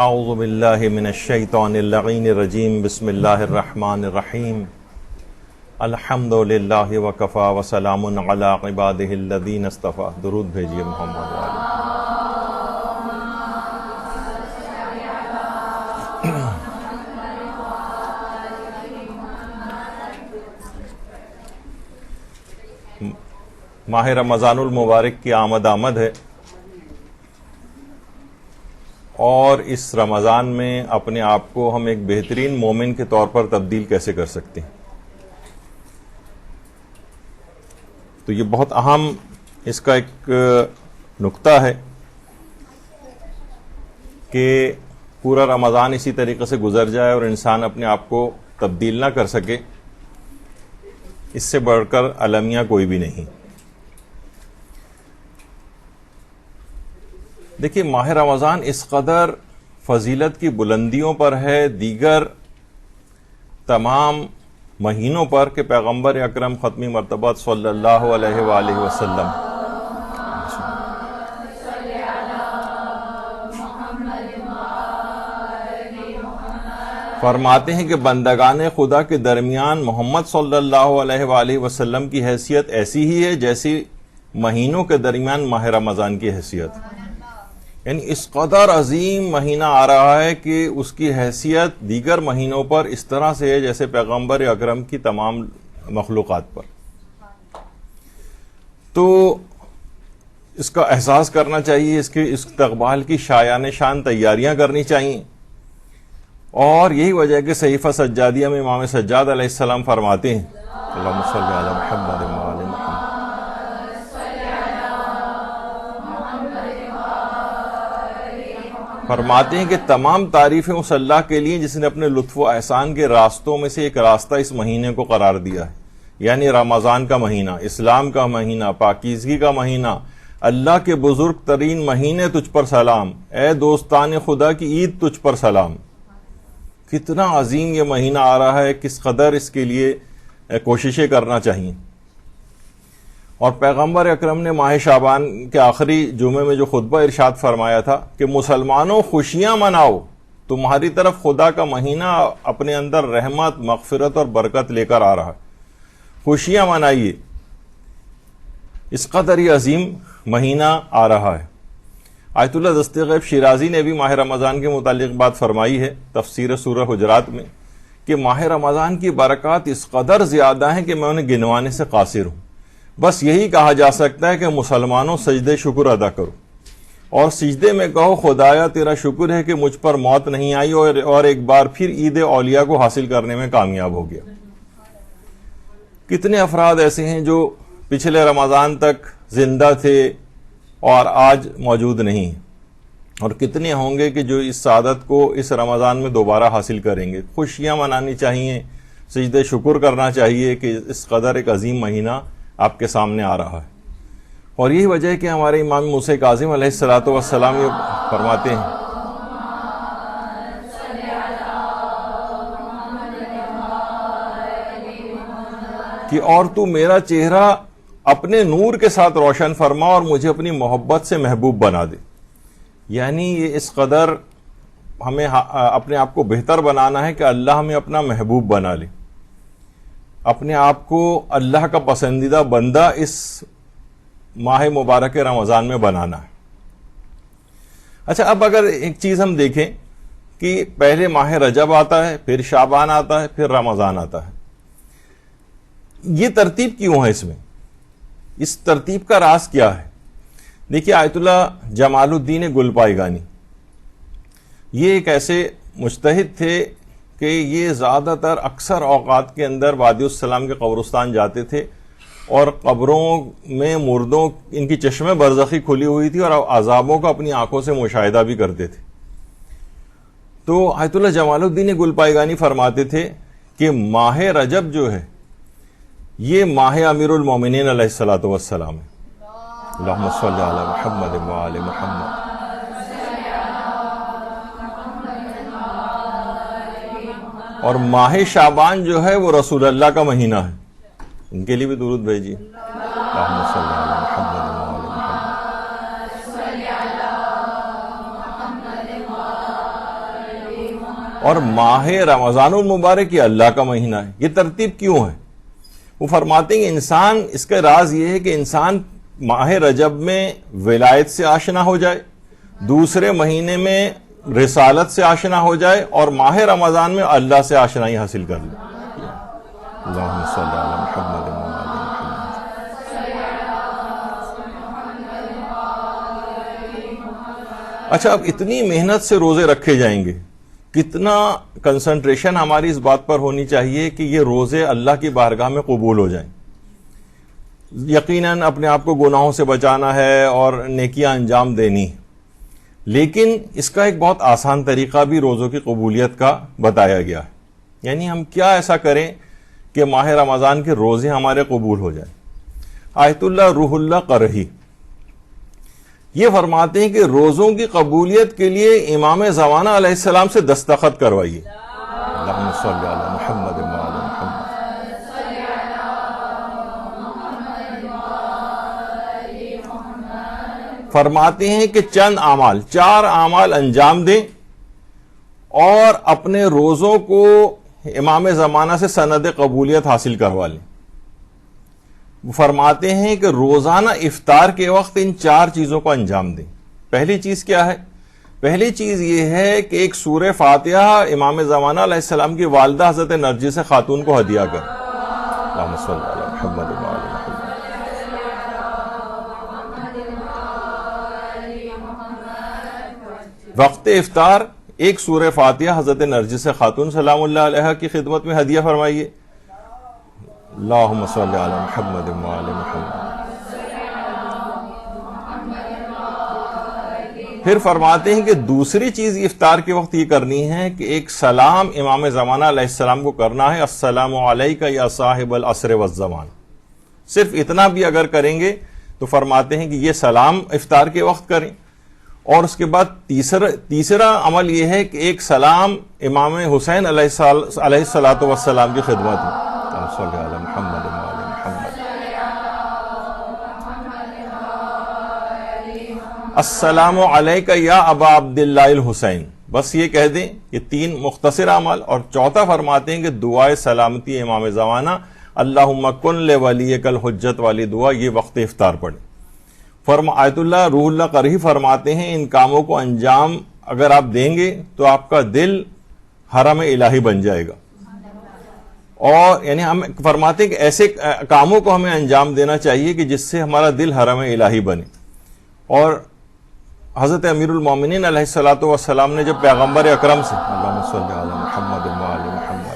اعوذ باللہ من الشیطان اللعین الرجیم بسم اللہ الرحمن الرحیم الحمد للہ وکفی وسلام علی عبادہ الذین اصطفی. درود بھیجیے محمد والے. ماہ رمضان المبارک کی آمد ہے اور اس رمضان میں اپنے آپ کو ہم ایک بہترین مومن کے طور پر تبدیل کیسے کر سکتے ہیں. تو یہ بہت اہم اس کا ایک نقطہ ہے کہ پورا رمضان اسی طریقے سے گزر جائے اور انسان اپنے آپ کو تبدیل نہ کر سکے. اس سے بڑھ کر المیہ کوئی بھی نہیں. دیکھیے، ماہ رمضان اس قدر فضیلت کی بلندیوں پر ہے دیگر تمام مہینوں پر کہ پیغمبر اکرم ختمی مرتبہ صلی اللہ علیہ وآلہ وسلم فرماتے ہیں کہ بندگان خدا کے درمیان محمد صلی اللہ علیہ وآلہ وسلم کی حیثیت ایسی ہی ہے جیسی مہینوں کے درمیان ماہ رمضان کی حیثیت. یعنی اس قدر عظیم مہینہ آ رہا ہے کہ اس کی حیثیت دیگر مہینوں پر اس طرح سے ہے جیسے پیغمبر اکرم کی تمام مخلوقات پر. تو اس کا احساس کرنا چاہیے، اس کے استقبال کی شایان شان تیاریاں کرنی چاہیے. اور یہی وجہ ہے کہ صحیفہ سجادیہ میں امام سجاد علیہ السلام فرماتے ہیں اللہم صلی علی محمد وآل محمد، فرماتے ہیں کہ تمام تعریفیں اس اللہ کے لیے جس نے اپنے لطف و احسان کے راستوں میں سے ایک راستہ اس مہینے کو قرار دیا ہے. یعنی رمضان کا مہینہ، اسلام کا مہینہ، پاکیزگی کا مہینہ، اللہ کے بزرگ ترین مہینے تجھ پر سلام، اے دوستان خدا کی عید تجھ پر سلام. کتنا عظیم یہ مہینہ آ رہا ہے، کس قدر اس کے لیے کوششیں کرنا چاہیے. اور پیغمبر اکرم نے ماہ شعبان کے آخری جمعے میں جو خطبہ ارشاد فرمایا تھا کہ مسلمانوں خوشیاں مناؤ، تمہاری طرف خدا کا مہینہ اپنے اندر رحمت، مغفرت اور برکت لے کر آ رہا ہے، خوشیاں منائیے. اس قدر یہ عظیم مہینہ آ رہا ہے. آیت اللہ دست غیب شیرازی نے بھی ماہ رمضان کے متعلق بات فرمائی ہے تفسیر سورہ حجرات میں کہ ماہ رمضان کی برکات اس قدر زیادہ ہیں کہ میں انہیں گنوانے سے قاصر ہوں. بس یہی کہا جا سکتا ہے کہ مسلمانوں سجدے شکر ادا کرو اور سجدے میں کہو خدایا تیرا شکر ہے کہ مجھ پر موت نہیں آئی اور ایک بار پھر عید اولیاء کو حاصل کرنے میں کامیاب ہو گیا. کتنے افراد ایسے ہیں جو پچھلے رمضان تک زندہ تھے اور آج موجود نہیں ہیں، اور کتنے ہوں گے کہ جو اس سعادت کو اس رمضان میں دوبارہ حاصل کریں گے. خوشیاں منانی چاہیے، سجدے شکر کرنا چاہیے کہ اس قدر ایک عظیم مہینہ آپ کے سامنے آ رہا ہے. اور یہی وجہ ہے کہ ہمارے امام موسیٰ کاظم علیہ الصلوۃ والسلام یہ فرماتے ہیں کہ اور تو میرا چہرہ اپنے نور کے ساتھ روشن فرما اور مجھے اپنی محبت سے محبوب بنا دے. یعنی یہ اس قدر ہمیں اپنے آپ کو بہتر بنانا ہے کہ اللہ ہمیں اپنا محبوب بنا لے، اپنے آپ کو اللہ کا پسندیدہ بندہ اس ماہ مبارک رمضان میں بنانا ہے. اچھا، اب اگر ایک چیز ہم دیکھیں کہ پہلے ماہ رجب آتا ہے، پھر شعبان آتا ہے، پھر رمضان آتا ہے. یہ ترتیب کیوں ہے؟ اس ترتیب کا راز کیا ہے؟ دیکھیے، آیت اللہ جمال الدین گلپائیگانی یہ ایک ایسے مجتہد تھے کہ یہ زیادہ تر اکثر اوقات کے اندر وادی السلام کے قبرستان جاتے تھے اور قبروں میں مردوں ان کی چشمے برزخی کھلی ہوئی تھی اور عذابوں کا اپنی آنکھوں سے مشاہدہ بھی کرتے تھے. تو آیت اللہ جمال الدین گلپائیگانی فرماتے تھے کہ ماہ رجب جو ہے یہ ماہ امیر المومنین علیہ الصلوۃ والسلام ہے. اللہم صلی علی محمد وآل محمد. اور ماہ شعبان جو ہے وہ رسول اللہ کا مہینہ ہے. ان کے لیے بھی درود بھیجیے. اللہم صلی علی محمد وآل محمد. اور ماہ رمضان المبارک یہ اللہ کا مہینہ ہے. یہ ترتیب کیوں ہے؟ وہ فرماتے ہیں انسان، اس کا راز یہ ہے کہ انسان ماہ رجب میں ولایت سے آشنا ہو جائے، دوسرے مہینے میں رسالت سے آشنا ہو جائے، اور ماہ رمضان میں اللہ سے آشنائی حاصل کر لے. اللہم صلی علی محمد وعلی محمد. اچھا، اب اتنی محنت سے روزے رکھے جائیں گے، کتنا کنسنٹریشن ہماری اس بات پر ہونی چاہیے کہ یہ روزے اللہ کی بارگاہ میں قبول ہو جائیں. یقیناً اپنے آپ کو گناہوں سے بچانا ہے اور نیکیاں انجام دینی، لیکن اس کا ایک بہت آسان طریقہ بھی روزوں کی قبولیت کا بتایا گیا ہے. یعنی ہم کیا ایسا کریں کہ ماہ رمضان کے روزے ہمارے قبول ہو جائیں. آیت اللہ روح اللہ قرہی یہ فرماتے ہیں کہ روزوں کی قبولیت کے لیے امام زمانہ علیہ السلام سے دستخط کروائیے. اللہم صلی علی محمد وعلی محمد. فرماتے ہیں کہ چند اعمال، 4 اعمال انجام دیں اور اپنے روزوں کو امام زمانہ سے سند قبولیت حاصل کروا لیں. وہ فرماتے ہیں کہ روزانہ افطار کے وقت ان 4 چیزوں کو انجام دیں. پہلی چیز کیا ہے؟ پہلی چیز یہ ہے کہ ایک سورہ فاتحہ امام زمانہ علیہ السلام کی والدہ حضرت نرجس خاتون کو ہدیہ کر. اللہم صلی علی محمد وعلی محمد. وقت افطار ایک سورہ فاتحہ حضرت نرجس خاتون سلام اللہ علیہ کی خدمت میں ہدیہ فرمائیے. اللہم صلی علی محمد وعلی محمد. پھر فرماتے ہیں کہ دوسری چیز افطار کے وقت یہ کرنی ہے کہ ایک سلام امام زمانہ علیہ السلام کو کرنا ہے، السلام علیکہ یا صاحب العصر والزمان. صرف اتنا بھی اگر کریں گے تو فرماتے ہیں کہ یہ سلام افطار کے وقت کریں. اور اس کے بعد تیسرا عمل یہ ہے کہ ایک سلام امام حسین علیہ الصلوۃ والسلام کی خدمت میں. صلی علی محمد وعلی محمد. السلام علیکہ یا ابا عبداللہ الحسین. بس یہ کہہ دیں. یہ 3 مختصر اعمال. اور چوتھا فرماتے ہیں کہ دعائے سلامتی امام زمانہ اللہم کن لولیک الحجت والی دعا یہ وقت افطار پڑھیں. آیت اللہ روح اللہ قرہی فرماتے ہیں ان کاموں کو انجام اگر آپ دیں گے تو آپ کا دل حرم الہی بن جائے گا. اور یعنی ہم فرماتے ہیں کہ ایسے کاموں کو ہمیں انجام دینا چاہیے کہ جس سے ہمارا دل حرم الہی بنے. اور حضرت امیر المومنین علیہ الصلوۃ والسلام نے جب پیغمبر اکرم سے اللہم صلی علی محمد وعلی محمد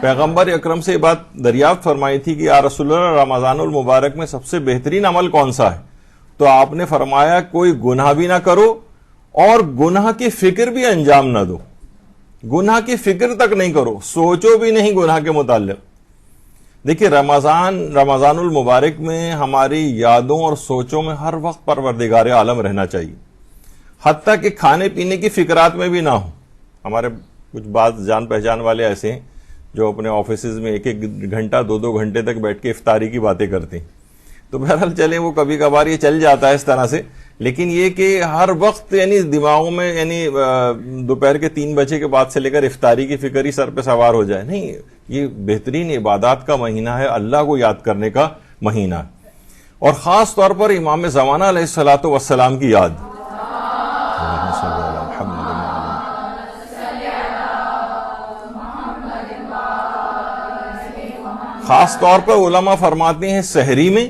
پیغمبر اکرم سے یہ بات دریافت فرمائی تھی کہ یا رسول اللہ رمضان المبارک میں سب سے بہترین عمل کون سا ہے، تو آپ نے فرمایا کوئی گناہ بھی نہ کرو اور گناہ کی فکر بھی انجام نہ دو. گناہ کی فکر تک نہیں کرو، سوچو بھی نہیں گناہ کے متعلق. دیکھیے رمضان المبارک میں ہماری یادوں اور سوچوں میں ہر وقت پروردگار عالم رہنا چاہیے، حتیٰ کہ کھانے پینے کی فکرات میں بھی نہ ہو. ہمارے کچھ بعض جان پہچان والے ایسے ہیں جو اپنے آفیسز میں 1 گھنٹہ 2 گھنٹے تک بیٹھ کے افطاری کی باتیں کرتے ہیں. تو بہرحال چلیں وہ کبھی کبھار یہ چل جاتا ہے اس طرح سے، لیکن یہ کہ ہر وقت یعنی دماغوں میں یعنی دوپہر کے 3 بجے کے بعد سے لے کر افطاری کی فکر ہی سر پہ سوار ہو جائے، نہیں. یہ بہترین عبادات کا مہینہ ہے، اللہ کو یاد کرنے ka مہینہ، اور خاص طور پر امام زمانہ علیہ الصلوۃ والسلام کی یاد. خاص طور پر علماء فرماتے ہیں سحری میں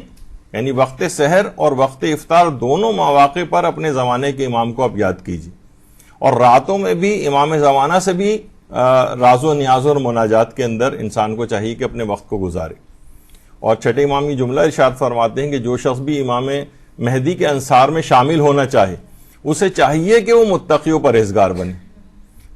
یعنی وقت سحر اور وقت افطار دونوں مواقع پر اپنے زمانے کے امام کو آپ یاد کیجیے. اور راتوں میں بھی امام زمانہ سے بھی راز و نیاز اور مناجات کے اندر انسان کو چاہیے کہ اپنے وقت کو گزارے. اور چھٹے امام یہ جملہ ارشاد فرماتے ہیں کہ جو شخص بھی امام مہدی کے انصار میں شامل ہونا چاہے اسے چاہیے کہ وہ متقی و پرہیزگار بنے،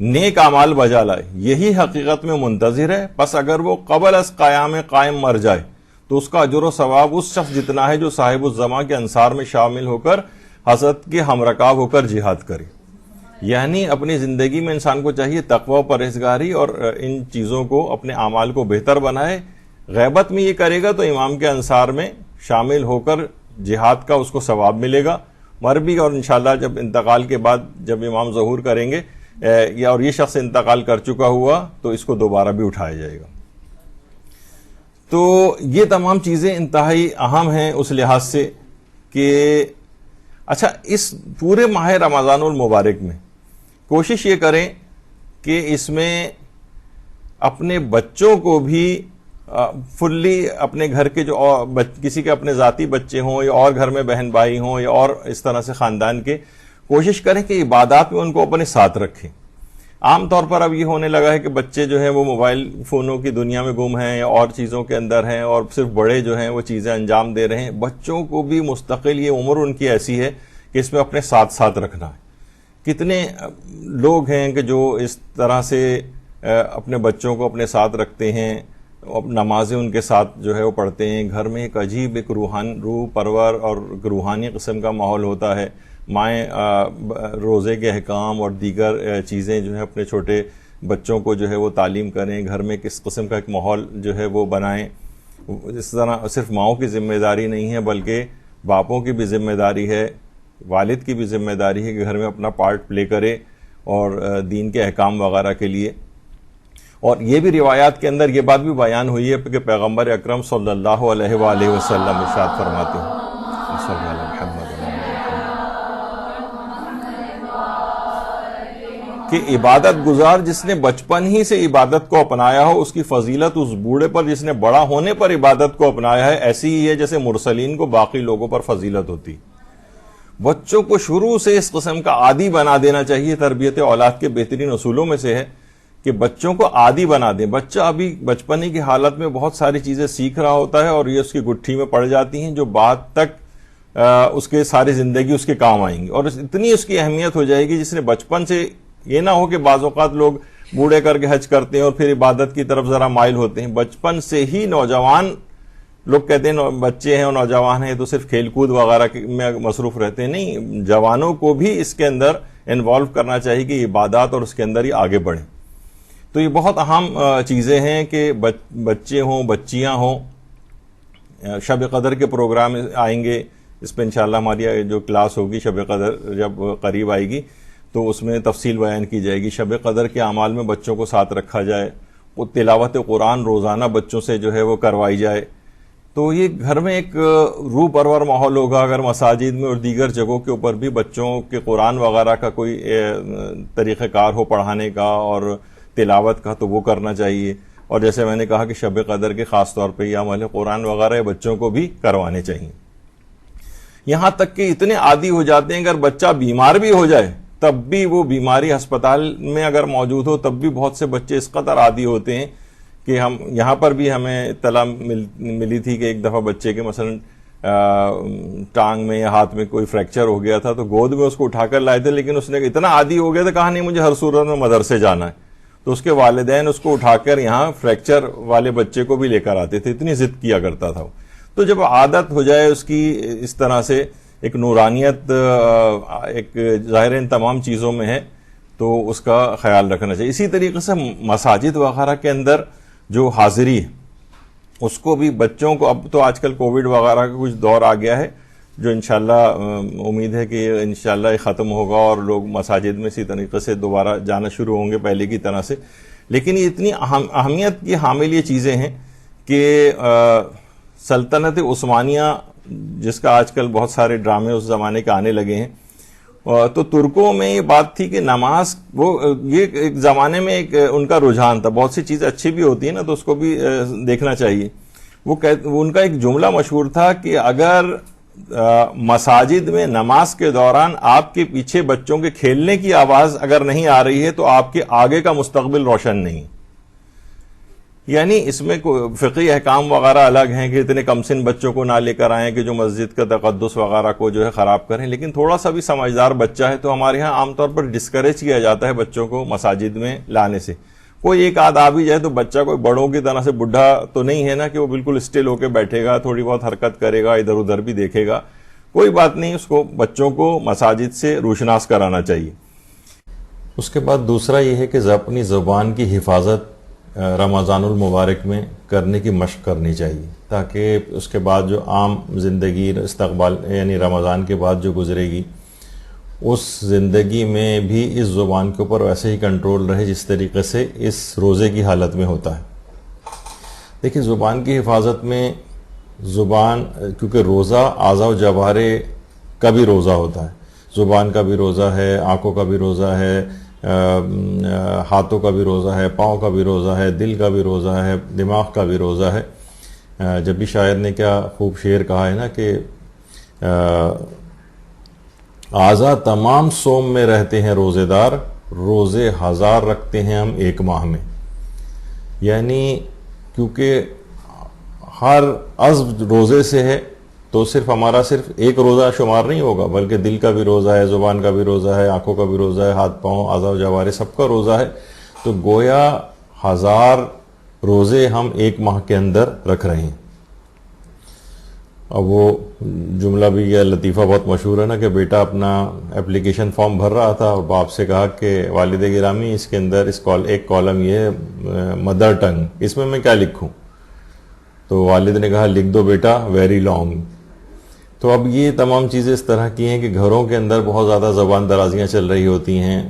نیک اعمال بجا لائے، یہی حقیقت میں منتظر ہے. پس اگر وہ قبل از قائم مر جائے تو اس کا اجر و ثواب اس شخص جتنا ہے جو صاحب الزماں کے انصار میں شامل ہو کر حضرت کے ہمرکاب ہو کر جہاد کرے. یعنی اپنی زندگی میں انسان کو چاہیے تقوی و پرہیزگاری اور ان چیزوں کو اپنے اعمال کو بہتر بنائے. غیبت میں یہ کرے گا تو امام کے انصار میں شامل ہو کر جہاد کا اس کو ثواب ملے گا، مر بھی اور انشاءاللہ جب انتقال کے بعد جب امام ظہور کریں گے اور یہ شخص انتقال کر چکا ہوا تو اس کو دوبارہ بھی اٹھایا جائے گا. تو یہ تمام چیزیں انتہائی اہم ہیں اس لحاظ سے کہ اچھا اس پورے ماہ رمضان المبارک میں کوشش یہ کریں کہ اس میں اپنے بچوں کو بھی فلی اپنے گھر کے جو کسی کے اپنے ذاتی بچے ہوں یا اور گھر میں بہن بھائی ہوں یا اور اس طرح سے خاندان کے، کوشش کریں کہ عبادات میں ان کو اپنے ساتھ رکھیں. عام طور پر اب یہ ہونے لگا ہے کہ بچے جو ہیں وہ موبائل فونوں کی دنیا میں گم ہیں یا اور چیزوں کے اندر ہیں، اور صرف بڑے جو ہیں وہ چیزیں انجام دے رہے ہیں. بچوں کو بھی مستقل یہ عمر ان کی ایسی ہے کہ اس میں اپنے ساتھ ساتھ رکھنا ہے. کتنے لوگ ہیں کہ جو اس طرح سے اپنے بچوں کو اپنے ساتھ رکھتے ہیں، نمازیں ان کے ساتھ جو ہے وہ پڑھتے ہیں. گھر میں ایک عجیب ایک روح پرور اور روحانی قسم کا ماحول ہوتا ہے. مائیں روزے کے احکام اور دیگر چیزیں جو ہے اپنے چھوٹے بچوں کو جو ہے وہ تعلیم کریں، گھر میں کس قسم کا ایک ماحول جو ہے وہ بنائیں. اس طرح صرف ماؤں کی ذمہ داری نہیں ہے بلکہ باپوں کی بھی ذمہ داری ہے، والد کی بھی ذمہ داری ہے کہ گھر میں اپنا پارٹ پلے کرے اور دین کے احکام وغیرہ کے لیے. اور یہ بھی روایات کے اندر یہ بات بھی بیان ہوئی ہے کہ پیغمبر اکرم صلی اللہ علیہ وآلہ وسلم ارشاد فرماتے ہیں کہ عبادت گزار جس نے بچپن ہی سے عبادت کو اپنایا ہو، اس کی فضیلت اس بوڑھے پر جس نے بڑا ہونے پر عبادت کو اپنایا ہے ایسی ہی ہے جیسے مرسلین کو باقی لوگوں پر فضیلت ہوتی. بچوں کو شروع سے اس قسم کا عادی بنا دینا چاہیے. تربیت اولاد کے بہترین اصولوں میں سے ہے کہ بچوں کو عادی بنا دیں. بچہ ابھی بچپنے کی حالت میں بہت ساری چیزیں سیکھ رہا ہوتا ہے اور یہ اس کی گٹھی میں پڑ جاتی ہیں جو بعد تک اس کے ساری زندگی اس کے کام آئیں گی، اور اتنی اس کی اہمیت ہو جائے گی جس نے بچپن سے. یہ نہ ہو کہ بعض اوقات لوگ بوڑھے کر کے حج کرتے ہیں اور پھر عبادت کی طرف ذرا مائل ہوتے ہیں. بچپن سے ہی نوجوان لوگ کہتے ہیں بچے ہیں اور نوجوان ہیں تو صرف کھیل کود وغیرہ میں مصروف رہتے ہیں. نہیں، جوانوں کو بھی اس کے اندر انوالو کرنا چاہیے کہ عبادات اور اس کے اندر ہی آگے بڑھیں. تو یہ بہت اہم چیزیں ہیں کہ بچے ہوں بچیاں ہوں. شب قدر کے پروگرام آئیں گے، اس پہ انشاءاللہ ہماری جو کلاس ہوگی شب قدر جب قریب آئے گی تو اس میں تفصیل بیان کی جائے گی. شب قدر کے اعمال میں بچوں کو ساتھ رکھا جائے، وہ تلاوت قرآن روزانہ بچوں سے جو ہے وہ کروائی جائے. تو یہ گھر میں ایک روح پرور ماحول ہوگا. اگر مساجد میں اور دیگر جگہوں کے اوپر بھی بچوں کے قرآن وغیرہ کا کوئی طریقہ کار ہو پڑھانے کا اور تلاوت کا تو وہ کرنا چاہیے. اور جیسے میں نے کہا کہ شب قدر کے خاص طور پہ یہ عمل قرآن وغیرہ بچوں کو بھی کروانے چاہیے. یہاں تک کہ اتنے عادی ہو جاتے ہیں اگر بچہ بیمار بھی ہو جائے تب بھی وہ بیماری ہسپتال میں اگر موجود ہو تب بھی بہت سے بچے اس قدر عادی ہوتے ہیں کہ ہم یہاں پر بھی ہمیں اطلاع ملی تھی کہ ایک دفعہ بچے کے مثلا ٹانگ میں یا ہاتھ میں کوئی فریکچر ہو گیا تھا تو گود میں اس کو اٹھا کر لائے تھے، لیکن اس نے اتنا عادی ہو گیا تھا کہا نہیں مجھے ہر صورت میں مدرسے جانا ہے. تو اس کے والدین اس کو اٹھا کر یہاں فریکچر والے بچے کو بھی لے کر آتے تھے، اتنی ضد کیا کرتا تھا. تو جب عادت ہو جائے اس کی اس طرح سے ایک نورانیت ایک ظاہر ان تمام چیزوں میں ہے تو اس کا خیال رکھنا چاہیے. اسی طریقے سے مساجد وغیرہ کے اندر جو حاضری ہے اس کو بھی بچوں کو، اب تو آج کل کووڈ وغیرہ کا کچھ دور آ گیا ہے جو انشاءاللہ امید ہے کہ انشاءاللہ یہ ختم ہوگا اور لوگ مساجد میں اسی طریقے سے دوبارہ جانا شروع ہوں گے پہلے کی طرح سے. لیکن یہ اتنی اہمیت کی حامل یہ چیزیں ہیں کہ سلطنت عثمانیہ جس کا آج کل بہت سارے ڈرامے اس زمانے کے آنے لگے ہیں، تو ترکوں میں یہ بات تھی کہ نماز وہ یہ ایک زمانے میں ایک ان کا رجحان تھا. بہت سی چیزیں اچھی بھی ہوتی ہیں نا تو اس کو بھی دیکھنا چاہیے. وہ ان کا ایک جملہ مشہور تھا کہ اگر مساجد میں نماز کے دوران آپ کے پیچھے بچوں کے کھیلنے کی آواز اگر نہیں آ رہی ہے تو آپ کے آگے کا مستقبل روشن نہیں. یعنی اس میں فقہی احکام وغیرہ الگ ہیں کہ اتنے کم سن بچوں کو نہ لے کر آئیں کہ جو مسجد کا تقدس وغیرہ کو جو ہے خراب کریں، لیکن تھوڑا سا بھی سمجھدار بچہ ہے تو ہمارے ہاں عام طور پر ڈسکریج کیا جاتا ہے بچوں کو مساجد میں لانے سے. کوئی ایک آدھ آ بھی جائے تو بچہ کوئی بڑوں کی طرح سے بڈھا تو نہیں ہے نا کہ وہ بالکل اسٹل ہو کے بیٹھے گا، تھوڑی بہت حرکت کرے گا، ادھر ادھر بھی دیکھے گا، کوئی بات نہیں. اس کو بچوں کو مساجد سے روشناس کرانا چاہیے. اس کے بعد دوسرا یہ ہے کہ اپنی زبان کی حفاظت رمضان المبارک میں کرنے کی مشق کرنی چاہیے، تاکہ اس کے بعد جو عام زندگی استقبال یعنی رمضان کے بعد جو گزرے گی اس زندگی میں بھی اس زبان کے اوپر ویسے ہی کنٹرول رہے جس طریقے سے اس روزے کی حالت میں ہوتا ہے۔ دیکھیں زبان کی حفاظت میں زبان، کیونکہ روزہ اعضاء و جوارے کا بھی روزہ ہوتا ہے، زبان کا بھی روزہ ہے، آنکھوں کا بھی روزہ ہے، ہاتھوں کا بھی روزہ ہے، پاؤں کا بھی روزہ ہے، دل کا بھی روزہ ہے، دماغ کا بھی روزہ ہے۔ جب بھی شاعر نے کیا خوب شعر کہا ہے نا کہ اعضاء تمام صوم میں رہتے ہیں روزے دار، روزے ہزار رکھتے ہیں ہم ایک ماہ میں۔ یعنی کیونکہ ہر عضو روزے سے ہے تو ہمارا صرف ایک روزہ شمار نہیں ہوگا، بلکہ دل کا بھی روزہ ہے، زبان کا بھی روزہ ہے، آنکھوں کا بھی روزہ ہے، ہاتھ پاؤں اعضاء و جوارے سب کا روزہ ہے، تو گویا 1000 روزے ہم ایک ماہ کے اندر رکھ رہے ہیں۔ اب وہ جملہ بھی یہ لطیفہ بہت مشہور ہے نا کہ بیٹا اپنا اپلیکیشن فارم بھر رہا تھا اور باپ سے کہا کہ والد گرامی اس کے اندر ایک کالم یہ ہے مدر ٹنگ، اس میں کیا لکھوں؟ تو والد نے کہا لکھ دو بیٹا ویری لانگ۔ تو اب یہ تمام چیزیں اس طرح کی ہیں کہ گھروں کے اندر بہت زیادہ زبان درازیاں چل رہی ہوتی ہیں،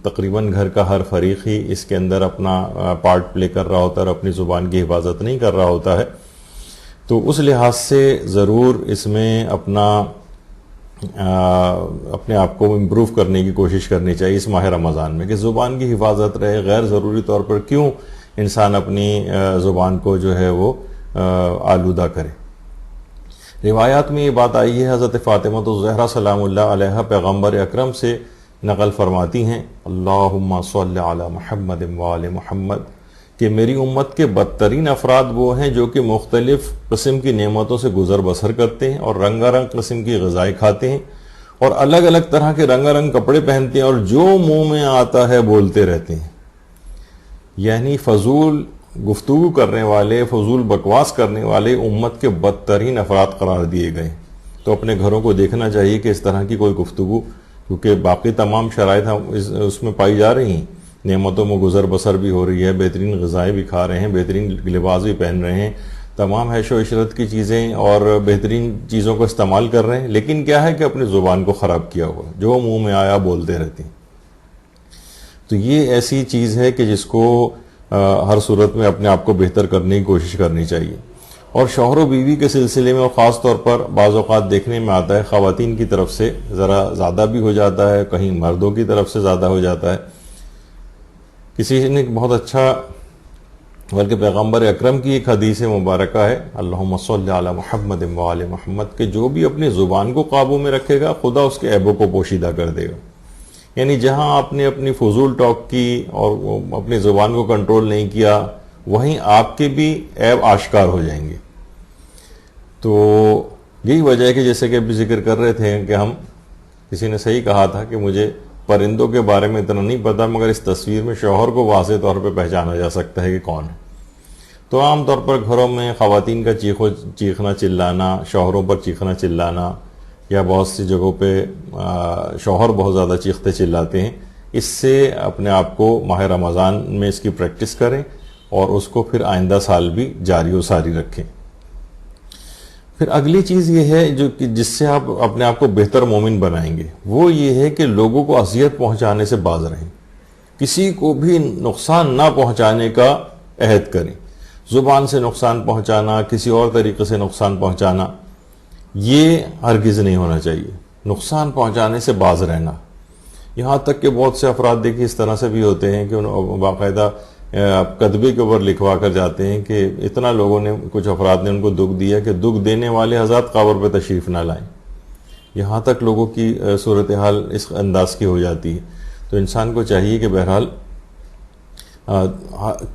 تقریباً گھر کا ہر فریق ہی اس کے اندر اپنا پارٹ پلے کر رہا ہوتا ہے اور اپنی زبان کی حفاظت نہیں کر رہا ہوتا ہے۔ تو اس لحاظ سے ضرور اس میں اپنے آپ کو امپروو کرنے کی کوشش کرنی چاہیے اس ماہ رمضان میں، کہ زبان کی حفاظت رہے، غیر ضروری طور پر کیوں انسان اپنی زبان کو جو ہے وہ آلودہ کرے۔ روایات میں یہ بات آئی ہے، حضرت فاطمہ الزہرا سلام اللہ علیہا پیغمبر اکرم سے نقل فرماتی ہیں اللہم صلی علی محمد وآل محمد، کہ میری امت کے بدترین افراد وہ ہیں جو کہ مختلف قسم کی نعمتوں سے گزر بسر کرتے ہیں اور رنگا رنگ قسم کی غذائیں کھاتے ہیں اور الگ الگ طرح کے رنگا رنگ کپڑے پہنتے ہیں اور جو منہ میں آتا ہے بولتے رہتے ہیں۔ یعنی فضول گفتگو کرنے والے، فضول بکواس کرنے والے امت کے بدترین افراد قرار دیے گئے۔ تو اپنے گھروں کو دیکھنا چاہیے کہ اس طرح کی کوئی گفتگو، کیونکہ باقی تمام شرائط اس میں پائی جا رہی ہیں، نعمتوں میں گزر بسر بھی ہو رہی ہے، بہترین غذائیں بھی کھا رہے ہیں، بہترین لباس بھی پہن رہے ہیں، تمام عیش و عشرت کی چیزیں اور بہترین چیزوں کو استعمال کر رہے ہیں، لیکن کیا ہے کہ اپنی زبان کو خراب کیا ہوا، جو منہ میں آیا بولتے رہتے ہیں۔ تو یہ ایسی چیز ہے کہ جس کو ہر صورت میں اپنے آپ کو بہتر کرنے کی کوشش کرنی چاہیے۔ اور شوہر و بیوی کے سلسلے میں اور خاص طور پر بعض اوقات دیکھنے میں آتا ہے خواتین کی طرف سے ذرا زیادہ بھی ہو جاتا ہے، کہیں مردوں کی طرف سے زیادہ ہو جاتا ہے۔ کسی نے بہت اچھا، بلکہ پیغمبر اکرم کی ایک حدیث مبارکہ ہے اللہم صلی علی محمد وآل محمد، کہ جو بھی اپنی زبان کو قابو میں رکھے گا خدا اس کے عیبوں کو پوشیدہ کر دے گا۔ یعنی جہاں آپ نے اپنی فضول ٹاک کی اور اپنی زبان کو کنٹرول نہیں کیا، وہیں آپ کے بھی عیب آشکار ہو جائیں گے۔ تو یہی وجہ ہے کہ جیسے کہ ابھی ذکر کر رہے تھے کہ ہم، کسی نے صحیح کہا تھا کہ مجھے پرندوں کے بارے میں اتنا نہیں پتا، مگر اس تصویر میں شوہر کو واضح طور پہ پہچانا جا سکتا ہے کہ کون ہے۔ تو عام طور پر گھروں میں خواتین کا چیخنا چلانا، شوہروں پر چیخنا چلانا، یا بہت سی جگہوں پہ شوہر بہت زیادہ چیختے چلاتے ہیں، اس سے اپنے آپ کو ماہ رمضان میں اس کی پریکٹس کریں اور اس کو پھر آئندہ سال بھی جاری و ساری رکھیں۔ پھر اگلی چیز یہ ہے جو کہ جس سے آپ اپنے آپ کو بہتر مومن بنائیں گے، وہ یہ ہے کہ لوگوں کو اذیت پہنچانے سے باز رہیں، کسی کو بھی نقصان نہ پہنچانے کا عہد کریں۔ زبان سے نقصان پہنچانا، کسی اور طریقے سے نقصان پہنچانا، یہ ہرگز نہیں ہونا چاہیے۔ نقصان پہنچانے سے باز رہنا، یہاں تک کہ بہت سے افراد دیکھیں اس طرح سے بھی ہوتے ہیں کہ باقاعدہ کتبے کے اوپر لکھوا کر جاتے ہیں کہ اتنا لوگوں نے، کچھ افراد نے ان کو دکھ دیا کہ دکھ دینے والے حضرات قبر پہ تشریف نہ لائیں۔ یہاں تک لوگوں کی صورتحال اس انداز کی ہو جاتی ہے۔ تو انسان کو چاہیے کہ بہرحال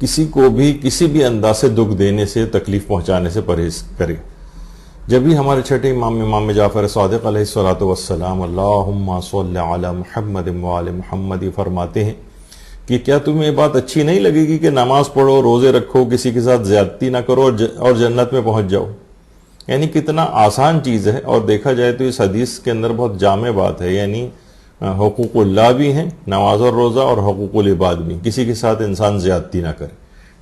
کسی کو بھی کسی بھی انداز سے دکھ دینے سے، تکلیف پہنچانے سے پرہیز کرے۔ جب بھی ہمارے چھٹے امام جعفر صادق علیہ الصلوۃ والسلام اللہم صلی علی محمد وآل محمد فرماتے ہیں کہ کیا تمہیں یہ بات اچھی نہیں لگے گی کہ نماز پڑھو، روزے رکھو، کسی کے ساتھ زیادتی نہ کرو اور جنت میں پہنچ جاؤ؟ یعنی کتنا آسان چیز ہے، اور دیکھا جائے تو اس حدیث کے اندر بہت جامع بات ہے۔ یعنی حقوق اللہ بھی ہیں، نماز اور روزہ، اور حقوق العباد بھی. کسی کے ساتھ انسان زیادتی نہ کرے.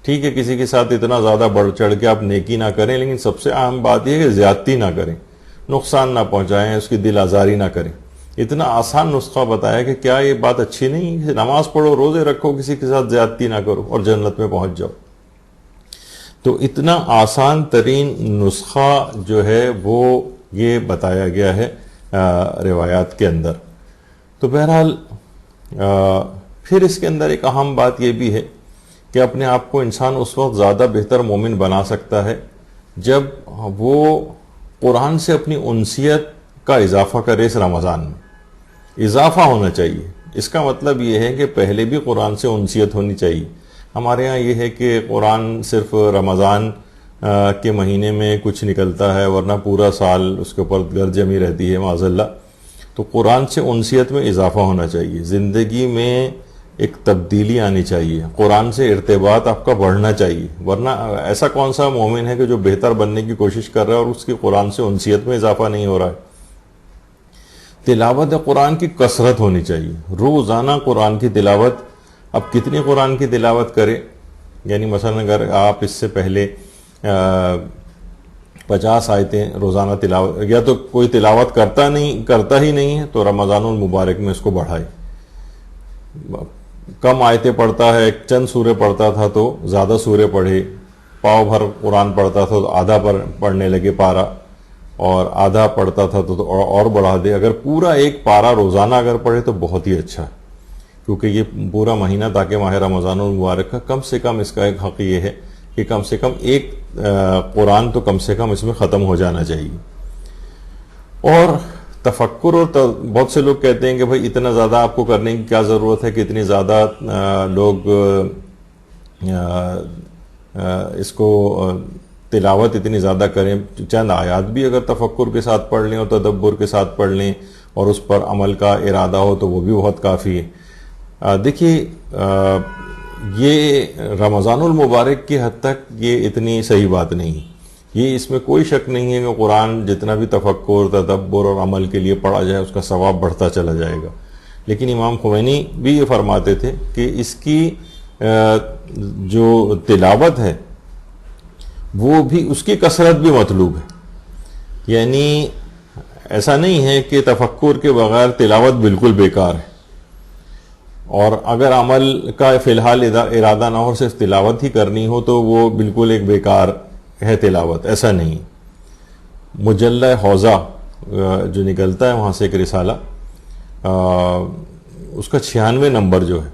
ٹھیک ہے، کسی کے ساتھ اتنا زیادہ بڑھ چڑھ کے آپ نیکی نہ کریں، لیکن سب سے اہم بات یہ ہے کہ زیادتی نہ کریں، نقصان نہ پہنچائیں، اس کی دل آزاری نہ کریں. اتنا آسان نسخہ بتایا کہ کیا یہ بات اچھی نہیں ہے؟ نماز پڑھو، روزے رکھو، کسی کے ساتھ زیادتی نہ کرو اور جنت میں پہنچ جاؤ. تو اتنا آسان ترین نسخہ جو ہے وہ یہ بتایا گیا ہے روایات کے اندر. تو بہرحال پھر اس کے اندر ایک اہم بات یہ بھی ہے کہ اپنے آپ کو انسان اس وقت زیادہ بہتر مومن بنا سکتا ہے جب وہ قرآن سے اپنی انسیت کا اضافہ کرے. اس رمضان میں اضافہ ہونا چاہیے. اس کا مطلب یہ ہے کہ پہلے بھی قرآن سے انسیت ہونی چاہیے. ہمارے ہاں یہ ہے کہ قرآن صرف رمضان کے مہینے میں کچھ نکلتا ہے، ورنہ پورا سال اس کے اوپر گرد جمی رہتی ہے معاذ اللہ. تو قرآن سے انسیت میں اضافہ ہونا چاہیے. زندگی میں ایک تبدیلی آنی چاہیے، قرآن سے ارتباط آپ کا بڑھنا چاہیے. ورنہ ایسا کون سا مومن ہے کہ جو بہتر بننے کی کوشش کر رہا ہے اور اس کی قرآن سے انسیت میں اضافہ نہیں ہو رہا ہے. تلاوت قرآن کی کثرت ہونی چاہیے، روزانہ قرآن کی تلاوت. اب کتنی قرآن کی تلاوت کرے؟ یعنی مثلا اگر آپ اس سے پہلے 50 آیتیں روزانہ تلاوت، یا تو کوئی تلاوت کرتا ہی نہیں ہے، تو رمضان المبارک میں اس کو بڑھائے. کم آیتیں پڑھتا ہے، چند سورے پڑھتا تھا تو زیادہ سورے پڑھے. پاؤ بھر قرآن پڑھتا تھا تو آدھا پر پڑھنے لگے پارا، اور آدھا پڑھتا تھا تو اور بڑھا دے. اگر پورا ایک پارا روزانہ اگر پڑھے تو بہت ہی اچھا ہے، کیونکہ یہ پورا مہینہ تاکہ ماہ رمضان المبارک کا کم سے کم اس کا ایک حق یہ ہے کہ کم سے کم ایک قرآن تو کم سے کم اس میں ختم ہو جانا چاہیے. اور تفکر، اور بہت سے لوگ کہتے ہیں کہ بھائی اتنا زیادہ آپ کو کرنے کی کیا ضرورت ہے کہ اتنی زیادہ لوگ اس کو تلاوت اتنی زیادہ کریں. چند آیات بھی اگر تفکر کے ساتھ پڑھ لیں اور تدبر کے ساتھ پڑھ لیں اور اس پر عمل کا ارادہ ہو تو وہ بھی بہت کافی ہے. دیکھیے یہ رمضان المبارک کی حد تک یہ اتنی صحیح بات نہیں. یہ اس میں کوئی شک نہیں ہے کہ قرآن جتنا بھی تفکر، تدبر اور عمل کے لیے پڑھا جائے اس کا ثواب بڑھتا چلا جائے گا. لیکن امام خمینی بھی یہ فرماتے تھے کہ اس کی جو تلاوت ہے وہ بھی، اس کی کثرت بھی مطلوب ہے. یعنی ایسا نہیں ہے کہ تفکر کے بغیر تلاوت بالکل بیکار ہے، اور اگر عمل کا فی الحال ارادہ نہ ہو، صرف تلاوت ہی کرنی ہو تو وہ بالکل ایک بیکار ہے تلاوت. ایسا نہیں. مجلہ حوضہ جو نکلتا ہے وہاں سے ایک رسالہ، اس کا 96 نمبر جو ہے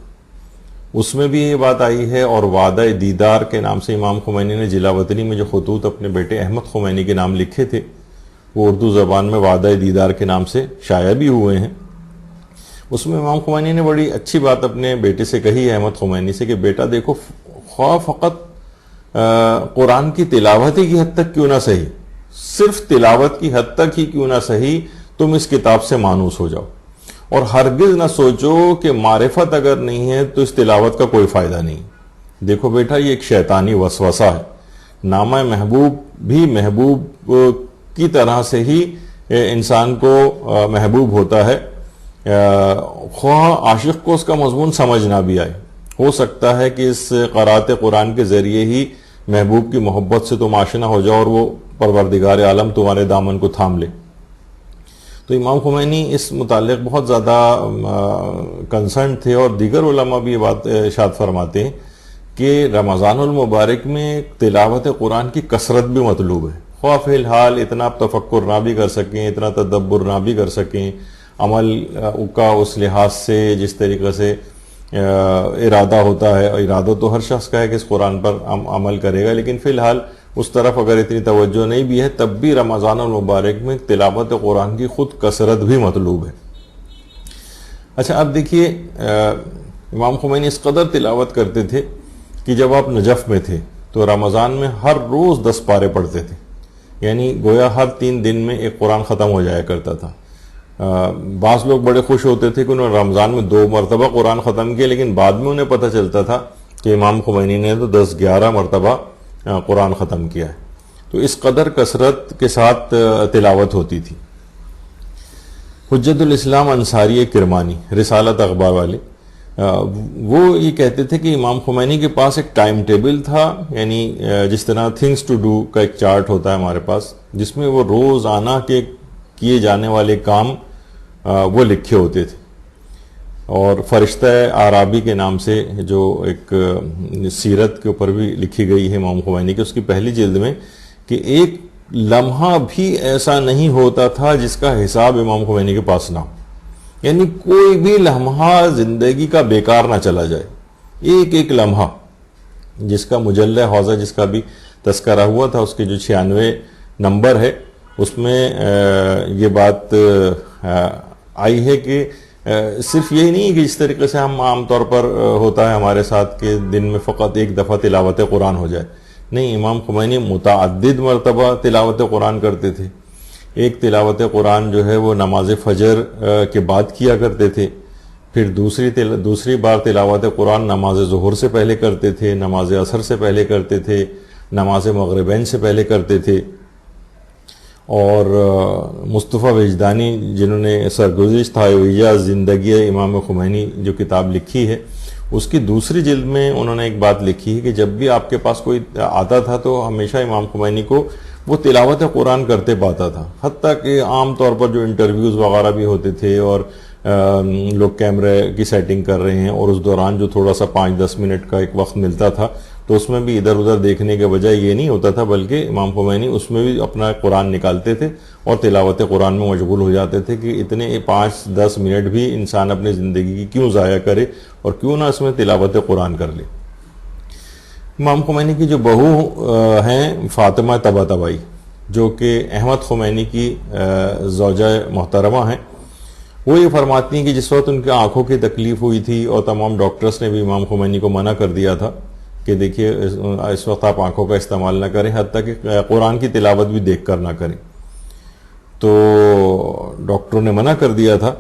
اس میں بھی یہ بات آئی ہے. اور وعدہ دیدار کے نام سے امام خمینی نے جلا وطنی میں جو خطوط اپنے بیٹے احمد خمینی کے نام لکھے تھے وہ اردو زبان میں وعدہ دیدار کے نام سے شائع بھی ہوئے ہیں. اس میں امام خمینی نے بڑی اچھی بات اپنے بیٹے سے کہی ہے، احمد خمینی سے، کہ بیٹا دیکھو، خواہ فقط قرآن کی تلاوت ہی کی حد تک کیوں نہ صحیح، صرف تلاوت کی حد تک ہی کیوں نہ صحیح، تم اس کتاب سے مانوس ہو جاؤ. اور ہرگز نہ سوچو کہ معرفت اگر نہیں ہے تو اس تلاوت کا کوئی فائدہ نہیں. دیکھو بیٹا، یہ ایک شیطانی وسوسہ ہے. نامہ محبوب بھی محبوب کی طرح سے ہی انسان کو محبوب ہوتا ہے، خواہ عاشق کو اس کا مضمون سمجھ نہ بھی آئے. ہو سکتا ہے کہ اس قرات قرآن کے ذریعے ہی محبوب کی محبت سے تم آشنا ہو جاؤ اور وہ پروردگار عالم تمہارے دامن کو تھام لے. تو امام خمینی اس متعلق بہت زیادہ کنسرن تھے، اور دیگر علماء بھی یہ بات ارشاد فرماتے ہیں کہ رمضان المبارک میں تلاوت قرآن کی کثرت بھی مطلوب ہے. خواہ فی الحال اتنا آپ تفکر نہ بھی کر سکیں، اتنا تدبر نہ بھی کر سکیں، عمل کا اس لحاظ سے جس طریقے سے ارادہ ہوتا ہے، ارادہ تو ہر شخص کا ہے کہ اس قرآن پر عمل کرے گا، لیکن فی الحال اس طرف اگر اتنی توجہ نہیں بھی ہے تب بھی رمضان المبارک میں تلاوت قرآن کی خود کثرت بھی مطلوب ہے. اچھا، اب دیکھیے امام خمینی اس قدر تلاوت کرتے تھے کہ جب آپ نجف میں تھے تو رمضان میں ہر روز 10 پارے پڑھتے تھے. یعنی گویا ہر 3 دن میں ایک قرآن ختم ہو جایا کرتا تھا. بعض لوگ بڑے خوش ہوتے تھے کہ انہوں نے رمضان میں 2 مرتبہ قرآن ختم کیا، لیکن بعد میں انہیں پتہ چلتا تھا کہ امام خمینی نے تو 10-11 مرتبہ قرآن ختم کیا ہے. تو اس قدر کثرت کے ساتھ تلاوت ہوتی تھی. حجت الاسلام انصاری کرمانی رسالت اخبار والے، وہ یہ کہتے تھے کہ امام خمینی کے پاس ایک ٹائم ٹیبل تھا، یعنی جس طرح تھنگس ٹو ڈو کا ایک چارٹ ہوتا ہے ہمارے پاس، جس میں وہ روزانہ کے کیے جانے والے کام وہ لکھے ہوتے تھے. اور فرشتہ عرابی کے نام سے جو ایک سیرت کے اوپر بھی لکھی گئی ہے امام خمینی کی، اس کی پہلی جلد میں، کہ ایک لمحہ بھی ایسا نہیں ہوتا تھا جس کا حساب امام خمینی کے پاس نہ ہو. یعنی کوئی بھی لمحہ زندگی کا بیکار نہ چلا جائے، ایک ایک لمحہ. جس کا مجلہ حوضہ جس کا بھی تذکرہ ہوا تھا، اس کے جو 96 نمبر ہے، اس میں یہ بات آئی ہے کہ صرف یہی نہیں کہ جس طریقے سے ہم عام طور پر ہوتا ہے ہمارے ساتھ کہ دن میں فقط ایک دفعہ تلاوت قرآن ہو جائے. نہیں، امام خمینی متعدد مرتبہ تلاوت قرآن کرتے تھے. ایک تلاوت قرآن جو ہے وہ نماز فجر کے بعد کیا کرتے تھے، پھر دوسری بار تلاوت قرآن نماز ظہر سے پہلے کرتے تھے، نماز عصر سے پہلے کرتے تھے، نماز مغربین سے پہلے کرتے تھے. اور مصطفیٰ وجدانی جنہوں نے سرگزشت حیویہ زندگی امام خمینی جو کتاب لکھی ہے، اس کی دوسری جلد میں انہوں نے ایک بات لکھی ہے کہ جب بھی آپ کے پاس کوئی آتا تھا تو ہمیشہ امام خمینی کو وہ تلاوت قرآن کرتے پاتا تھا. حتیٰ کہ عام طور پر جو انٹرویوز وغیرہ بھی ہوتے تھے اور لوگ کیمرے کی سیٹنگ کر رہے ہیں، اور اس دوران جو تھوڑا سا 5-10 منٹ کا ایک وقت ملتا تھا، تو اس میں بھی ادھر ادھر دیکھنے کے بجائے یہ نہیں ہوتا تھا، بلکہ امام خمینی اس میں بھی اپنا قرآن نکالتے تھے اور تلاوت قرآن میں مشغول ہو جاتے تھے کہ اتنے 5-10 منٹ بھی انسان اپنی زندگی کی کیوں ضائع کرے اور کیوں نہ اس میں تلاوت قرآن کر لے. امام خمینی کی جو بہو ہیں فاطمہ طباطبائی، جو کہ احمد خمینی کی زوجہ محترمہ ہیں، وہ یہ فرماتی ہیں کہ جس وقت ان کی آنکھوں کی تکلیف ہوئی تھی اور تمام ڈاکٹرز نے بھی امام خمینی کو منع کر دیا تھا کہ دیکھیے اس وقت آپ آنکھوں کا استعمال نہ کریں، حتیٰ کہ قرآن کی تلاوت بھی دیکھ کر نہ کریں، تو ڈاکٹروں نے منع کر دیا تھا.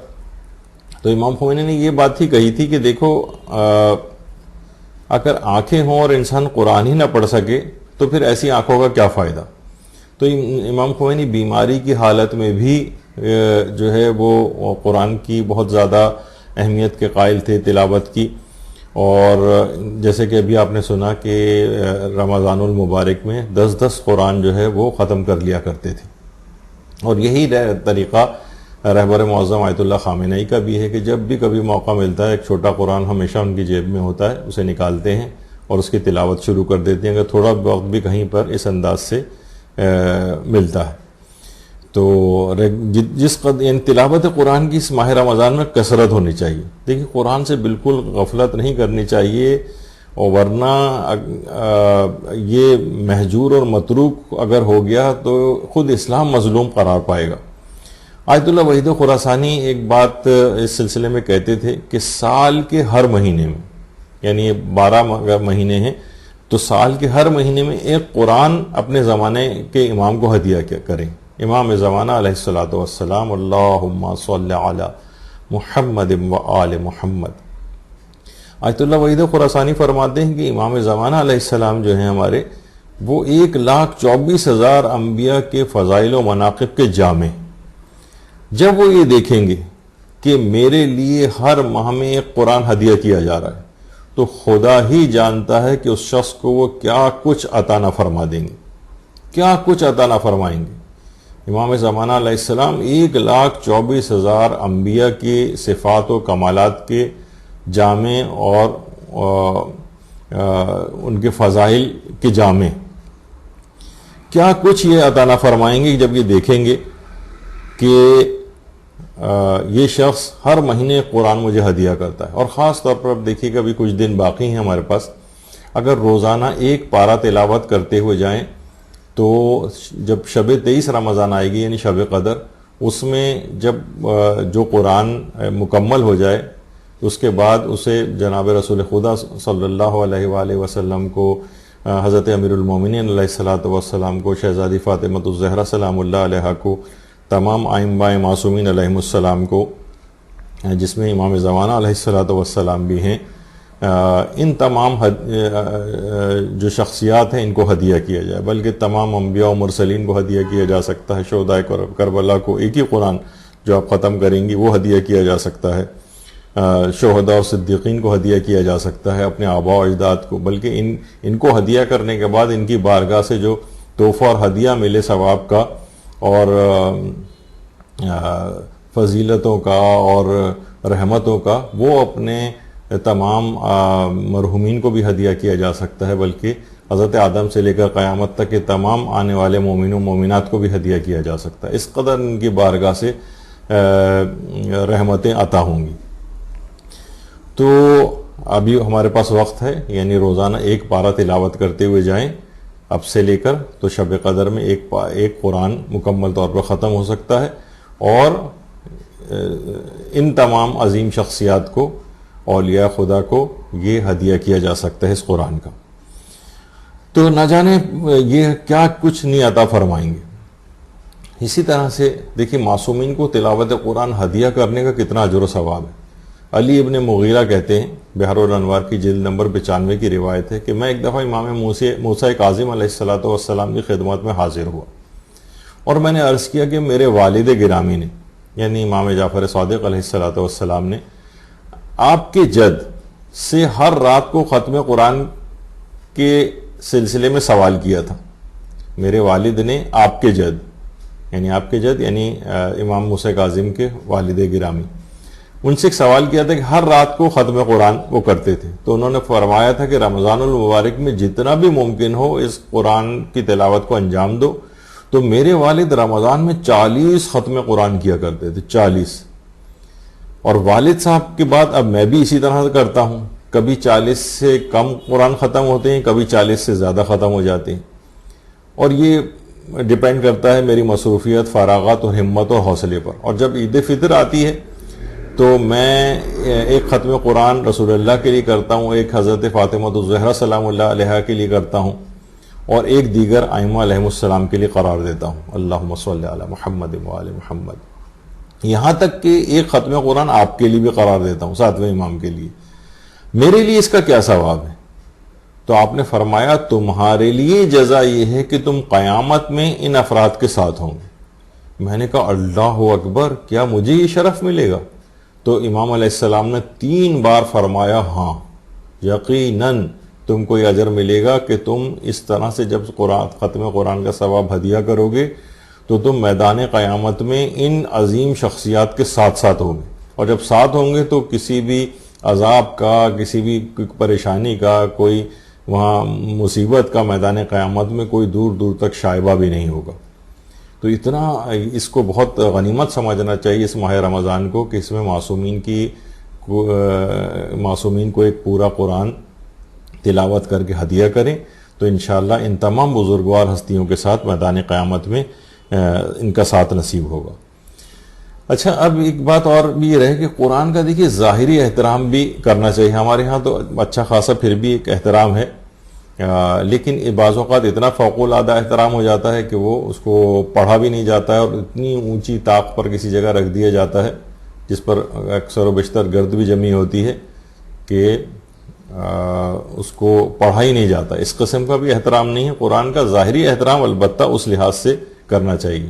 تو امام خمینی نے یہ بات ہی کہی تھی کہ دیکھو، اگر آنکھیں ہوں اور انسان قرآن ہی نہ پڑھ سکے تو پھر ایسی آنکھوں کا کیا فائدہ. تو امام خمینی بیماری کی حالت میں بھی جو ہے وہ قرآن کی بہت زیادہ اہمیت کے قائل تھے، تلاوت کی. اور جیسے کہ ابھی آپ نے سنا کہ رمضان المبارک میں 10 قرآن جو ہے وہ ختم کر لیا کرتے تھے. اور یہی طریقہ رہبر معظم آیت اللہ خامنہئی کا بھی ہے کہ جب بھی کبھی موقع ملتا ہے ایک چھوٹا قرآن ہمیشہ ان کی جیب میں ہوتا ہے، اسے نکالتے ہیں اور اس کی تلاوت شروع کر دیتے ہیں اگر تھوڑا وقت بھی کہیں پر اس انداز سے ملتا ہے. تو یعنی تلاوت قرآن کی اس ماہ رمضان میں کثرت ہونی چاہیے. دیکھیے، قرآن سے بالکل غفلت نہیں کرنی چاہیے، اور ورنہ یہ مہجور اور متروک اگر ہو گیا تو خود اسلام مظلوم قرار پائے گا. آیت اللہ وحید خراسانی ایک بات اس سلسلے میں کہتے تھے کہ سال کے ہر مہینے میں، یعنی یہ 12 مہینے ہیں، تو سال کے ہر مہینے میں ایک قرآن اپنے زمانے کے امام کو ہدیہ کریں. امام زمانہ علیہ الصلوۃ والسلام، اللہم صلی علی محمد و آل محمد. آیت اللہ وحید خراسانی فرماتے ہیں کہ امام زمانہ علیہ السلام جو ہیں ہمارے، وہ 1,24,000 انبیاء کے فضائل و مناقب کے جامع. جب وہ یہ دیکھیں گے کہ میرے لیے ہر ماہ میں ایک قرآن ہدیہ کیا جا رہا ہے، تو خدا ہی جانتا ہے کہ اس شخص کو وہ کیا کچھ عطا نہ فرما دیں گے، کیا کچھ عطا نہ فرمائیں گے. امام زمانہ علیہ السلام 1,24,000 انبیاء کے صفات و کمالات کے جامع اور ان کے فضائل کے جامع، کیا کچھ یہ عطا نہ فرمائیں گے جب یہ دیکھیں گے کہ یہ شخص ہر مہینے قرآن مجھے ہدیہ کرتا ہے. اور خاص طور پر اب دیکھیے کہ ابھی کچھ دن باقی ہیں ہمارے پاس، اگر روزانہ ایک پارہ تلاوت کرتے ہوئے جائیں تو جب شب 23 رمضان آئے گی، یعنی شب قدر، اس میں جب جو قرآن مکمل ہو جائے اس کے بعد اسے جناب رسول خدا صلی اللہ علیہ وآلہ وسلم کو، حضرت امیر المومنین علیہ الصلوۃ والسلام کو، شہزادی فاطمۃ الزہرا سلام اللہ علیہ کو، تمام ائمہ معصومین علیہم السلام کو، جس میں امام زمانہ علیہ الصلوۃ والسلام بھی ہیں، ان تمام جو شخصیات ہیں ان کو ہدیہ کیا جائے. بلکہ تمام انبیاء و مرسلین کو ہدیہ کیا جا سکتا ہے. شہدائے کربلا کو ایک ہی قرآن جو آپ ختم کریں گی وہ ہدیہ کیا جا سکتا ہے، شہداء اور صدیقین کو ہدیہ کیا جا سکتا ہے، اپنے آباء و اجداد کو، بلکہ ان کو ہدیہ کرنے کے بعد ان کی بارگاہ سے جو تحفہ اور ہدیہ ملے ثواب کا اور فضیلتوں کا اور رحمتوں کا، وہ اپنے تمام مرحومین کو بھی ہدیہ کیا جا سکتا ہے، بلکہ حضرت آدم سے لے کر قیامت تک کے تمام آنے والے مومنوں مومنات کو بھی ہدیہ کیا جا سکتا ہے۔ اس قدر ان کی بارگاہ سے رحمتیں عطا ہوں گی۔ تو ابھی ہمارے پاس وقت ہے، یعنی روزانہ ایک پارہ تلاوت کرتے ہوئے جائیں اب سے لے کر، تو شب قدر میں ایک قرآن مکمل طور پر ختم ہو سکتا ہے، اور ان تمام عظیم شخصیات کو، اولیاء خدا کو یہ ہدیہ کیا جا سکتا ہے اس قرآن کا۔ تو نہ جانے یہ کیا کچھ نہیں عطا فرمائیں گے۔ اسی طرح سے دیکھیں معصومین کو تلاوت قرآن ہدیہ کرنے کا کتنا اجر و ثواب ہے۔ علی ابن مغیرہ کہتے ہیں، بحر الانوار کی جلد نمبر 95 کی روایت ہے کہ میں ایک دفعہ امام موسیٰ کاظم علیہ السلام کی خدمت میں حاضر ہوا، اور میں نے عرض کیا کہ میرے والد گرامی نے، یعنی امام جعفر صادق علیہ السلام نے آپ کے جد سے ہر رات کو ختم قرآن کے سلسلے میں سوال کیا تھا۔ میرے والد نے آپ کے جد یعنی امام موسیٰ کاظم کے والد گرامی، ان سے ایک سوال کیا تھا کہ ہر رات کو ختم قرآن وہ کرتے تھے، تو انہوں نے فرمایا تھا کہ رمضان المبارک میں جتنا بھی ممکن ہو اس قرآن کی تلاوت کو انجام دو۔ تو میرے والد رمضان میں 40 ختم قرآن کیا کرتے تھے، 40۔ اور والد صاحب کے بعد اب میں بھی اسی طرح کرتا ہوں، کبھی 40 سے کم قرآن ختم ہوتے ہیں، کبھی 40 سے زیادہ ختم ہو جاتے ہیں، اور یہ ڈیپینڈ کرتا ہے میری مصروفیت، فراغت اور ہمت اور حوصلے پر۔ اور جب عید فطر آتی ہے تو میں ایک ختم قرآن رسول اللہ کے لیے کرتا ہوں، ایک حضرت فاطمہ الزہرا سلام اللہ علیہا کے لیے کرتا ہوں، اور ایک دیگر ائمہ علیہم السلام کے لیے قرار دیتا ہوں، اللہم صلی علی محمد وآل محمد، یہاں تک کہ ایک ختم قرآن آپ کے لیے بھی قرار دیتا ہوں، 7ویں امام کے لیے۔ میرے لیے اس کا کیا ثواب ہے؟ تو آپ نے فرمایا تمہارے لیے جزا یہ ہے کہ تم قیامت میں ان افراد کے ساتھ ہوں گے۔ میں نے کہا اللہ اکبر، کیا مجھے یہ شرف ملے گا؟ تو امام علیہ السلام نے 3 بار فرمایا ہاں یقیناً تم کو یہ اجر ملے گا کہ تم اس طرح سے جب ختم قرآن کا ثواب ہدیہ کرو گے تو تم میدان قیامت میں ان عظیم شخصیات کے ساتھ ساتھ ہوں گے، اور جب ساتھ ہوں گے تو کسی بھی عذاب کا، کسی بھی پریشانی کا، کوئی وہاں مصیبت کا میدان قیامت میں کوئی دور دور تک شائبہ بھی نہیں ہوگا۔ تو اتنا اس کو بہت غنیمت سمجھنا چاہیے اس ماہ رمضان کو، کہ اس میں معصومین کو ایک پورا قرآن تلاوت کر کے ہدیہ کریں، تو انشاءاللہ ان تمام بزرگوار ہستیوں کے ساتھ میدان قیامت میں ان کا ساتھ نصیب ہوگا۔ اچھا، اب ایک بات اور بھی یہ رہے کہ قرآن کا دیکھیے ظاہری احترام بھی کرنا چاہیے۔ ہمارے ہاں تو اچھا خاصا پھر بھی ایک احترام ہے، لیکن بعض اوقات اتنا فوق العادہ احترام ہو جاتا ہے کہ وہ اس کو پڑھا بھی نہیں جاتا ہے، اور اتنی اونچی طاق پر کسی جگہ رکھ دیا جاتا ہے جس پر اکثر و بیشتر گرد بھی جمی ہوتی ہے کہ اس کو پڑھا ہی نہیں جاتا۔ اس قسم کا بھی احترام نہیں ہے۔ قرآن کا ظاہری احترام البتہ اس لحاظ سے کرنا چاہیے۔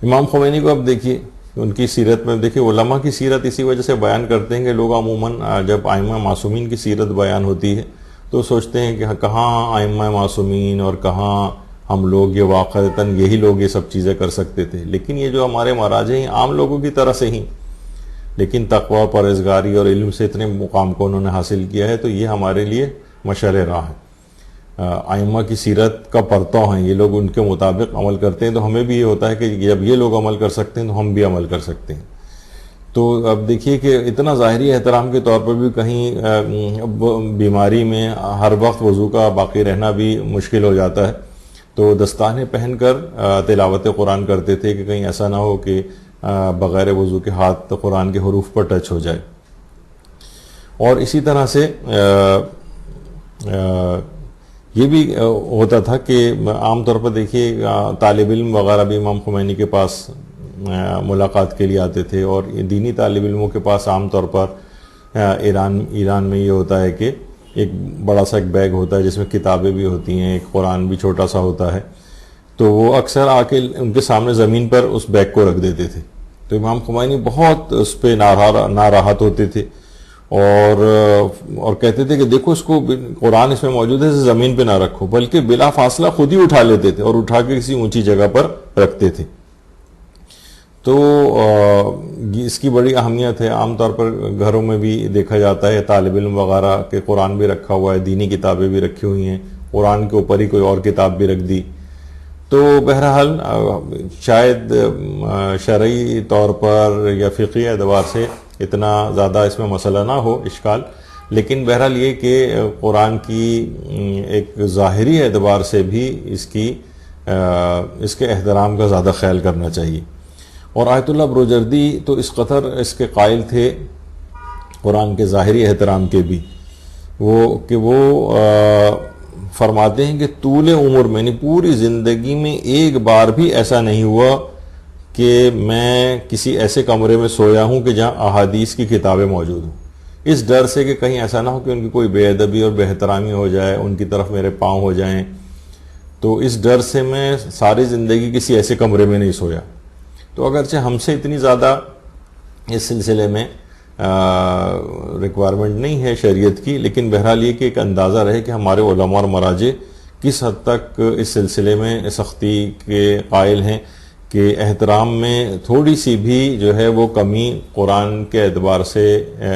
امام خمینی کو اب دیکھیے، ان کی سیرت میں دیکھیے، علماء کی سیرت اسی وجہ سے بیان کرتے ہیں کہ لوگ عموماً جب ائمہ معصومین کی سیرت بیان ہوتی ہے تو سوچتے ہیں کہ کہاں ائمہ معصومین اور کہاں ہم لوگ، یہ واقعتاً یہی لوگ یہ سب چیزیں کر سکتے تھے، لیکن یہ جو ہمارے مراجع ہیں عام لوگوں کی طرح سے ہی، لیکن تقوی، پرہیزگاری اور علم سے اتنے مقام کو انہوں نے حاصل کیا ہے، تو یہ ہمارے لیے مشعل راہ ہے۔ ائمہ کی سیرت کا پرتو ہیں، یہ لوگ ان کے مطابق عمل کرتے ہیں، تو ہمیں بھی یہ ہوتا ہے کہ جب یہ لوگ عمل کر سکتے ہیں تو ہم بھی عمل کر سکتے ہیں۔ تو اب دیکھیے کہ اتنا ظاہری احترام کے طور پر بھی کہیں بیماری میں ہر وقت وضو کا باقی رہنا بھی مشکل ہو جاتا ہے، تو دستانے پہن کر تلاوت قرآن کرتے تھے کہ کہیں ایسا نہ ہو کہ بغیر وضو کے ہاتھ قرآن کے حروف پر ٹچ ہو جائے۔ اور اسی طرح سے یہ بھی ہوتا تھا کہ عام طور پر دیکھیے طالب علم وغیرہ بھی امام خمینی کے پاس ملاقات کے لیے آتے تھے، اور دینی طالب علموں کے پاس عام طور پر ایران میں یہ ہوتا ہے کہ ایک بڑا سا ایک بیگ ہوتا ہے جس میں کتابیں بھی ہوتی ہیں، ایک قرآن بھی چھوٹا سا ہوتا ہے، تو تو وہ اکثر آ کے ان کے سامنے زمین پر اس بیگ کو رکھ دیتے تھے. تو امام خمینی بہت اس پہ ناراحت ہوتے تھے اور کہتے تھے کہ دیکھو اس کو قرآن اس میں موجود ہے، زمین پہ نہ رکھو، بلکہ بلا فاصلہ خود ہی اٹھا لیتے تھے اور اٹھا کے کسی اونچی جگہ پر رکھتے تھے. تو اس کی بڑی اہمیت ہے. عام طور پر گھروں میں بھی دیکھا جاتا ہے طالب علم وغیرہ کہ قرآن بھی رکھا ہوا ہے، دینی کتابیں بھی رکھی ہوئی ہیں، قرآن کے اوپر ہی کوئی اور کتاب بھی رکھ دی. تو بہرحال شاید شرعی طور پر یا فقہی اعتبار سے اتنا زیادہ اس میں مسئلہ نہ ہو اشکال، لیکن بہرحال یہ کہ قرآن کی ایک ظاہری اعتبار سے بھی اس کے احترام کا زیادہ خیال کرنا چاہیے. اور آیت اللہ بروجردی تو اس قدر اس کے قائل تھے قرآن کے ظاہری احترام کے بھی، وہ فرماتے ہیں کہ طول عمر میں، یعنی پوری زندگی میں ایک بار بھی ایسا نہیں ہوا کہ میں کسی ایسے کمرے میں سویا ہوں کہ جہاں احادیث کی کتابیں موجود ہوں، اس ڈر سے کہ کہیں ایسا نہ ہو کہ ان کی کوئی بے ادبی اور بے احترامی ہو جائے، ان کی طرف میرے پاؤں ہو جائیں. تو اس ڈر سے میں ساری زندگی کسی ایسے کمرے میں نہیں سویا. تو اگرچہ ہم سے اتنی زیادہ اس سلسلے میں ریکوائرمنٹ نہیں ہے شریعت کی، لیکن بہرحال یہ کہ ایک اندازہ رہے کہ ہمارے علماء اور مراجع کس حد تک اس سلسلے میں سختی کے قائل ہیں کہ احترام میں تھوڑی سی بھی جو ہے وہ کمی قرآن کے اعتبار سے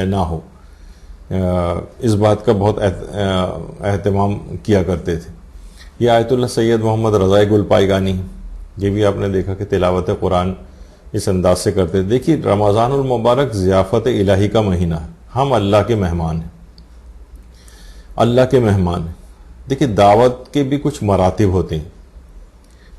نہ ہو. اس بات کا بہت اہتمام کیا کرتے تھے. یہ آیت اللہ سید محمد رضا گل پائیگانی، یہ بھی آپ نے دیکھا کہ تلاوت قرآن اس انداز سے کرتے تھے. دیکھیے رمضان المبارک ضیافت الہی کا مہینہ ہے، ہم اللہ کے مہمان ہیں، اللہ کے مہمان ہیں. دیکھیے دعوت کے بھی کچھ مراتب ہوتے ہیں،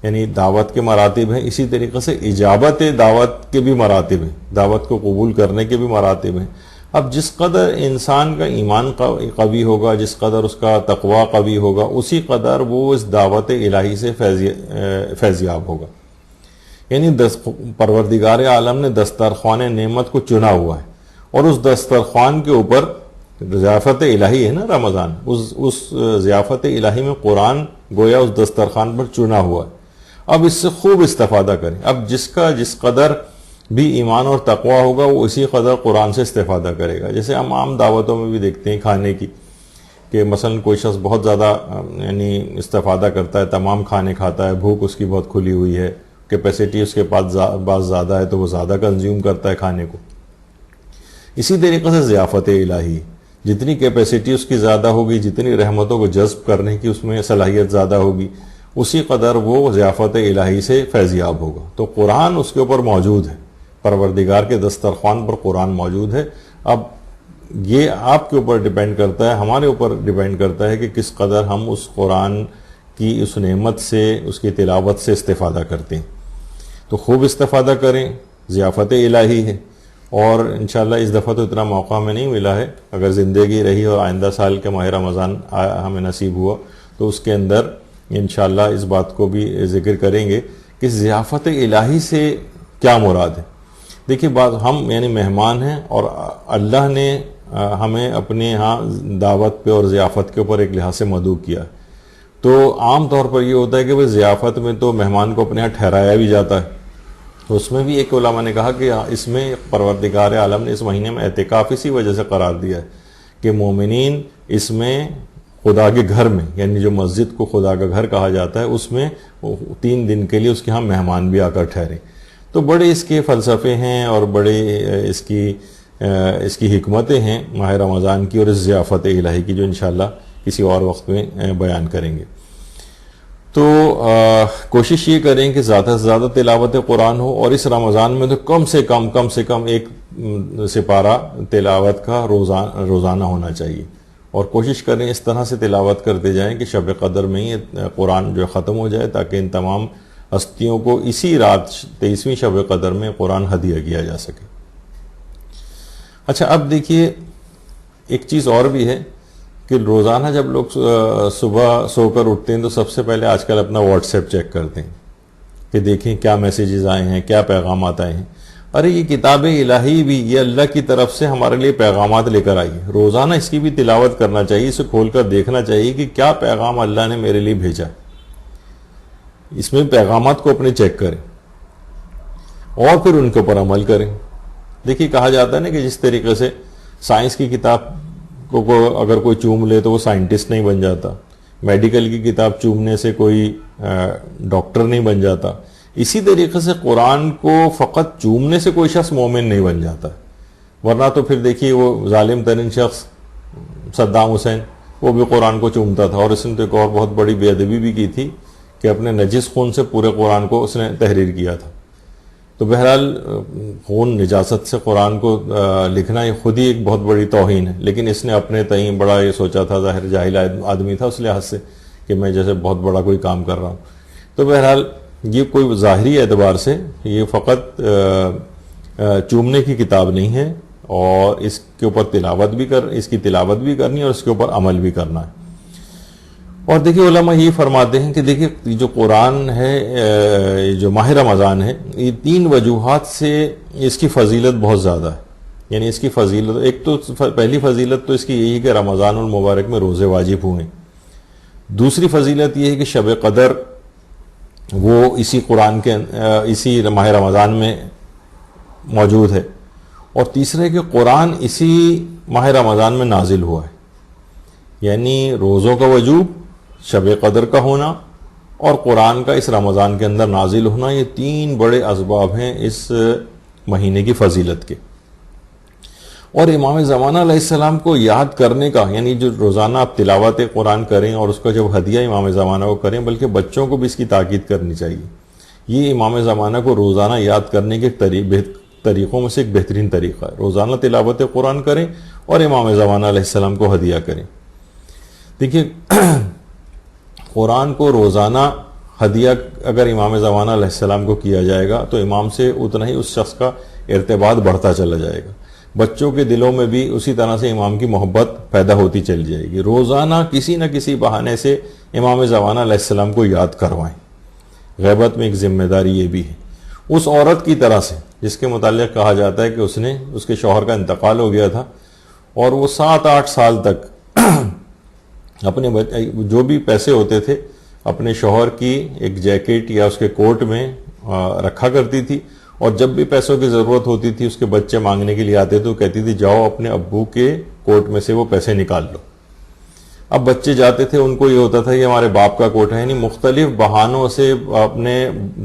یعنی دعوت کے مراتب ہیں، اسی طریقے سے اجابت دعوت کے بھی مراتب ہیں، دعوت کو قبول کرنے کے بھی مراتب ہیں. اب جس قدر انسان کا ایمان قوی ہوگا، جس قدر اس کا تقوی قوی ہوگا، اسی قدر وہ اس دعوت الہی سے فیضیاب ہوگا. یعنی پروردگار عالم نے دسترخوان نعمت کو چنا ہوا ہے، اور اس دسترخوان کے اوپر ضیافت الہی ہے نا رمضان، اس ضیافت الہی میں قرآن گویا اس دسترخوان پر چنا ہوا ہے. اب اس سے خوب استفادہ کریں. اب جس قدر بھی ایمان اور تقوی ہوگا وہ اسی قدر قرآن سے استفادہ کرے گا. جیسے ہم عام دعوتوں میں بھی دیکھتے ہیں کھانے کی کہ مثلا کوئی شخص بہت زیادہ یعنی استفادہ کرتا ہے، تمام کھانے کھاتا ہے، بھوک اس کی بہت کھلی ہوئی ہے، کیپیسٹی اس کے پاس بعض زیادہ ہے تو وہ زیادہ کنزیوم کرتا ہے کھانے کو. اسی طریقے سے ضیافت الہی، جتنی کیپیسٹی اس کی زیادہ ہوگی، جتنی رحمتوں کو جذب کرنے کی اس میں صلاحیت زیادہ ہوگی، اسی قدر وہ ضیافت الہی سے فیضیاب ہوگا. تو قرآن اس کے اوپر موجود ہے، پروردگار کے دسترخوان پر قرآن موجود ہے. اب یہ آپ کے اوپر ڈیپینڈ کرتا ہے، ہمارے اوپر ڈیپینڈ کرتا ہے کہ کس قدر ہم اس قرآن کی اس نعمت سے، اس کی تلاوت سے استفادہ کرتے ہیں. تو خوب استفادہ کریں، ضیافت الہی ہے. اور انشاءاللہ اس دفعہ تو اتنا موقع ہمیں نہیں ملا ہے، اگر زندگی رہی اور آئندہ سال کے ماہ رمضان ہمیں نصیب ہوا تو اس کے اندر انشاءاللہ اس بات کو بھی ذکر کریں گے کہ ضیافت الہی سے کیا مراد ہے. دیکھیے بات ہم یعنی مہمان ہیں، اور اللہ نے ہمیں اپنے ہاں دعوت پہ اور ضیافت کے اوپر ایک لحاظ سے مدعو کیا. تو عام طور پر یہ ہوتا ہے کہ وہ ضیافت میں تو مہمان کو اپنے ہاں ٹھہرایا بھی جاتا ہے. اس میں بھی ایک علماء نے کہا کہ اس میں پروردگار عالم نے اس مہینے میں اعتکاف اسی وجہ سے قرار دیا ہے کہ مومنین اس میں خدا کے گھر میں، یعنی جو مسجد کو خدا کا گھر کہا جاتا ہے، اس میں 3 دن کے لیے اس کے ہاں مہمان بھی آ کر ٹھہرے. تو بڑے اس کے فلسفے ہیں اور بڑے اس کی حکمتیں ہیں ماہ رمضان کی اور اس ضیافت الہی کی، جو انشاءاللہ کسی اور وقت میں بیان کریں گے. تو کوشش یہ کریں کہ زیادہ سے زیادہ تلاوت قرآن ہو، اور اس رمضان میں تو کم سے کم ایک سپارہ تلاوت کا روزانہ ہونا چاہیے. اور کوشش کریں اس طرح سے تلاوت کرتے جائیں کہ شب قدر میں ہی قرآن جو ختم ہو جائے، تاکہ ان تمام ہستیوں کو اسی رات 23ویں شب قدر میں قرآن ہدیہ کیا جا سکے. اچھا اب دیکھیے ایک چیز اور بھی ہے کہ روزانہ جب لوگ صبح سو کر اٹھتے ہیں تو سب سے پہلے آج کل اپنا واٹس ایپ چیک کرتے ہیں کہ دیکھیں کیا میسیجز آئے ہیں، کیا پیغامات آئے ہیں. ارے یہ کتاب الہی بھی یہ اللہ کی طرف سے ہمارے لیے پیغامات لے کر آئی ہے. روزانہ اس کی بھی تلاوت کرنا چاہیے، اسے کھول کر دیکھنا چاہیے کہ کیا پیغام اللہ نے میرے لیے بھیجا. اس میں پیغامات کو اپنے چیک کریں اور پھر ان کے اوپر عمل کریں. دیکھیے کہا جاتا ہے نا کہ جس طریقے سے سائنس کی کتاب کو اگر کوئی چوم لے تو وہ سائنٹسٹ نہیں بن جاتا, میڈیکل کی کتاب چومنے سے کوئی ڈاکٹر نہیں بن جاتا, اسی طریقے سے قرآن کو فقط چومنے سے کوئی شخص مومن نہیں بن جاتا. ورنہ تو پھر دیکھیے وہ ظالم ترین شخص صدام حسین, وہ بھی قرآن کو چومتا تھا, اور اس نے تو ایک اور بہت بڑی بے ادبی بھی کی تھی کہ اپنے نجس خون سے پورے قرآن کو اس نے تحریر کیا تھا. تو بہرحال خون نجاست سے قرآن کو لکھنا یہ خود ہی ایک بہت بڑی توہین ہے, لیکن اس نے اپنے تئیں بڑا یہ سوچا تھا, ظاہر جاہل آدمی تھا اس لحاظ سے کہ میں جیسے بہت بڑا کوئی کام کر رہا ہوں. تو بہرحال یہ کوئی ظاہری اعتبار سے یہ فقط چومنے کی کتاب نہیں ہے, اور اس کے اوپر اس کی تلاوت بھی کرنی ہے اور اس کے اوپر عمل بھی کرنا ہے. اور دیکھیے علماء یہ فرماتے ہیں کہ دیکھیے جو قرآن ہے, جو ماہ رمضان ہے, یہ 3 وجوہات سے اس کی فضیلت بہت زیادہ ہے. یعنی اس کی فضیلت, ایک تو پہلی فضیلت تو اس کی یہی کہ رمضان المبارک میں روزے واجب ہوئے. دوسری فضیلت یہ ہے کہ شب قدر وہ اسی ماہ رمضان میں موجود ہے. اور تیسرا ہے کہ قرآن اسی ماہ رمضان میں نازل ہوا ہے. یعنی روزوں کا وجوب, شب قدر کا ہونا اور قرآن کا اس رمضان کے اندر نازل ہونا, یہ 3 بڑے اسباب ہیں اس مہینے کی فضیلت کے. اور امام زمانہ علیہ السلام کو یاد کرنے کا, یعنی جو روزانہ آپ تلاوت قرآن کریں اور اس کا جب ہدیہ امام زمانہ کو کریں, بلکہ بچوں کو بھی اس کی تاکید کرنی چاہیے. یہ امام زمانہ کو روزانہ یاد کرنے کے طریقوں میں سے ایک بہترین طریقہ ہے. روزانہ تلاوت قرآن کریں اور امام زمانہ علیہ السلام کو ہدیہ کریں. دیکھیے قرآن کو روزانہ ہدیہ اگر امام زمانہ علیہ السلام کو کیا جائے گا تو امام سے اتنا ہی اس شخص کا ارتباط بڑھتا چلا جائے گا. بچوں کے دلوں میں بھی اسی طرح سے امام کی محبت پیدا ہوتی چلی جائے گی. روزانہ کسی نہ کسی بہانے سے امام زمانہ علیہ السلام کو یاد کروائیں. غیبت میں ایک ذمہ داری یہ بھی ہے. اس عورت کی طرح سے جس کے متعلق کہا جاتا ہے کہ اس کے شوہر کا انتقال ہو گیا تھا اور وہ 7-8 سال تک اپنے جو بھی پیسے ہوتے تھے اپنے شوہر کی ایک جیکٹ یا اس کے کوٹ میں رکھا کرتی تھی, اور جب بھی پیسوں کی ضرورت ہوتی تھی اس کے بچے مانگنے کے لیے آتے تو کہتی تھی جاؤ اپنے ابو کے کوٹ میں سے وہ پیسے نکال لو. اب بچے جاتے تھے, ان کو یہ ہوتا تھا کہ ہمارے باپ کا کوٹ ہے, یعنی مختلف بہانوں سے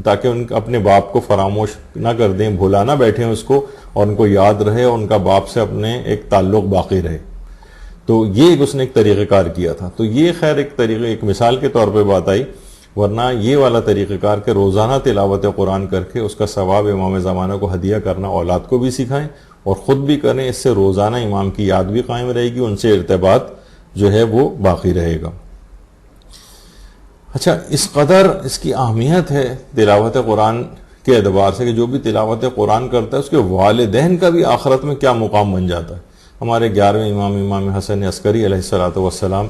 تاکہ اپنے باپ کو فراموش نہ کر دیں, بھلا نہ بیٹھیں اس کو, اور ان کو یاد رہے اور ان کا باپ سے اپنے ایک تعلق باقی رہے. تو یہ اس نے ایک طریقہ کار کیا تھا. تو یہ خیر ایک مثال کے طور پہ بات آئی, ورنہ یہ والا طریقہ کار کہ روزانہ تلاوت قرآن کر کے اس کا ثواب امام زمانہ کو ہدیہ کرنا, اولاد کو بھی سکھائیں اور خود بھی کریں. اس سے روزانہ امام کی یاد بھی قائم رہے گی, ان سے ارتباط جو ہے وہ باقی رہے گا. اچھا, اس قدر اس کی اہمیت ہے تلاوت قرآن کے اعتبار سے کہ جو بھی تلاوت قرآن کرتا ہے اس کے والدین کا بھی آخرت میں کیا مقام بن جاتا ہے. ہمارے 11ویں امام حسن عسکری علیہ السلام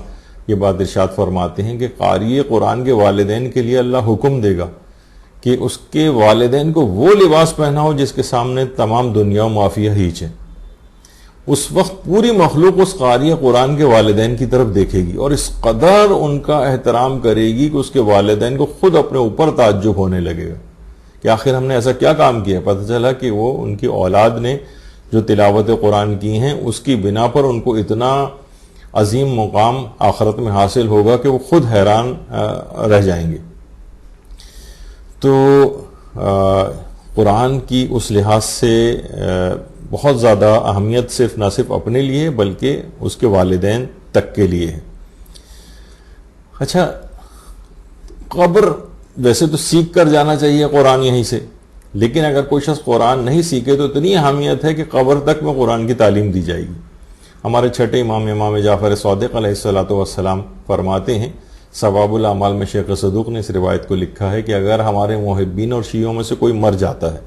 یہ بات ارشاد فرماتے ہیں کہ قاری قرآن کے والدین کے لیے اللہ حکم دے گا کہ اس کے والدین کو وہ لباس پہناؤ جس کے سامنے تمام دنیا و معافیہ ہیچ ہے. اس وقت پوری مخلوق اس قاری قرآن کے والدین کی طرف دیکھے گی اور اس قدر ان کا احترام کرے گی کہ اس کے والدین کو خود اپنے اوپر تعجب ہونے لگے گا کہ آخر ہم نے ایسا کیا کام کیا. پتہ چلا کہ وہ ان کی اولاد نے جو تلاوت قرآن کی ہیں اس کی بنا پر ان کو اتنا عظیم مقام آخرت میں حاصل ہوگا کہ وہ خود حیران رہ جائیں گے. تو قرآن کی اس لحاظ سے بہت زیادہ اہمیت نہ صرف اپنے لیے بلکہ اس کے والدین تک کے لیے ہے. اچھا, قبر ویسے تو سیکھ کر جانا چاہیے قرآن یہیں سے, لیکن اگر کوئی شخص قرآن نہیں سیکھے تو اتنی اہمیت ہے کہ قبر تک میں قرآن کی تعلیم دی جائے گی. ہمارے چھٹے امام جعفر صادق علیہ السلام فرماتے ہیں, ثواب الاعمال میں شیخ صدوق نے اس روایت کو لکھا ہے کہ اگر ہمارے محبین اور شیعوں میں سے کوئی مر جاتا ہے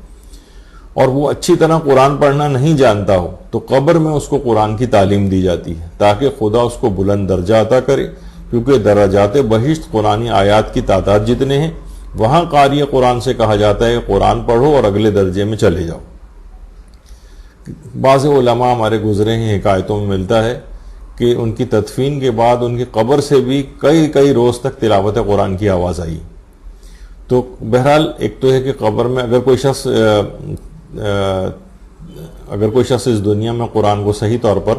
اور وہ اچھی طرح قرآن پڑھنا نہیں جانتا ہو تو قبر میں اس کو قرآن کی تعلیم دی جاتی ہے تاکہ خدا اس کو بلند درجہ عطا کرے, کیونکہ درجات بہشت قرآنی آیات کی تعداد جتنے ہیں وہاں قاری قرآن سے کہا جاتا ہے قرآن پڑھو اور اگلے درجے میں چلے جاؤ. بعض علماء ہمارے گزرے ہیں حکایتوں میں ملتا ہے کہ ان کی تدفین کے بعد ان کی قبر سے بھی کئی روز تک تلاوت قرآن کی آواز آئی. تو بہرحال ایک تو ہے کہ قبر میں اگر کوئی شخص اس دنیا میں قرآن کو صحیح طور پر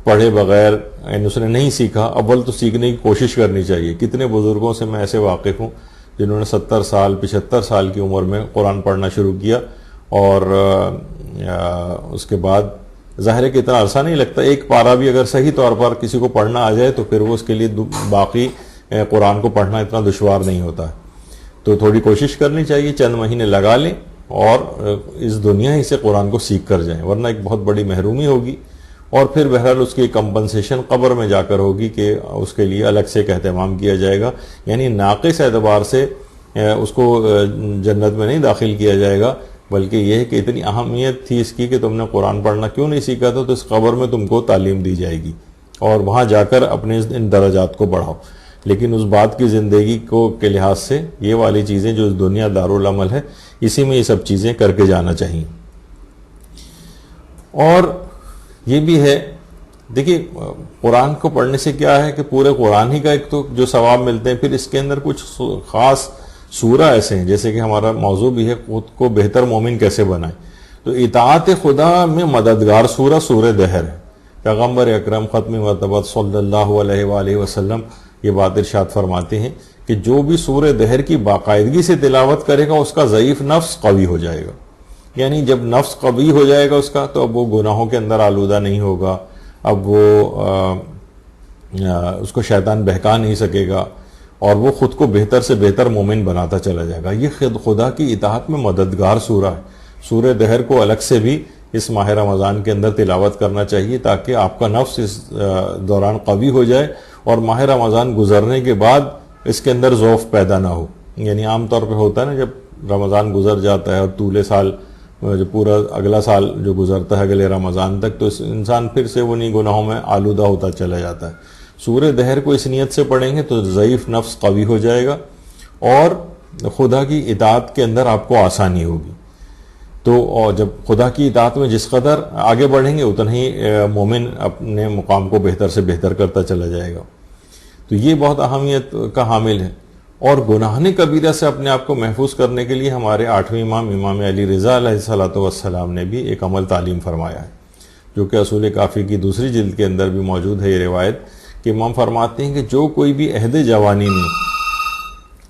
پڑھے بغیر، یعنی اس نے نہیں سیکھا، اول تو سیکھنے کی کوشش کرنی چاہیے. کتنے بزرگوں سے میں ایسے واقف ہوں جنہوں نے 70 سال 75 سال کی عمر میں قرآن پڑھنا شروع کیا، اور اس کے بعد ظاہر ہے کہ اتنا عرصہ نہیں لگتا، ایک پارہ بھی اگر صحیح طور پر کسی کو پڑھنا آ جائے تو پھر وہ اس کے لیے باقی قرآن کو پڑھنا اتنا دشوار نہیں ہوتا. تو تھوڑی کوشش کرنی چاہیے، چند مہینے لگا لیں اور اس دنیا ہی سے قرآن کو سیکھ کر جائیں، ورنہ ایک بہت بڑی محرومی ہوگی. اور پھر بہرحال اس کی کمپنسیشن قبر میں جا کر ہوگی کہ اس کے لیے الگ سے ایک اہتمام کیا جائے گا. یعنی ناقص اعتبار سے اس کو جنت میں نہیں داخل کیا جائے گا، بلکہ یہ ہے کہ اتنی اہمیت تھی اس کی کہ تم نے قرآن پڑھنا کیوں نہیں سیکھا تھا، تو اس قبر میں تم کو تعلیم دی جائے گی اور وہاں جا کر اپنے ان درجات کو بڑھاؤ. لیکن اس بات کی زندگی کے لحاظ سے یہ والی چیزیں جو اس دنیا دارالعمل ہے، اسی میں یہ سب چیزیں کر کے جانا چاہیے. اور یہ بھی ہے، دیکھیے قرآن کو پڑھنے سے کیا ہے کہ پورے قرآن ہی کا ایک تو جو ثواب ملتے ہیں، پھر اس کے اندر کچھ خاص سورہ ایسے ہیں، جیسے کہ ہمارا موضوع بھی ہے خود کو بہتر مومن کیسے بنائیں. تو اطاعت خدا میں مددگار سورہ دہر ہے. پیغمبر اکرم ختم مرتبہ صلی اللہ علیہ وآلہ وسلم یہ بات ارشاد فرماتے ہیں کہ جو بھی سورہ دہر کی باقاعدگی سے تلاوت کرے گا اس کا ضعیف نفس قوی ہو جائے گا. یعنی جب نفس قوی ہو جائے گا اس کا، تو اب وہ گناہوں کے اندر آلودہ نہیں ہوگا، اب وہ اس کو شیطان بہکا نہیں سکے گا، اور وہ خود کو بہتر سے بہتر مومن بناتا چلا جائے گا. یہ خدا کی اطاعت میں مددگار سورہ ہے. سورہ دہر کو الگ سے بھی اس ماہ رمضان کے اندر تلاوت کرنا چاہیے تاکہ آپ کا نفس اس دوران قوی ہو جائے اور ماہ رمضان گزرنے کے بعد اس کے اندر ضعف پیدا نہ ہو. یعنی عام طور پہ ہوتا ہے نا، جب رمضان گزر جاتا ہے اور طول سال جو پورا اگلا سال جو گزرتا ہے اگلے رمضان تک، تو انسان پھر سے انہی گناہوں میں آلودہ ہوتا چلا جاتا ہے. سورہ دہر کو اس نیت سے پڑھیں گے تو ضعیف نفس قوی ہو جائے گا اور خدا کی اطاعت کے اندر آپ کو آسانی ہوگی. تو جب خدا کی اطاعت میں جس قدر آگے بڑھیں گے اتنا ہی مومن اپنے مقام کو بہتر سے بہتر کرتا چلا جائے گا. تو یہ بہت اہمیت کا حامل ہے. اور گناہ کبیرہ سے اپنے آپ کو محفوظ کرنے کے لیے ہمارے 8ویں امام علی رضا علیہ الصلوۃ والسلام نے بھی ایک عمل تعلیم فرمایا ہے، جو کہ اصول کافی کی 2 جلد کے اندر بھی موجود ہے. یہ روایت کہ امام فرماتے ہیں کہ جو کوئی بھی عہد جوانی میں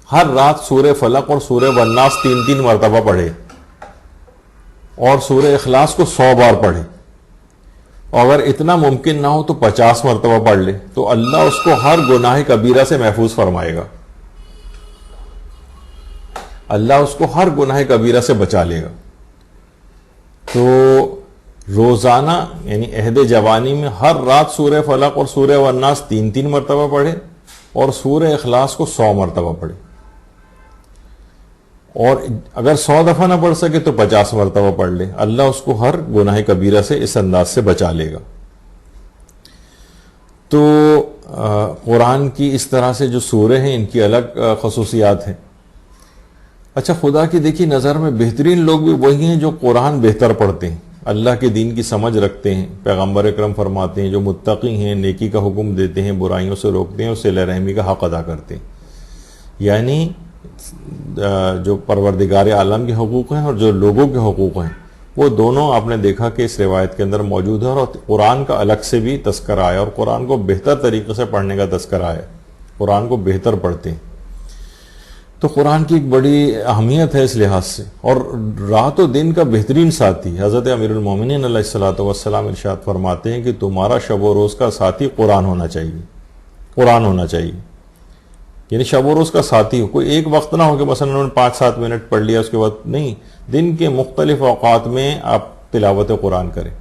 ہر رات سورہ فلق اور سورہ والناس 3 مرتبہ پڑھے اور سورہ اخلاص کو 100 بار پڑھے، اور اگر اتنا ممکن نہ ہو تو 50 مرتبہ پڑھ لے، تو اللہ اس کو ہر گناہ کبیرہ سے محفوظ فرمائے گا. اللہ اس کو ہر گناہ کبیرہ سے بچا لے گا. تو روزانہ یعنی عہد جوانی میں ہر رات سورہ فلق اور سورہ والناس 3 مرتبہ پڑھے اور سورہ اخلاص کو 100 مرتبہ پڑھے، اور اگر 100 دفعہ نہ پڑھ سکے تو 50 مرتبہ پڑھ لے. اللہ اس کو ہر گناہ کبیرہ سے اس انداز سے بچا لے گا. تو قرآن کی اس طرح سے جو سورے ہیں ان کی الگ خصوصیات ہیں. اچھا، خدا کی دیکھی نظر میں بہترین لوگ بھی وہی ہیں جو قرآن بہتر پڑھتے ہیں، اللہ کے دین کی سمجھ رکھتے ہیں. پیغمبر اکرم فرماتے ہیں جو متقی ہیں، نیکی کا حکم دیتے ہیں، برائیوں سے روکتے ہیں اور صلہ رحمی کا حق ادا کرتے ہیں. یعنی جو پروردگار عالم کے حقوق ہیں اور جو لوگوں کے حقوق ہیں، وہ دونوں آپ نے دیکھا کہ اس روایت کے اندر موجود ہے. اور قرآن کا الگ سے بھی تذکرہ آیا اور قرآن کو بہتر طریقے سے پڑھنے کا تذکرہ آیا. قرآن کو بہتر پڑھتے ہیں. تو قرآن کی ایک بڑی اہمیت ہے اس لحاظ سے. اور رات و دن کا بہترین ساتھی حضرت امیر المومنین علیہ الصلوۃ والسلام ارشاد فرماتے ہیں کہ تمہارا شب و روز کا ساتھی قرآن ہونا چاہیے. قرآن ہونا چاہیے، یعنی شب و روز کا ساتھی ہو. کوئی ایک وقت نہ ہو کہ مثلا انہوں نے 5-7 منٹ پڑھ لیا اس کے بعد نہیں. دن کے مختلف اوقات میں آپ تلاوت قرآن کریں.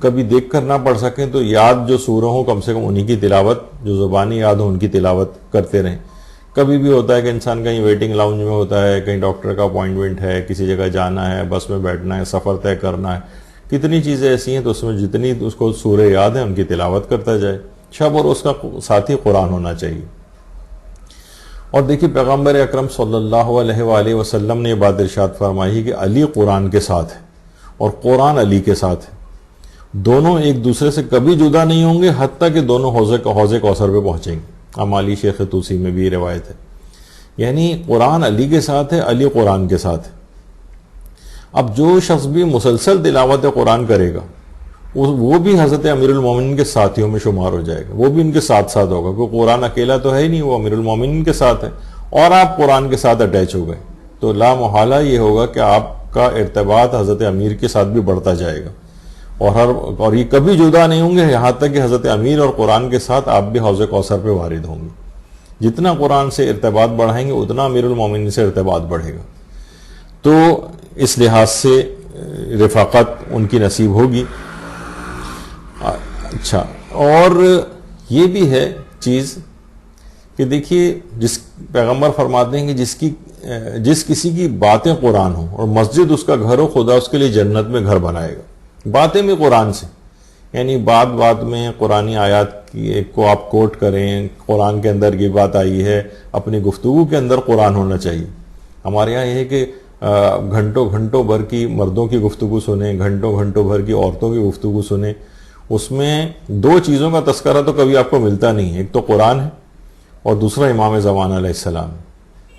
کبھی دیکھ کر نہ پڑھ سکیں تو یاد جو سورہ ہوں کم سے کم انہی کی تلاوت، جو زبانی یاد ہو ان کی تلاوت کرتے رہیں. کبھی بھی ہوتا ہے کہ انسان کہیں ویٹنگ لاؤنج میں ہوتا ہے، کہیں ڈاکٹر کا اپوائنٹمنٹ ہے، کسی جگہ جانا ہے، بس میں بیٹھنا ہے، سفر طے کرنا ہے، کتنی چیزیں ایسی ہیں، تو اس میں جتنی اس کو سورہ یاد ہیں ان کی تلاوت کرتا جائے. شب اور اس کا ساتھی قرآن ہونا چاہیے. اور دیکھیے پیغمبر اکرم صلی اللہ علیہ وآلہ وسلم نے یہ بات ارشاد فرمائی کہ علی قرآن کے ساتھ ہے اور قرآن علی کے ساتھ ہے. دونوں ایک دوسرے سے کبھی جدا نہیں ہوں گے حتیٰ کہ دونوں حوض کوثر پہ پہنچیں گے. علی شیخ توسی میں بھی یہ روایت ہے. یعنی قرآن علی کے ساتھ ہے، علی قرآن کے ساتھ ہے۔ اب جو شخص بھی مسلسل تلاوت قرآن کرے گا وہ بھی حضرت امیر المومنین کے ساتھیوں میں شمار ہو جائے گا، وہ بھی ان کے ساتھ ساتھ ہوگا، کیونکہ قرآن اکیلا تو ہے ہی نہیں، وہ امیر المومنین کے ساتھ ہے، اور آپ قرآن کے ساتھ اٹیچ ہو گئے تو لا محالہ یہ ہوگا کہ آپ کا ارتباط حضرت امیر کے ساتھ بھی بڑھتا جائے گا، اور یہ کبھی جدا نہیں ہوں گے یہاں تک کہ حضرت امیر اور قرآن کے ساتھ آپ بھی حوض کوثر پہ وارد ہوں گے۔ جتنا قرآن سے ارتباط بڑھائیں گے اتنا امیر المومنین سے ارتباط بڑھے گا، تو اس لحاظ سے رفاقت ان کی نصیب ہوگی۔ اچھا، اور یہ بھی ہے چیز کہ دیکھیے، جس پیغمبر فرماتے ہیں کہ جس کسی کی باتیں قرآن ہوں اور مسجد اس کا گھر ہو، خدا اس کے لیے جنت میں گھر بنائے گا۔ باتیں بھی قرآن سے، یعنی بات میں قرآنی آیات کو آپ کوٹ کریں، قرآن کے اندر یہ بات آئی ہے، اپنی گفتگو کے اندر قرآن ہونا چاہیے۔ ہمارے یہاں یہ ہے کہ گھنٹوں بھر کی مردوں کی گفتگو سنیں، گھنٹوں بھر کی عورتوں کی گفتگو سنیں، اس میں دو چیزوں کا تذکرہ تو کبھی آپ کو ملتا نہیں ہے، ایک تو قرآن ہے اور دوسرا امام زمانہ علیہ السلام۔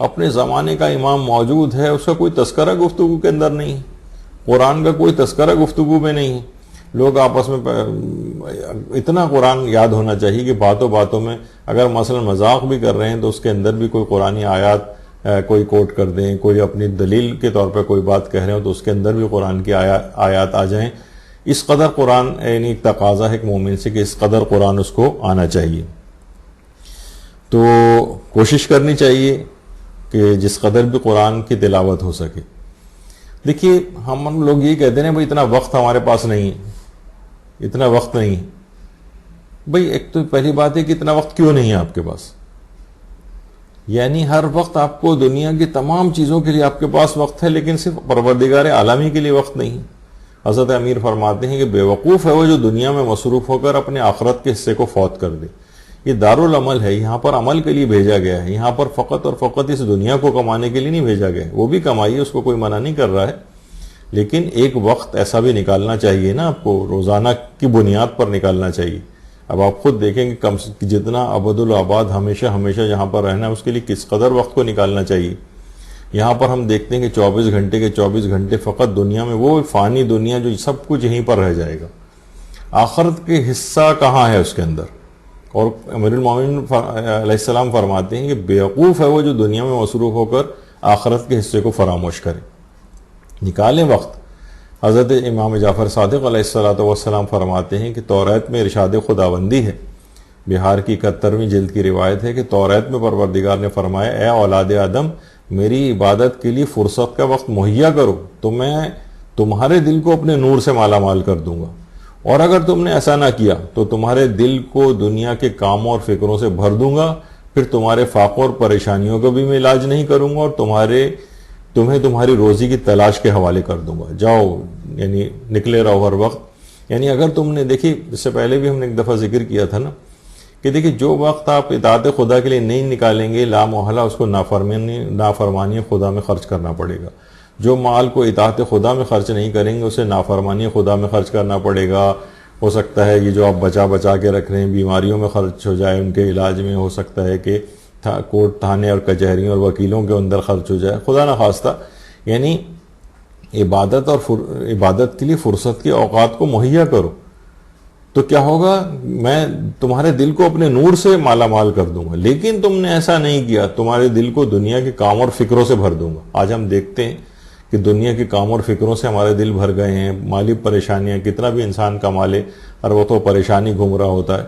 اپنے زمانے کا امام موجود ہے، اس کا کوئی تذکرہ گفتگو کے اندر نہیں، قرآن کا کوئی تذکرہ گفتگو میں نہیں۔ لوگ آپس میں اتنا قرآن یاد ہونا چاہیے کہ باتوں میں اگر مثلا مذاق بھی کر رہے ہیں تو اس کے اندر بھی کوئی قرآنی آیات کوئی کوٹ کر دیں، کوئی اپنی دلیل کے طور پہ کوئی بات کہہ رہے ہوں تو اس کے اندر بھی قرآن کی آیات آ جائیں۔ اس قدر قرآن، یعنی ایک تقاضا ہے ایک مومن سے کہ اس قدر قرآن اس کو آنا چاہیے، تو کوشش کرنی چاہیے کہ جس قدر بھی قرآن کی تلاوت ہو سکے۔ دیکھیے، ہم لوگ یہ کہتے ہیں بھائی اتنا وقت ہمارے پاس نہیں ہے، اتنا وقت نہیں ہے۔ بھائی ایک تو پہلی بات ہے کہ اتنا وقت کیوں نہیں ہے آپ کے پاس؟ یعنی ہر وقت آپ کو دنیا کی تمام چیزوں کے لیے آپ کے پاس وقت ہے، لیکن صرف پروردگار عالمی کے لیے وقت نہیں۔ حضرت امیر فرماتے ہیں کہ بے وقوف ہے وہ جو دنیا میں مصروف ہو کر اپنے آخرت کے حصے کو فوت کر دے۔ یہ دارالعمل ہے، یہاں پر عمل کے لیے بھیجا گیا ہے، یہاں پر فقط اور فقط اس دنیا کو کمانے کے لیے نہیں بھیجا گیا ہے۔ وہ بھی کمائیے، اس کو کوئی منع نہیں کر رہا ہے، لیکن ایک وقت ایسا بھی نکالنا چاہیے نا، آپ کو روزانہ کی بنیاد پر نکالنا چاہیے۔ اب آپ خود دیکھیں کہ جتنا ابد الآباد ہمیشہ جہاں پر رہنا ہے اس کے لیے کس قدر وقت کو نکالنا چاہیے۔ یہاں پر ہم دیکھتے ہیں کہ 24 گھنٹے کے 24 گھنٹے فقط دنیا میں، وہ فانی دنیا جو سب کچھ یہیں پر رہ جائے گا، آخرت کے حصہ کہاں ہے اس کے اندر؟ اور امیر المومنین علیہ السلام فرماتے ہیں کہ بیوقوف ہے وہ جو دنیا میں مصروف ہو کر آخرت کے حصے کو فراموش کرے۔ نکالیں وقت۔ حضرت امام جعفر صادق علیہ السلام فرماتے ہیں کہ توریت میں ارشاد خداوندی ہے، بہار کی 71ویں جلد کی روایت ہے کہ توریت میں پروردگار نے فرمایا، اے اولاد آدم، میری عبادت کے لیے فرصت کا وقت مہیا کرو تو میں تمہارے دل کو اپنے نور سے مالا مال کر دوں گا، اور اگر تم نے ایسا نہ کیا تو تمہارے دل کو دنیا کے کاموں اور فکروں سے بھر دوں گا، پھر تمہارے فاقوں اور پریشانیوں کا بھی میں علاج نہیں کروں گا، اور تمہیں تمہاری روزی کی تلاش کے حوالے کر دوں گا۔ جاؤ، یعنی نکلے رہو ہر وقت۔ یعنی اگر تم نے دیکھی، اس سے پہلے بھی ہم نے ایک دفعہ ذکر کیا تھا نا کہ دیکھیے، جو وقت آپ اطاعت خدا کے لیے نہیں نکالیں گے، لا محالہ اس کو نافرمانی خدا میں خرچ کرنا پڑے گا۔ جو مال کو اطاعت خدا میں خرچ نہیں کریں گے اسے نافرمانی خدا میں خرچ کرنا پڑے گا۔ ہو سکتا ہے یہ جو آپ بچا کے رکھ رہے ہیں بیماریوں میں خرچ ہو جائے، ان کے علاج میں، ہو سکتا ہے کہ کورٹ تھانے اور کچہریوں اور وکیلوں کے اندر خرچ ہو جائے، خدا نخواستہ۔ یعنی عبادت کے لیے فرصت کے اوقات کو مہیا کرو، تو کیا ہوگا؟ میں تمہارے دل کو اپنے نور سے مالا مال کر دوں گا۔ لیکن تم نے ایسا نہیں کیا، تمہارے دل کو دنیا کے کام اور فکروں سے بھر دوں گا۔ آج ہم دیکھتے ہیں کہ دنیا کے کام اور فکروں سے ہمارے دل بھر گئے ہیں، مالی پریشانیاں، کتنا بھی انسان کما لے ہر وقت وہ پریشانی گھوم رہا ہوتا ہے،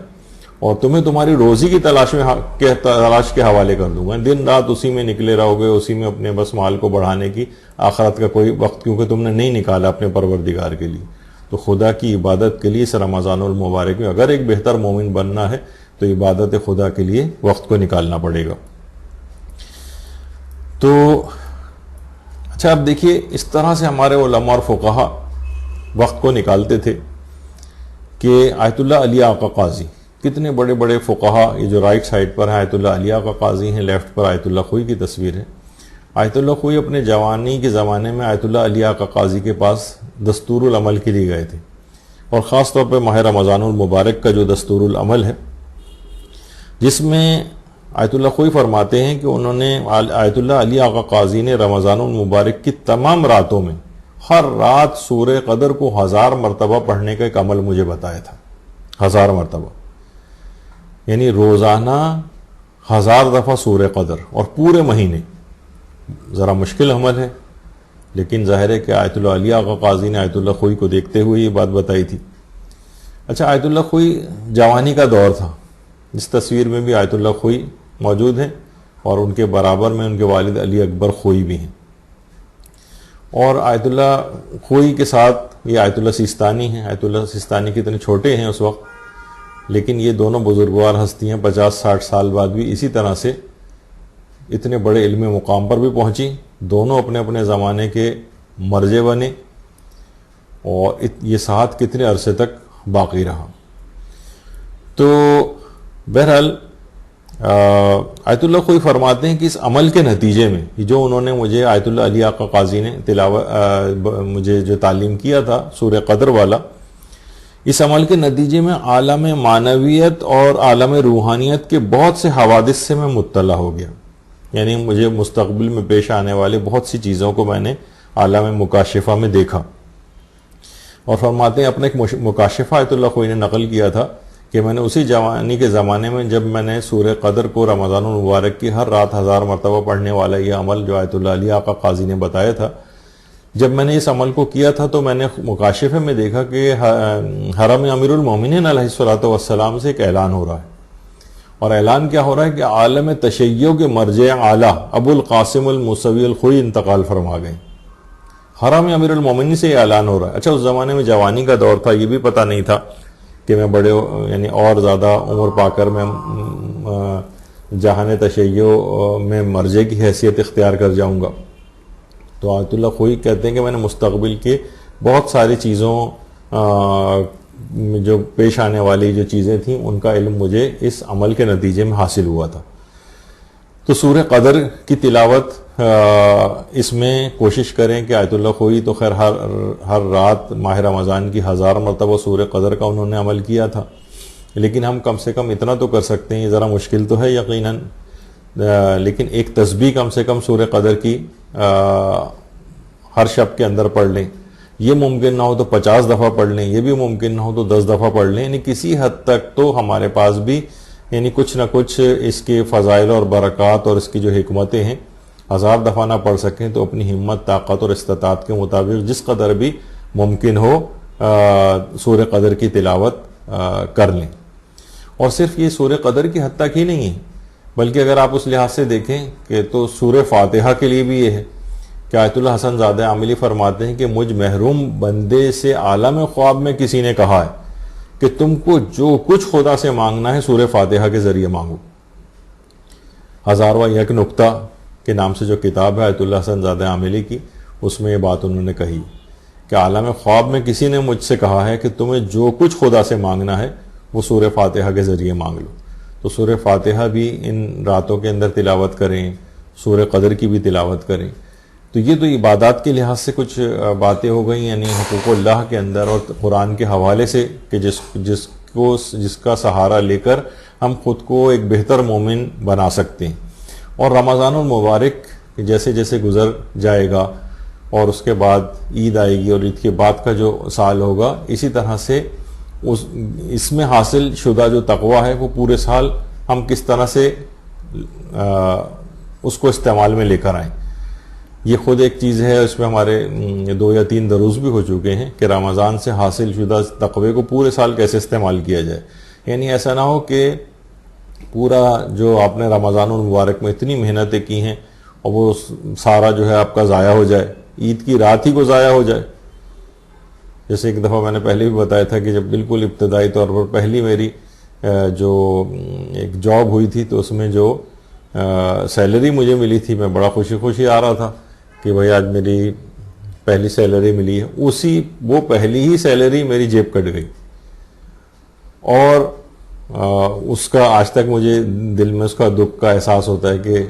اور تمہیں تمہاری روزی کی تلاش کے حوالے کر دوں گا۔ دن رات اسی میں نکلے رہو گے، اسی میں اپنے بس مال کو بڑھانے کی، آخرت کا کوئی وقت کیونکہ تم نے نہیں نکالا اپنے پروردگار کے لیے۔ تو خدا کی عبادت کے لیے اس رمضان المبارک میں اگر ایک بہتر مومن بننا ہے تو عبادت خدا کے لیے وقت کو نکالنا پڑے گا۔ تو اچھا، اب دیکھیے، اس طرح سے ہمارے علماء اور فقہا وقت کو نکالتے تھے کہ آیت اللہ علی آقا قاضی، کتنے بڑے بڑے فقہا، یہ جو رائٹ سائڈ پر ہے آیت اللہ علی آقا قاضی ہیں، لیفٹ پر آیت اللہ خوئی کی تصویر ہے۔ آیت اللہ خوئی اپنے جوانی کے زمانے میں آیت اللہ علی آقا قاضی کے پاس دستور العمل کے لیے گئے تھے، اور خاص طور پہ ماہ رمضان المبارک کا جو دستور العمل ہے، جس میں آیت اللہ خوئی فرماتے ہیں کہ انہوں نے آیت اللہ علی آقا قاضی نے رمضان المبارک کی تمام راتوں میں ہر رات سورہ قدر کو 1000 مرتبہ پڑھنے کا ایک عمل مجھے بتایا تھا. 1000 مرتبہ یعنی روزانہ 1000 دفعہ سورہ قدر اور پورے مہینے. ذرا مشکل عمل ہے لیکن ظاہر ہے کہ آیت اللہ علی آقا قاضی نے آیت اللہ خوئی کو دیکھتے ہوئے یہ بات بتائی تھی. اچھا، آیت اللہ خوئی جوانی کا دور تھا. اس تصویر میں بھی آیت اللہ خوئی موجود ہیں اور ان کے برابر میں ان کے والد علی اکبر خوئی بھی ہیں. اور آیت اللہ خوئی کے ساتھ یہ آیت اللہ سیستانی ہیں. آیت اللہ سیستانی کتنے چھوٹے ہیں اس وقت، لیکن یہ دونوں بزرگوار ہستیاں 50-60 سال بعد بھی اسی طرح سے اتنے بڑے علم مقام پر بھی پہنچی. دونوں اپنے اپنے زمانے کے مرجع بنے اور یہ ساتھ کتنے عرصے تک باقی رہا. تو بہرحال آیت اللہ خوئی فرماتے ہیں کہ اس عمل کے نتیجے میں جو انہوں نے مجھے آیت اللہ علی آقا قاضی نے مجھے جو تعلیم کیا تھا سورہ قدر والا، اس عمل کے نتیجے میں عالم معنویت اور عالم روحانیت کے بہت سے حوادث سے میں مطلع ہو گیا. یعنی مجھے مستقبل میں پیش آنے والے بہت سی چیزوں کو میں نے عالم مکاشفہ میں دیکھا. اور فرماتے ہیں اپنے ایک مکاشفہ آیت اللہ خوئی نے نقل کیا تھا کہ میں نے اسی جوانی کے زمانے میں جب میں نے سورہ قدر کو رمضان المبارک کی ہر رات 1000 مرتبہ پڑھنے والا یہ عمل جو آیت اللہ علی آقا قاضی نے بتایا تھا، جب میں نے اس عمل کو کیا تھا تو میں نے مکاشفے میں دیکھا کہ حرم امیر المومنین علیہ الصلوۃ والسلام سے ایک اعلان ہو رہا ہے. اور اعلان کیا ہو رہا ہے کہ عالم تشیع کے مرجع اعلیٰ ابو القاسم الموسوی الخوئی انتقال فرما گئے. حرم امیر المومنین سے یہ اعلان ہو رہا ہے. اچھا، اس زمانے میں جوانی کا دور تھا، یہ بھی پتہ نہیں تھا کہ میں بڑے یعنی اور زیادہ عمر پا کر میں جہان تشیع میں مرجع کی حیثیت اختیار کر جاؤں گا. تو آیت اللہ خوئی کہتے ہیں کہ میں نے مستقبل کے بہت ساری چیزوں جو پیش آنے والی جو چیزیں تھیں ان کا علم مجھے اس عمل کے نتیجے میں حاصل ہوا تھا. تو سورہ قدر کی تلاوت اس میں کوشش کریں کہ آیت اللہ خوئی تو خیر ہر رات ماہ رمضان کی 1000 مرتبہ سورہ قدر کا انہوں نے عمل کیا تھا، لیکن ہم کم سے کم اتنا تو کر سکتے ہیں. یہ ذرا مشکل تو ہے یقیناً، لیکن ایک تسبیح کم سے کم سورہ قدر کی ہر شب کے اندر پڑھ لیں. یہ ممکن نہ ہو تو 50 دفعہ پڑھ لیں، یہ بھی ممکن نہ ہو تو 10 دفعہ پڑھ لیں. یعنی کسی حد تک تو ہمارے پاس بھی یعنی کچھ نہ کچھ اس کے فضائل اور برکات اور اس کی جو حکمتیں ہیں 1000 دفعہ نہ پڑھ سکیں تو اپنی ہمت، طاقت اور استطاعت کے مطابق جس قدر بھی ممکن ہو سورہ قدر کی تلاوت کر لیں. اور صرف یہ سورہ قدر کی حد تک ہی نہیں ہے، بلکہ اگر آپ اس لحاظ سے دیکھیں کہ تو سورہ فاتحہ کے لیے بھی یہ ہے کہ آیت اللہ حسن زادہ عاملی فرماتے ہیں کہ مجھ محروم بندے سے عالم خواب میں کسی نے کہا ہے کہ تم کو جو کچھ خدا سے مانگنا ہے سورہ فاتحہ کے ذریعے مانگو. 1001 نکتہ کے نام سے جو کتاب ہے آیت اللہ حسن زادہ عاملی کی، اس میں یہ بات انہوں نے کہی کہ عالم خواب میں کسی نے مجھ سے کہا ہے کہ تمہیں جو کچھ خدا سے مانگنا ہے وہ سورہ فاتحہ کے ذریعے مانگ لو. تو سورہ فاتحہ بھی ان راتوں کے اندر تلاوت کریں، سورہ قدر کی بھی تلاوت کریں. تو یہ تو عبادات کے لحاظ سے کچھ باتیں ہو گئیں، یعنی حقوق اللہ کے اندر اور قرآن کے حوالے سے کہ جس کا سہارا لے کر ہم خود کو ایک بہتر مومن بنا سکتے ہیں. اور رمضان المبارک جیسے جیسے گزر جائے گا اور اس کے بعد عید آئے گی اور عید کے بعد کا جو سال ہوگا، اسی طرح سے اس میں حاصل شدہ جو تقویٰ ہے وہ پورے سال ہم کس طرح سے اس کو استعمال میں لے کر آئیں. یہ خود ایک چیز ہے. اس میں ہمارے 2 یا 3 دروس بھی ہو چکے ہیں کہ رمضان سے حاصل شدہ تقوی کو پورے سال کیسے استعمال کیا جائے. یعنی ایسا نہ ہو کہ پورا جو آپ نے رمضان المبارک میں اتنی محنتیں کی ہیں اور وہ سارا جو ہے آپ کا ضائع ہو جائے، عید کی رات ہی کو ضائع ہو جائے. جیسے ایک دفعہ میں نے پہلے بھی بتایا تھا کہ جب بالکل ابتدائی طور پر پہلی میری جو ایک جاب ہوئی تھی تو اس میں جو سیلری مجھے ملی تھی، میں بڑا خوشی آ رہا تھا کہ بھائی آج میری پہلی سیلری ملی ہے. وہ پہلی ہی سیلری میری جیب کٹ گئی اور اس کا آج تک مجھے دل میں اس کا دکھ کا احساس ہوتا ہے کہ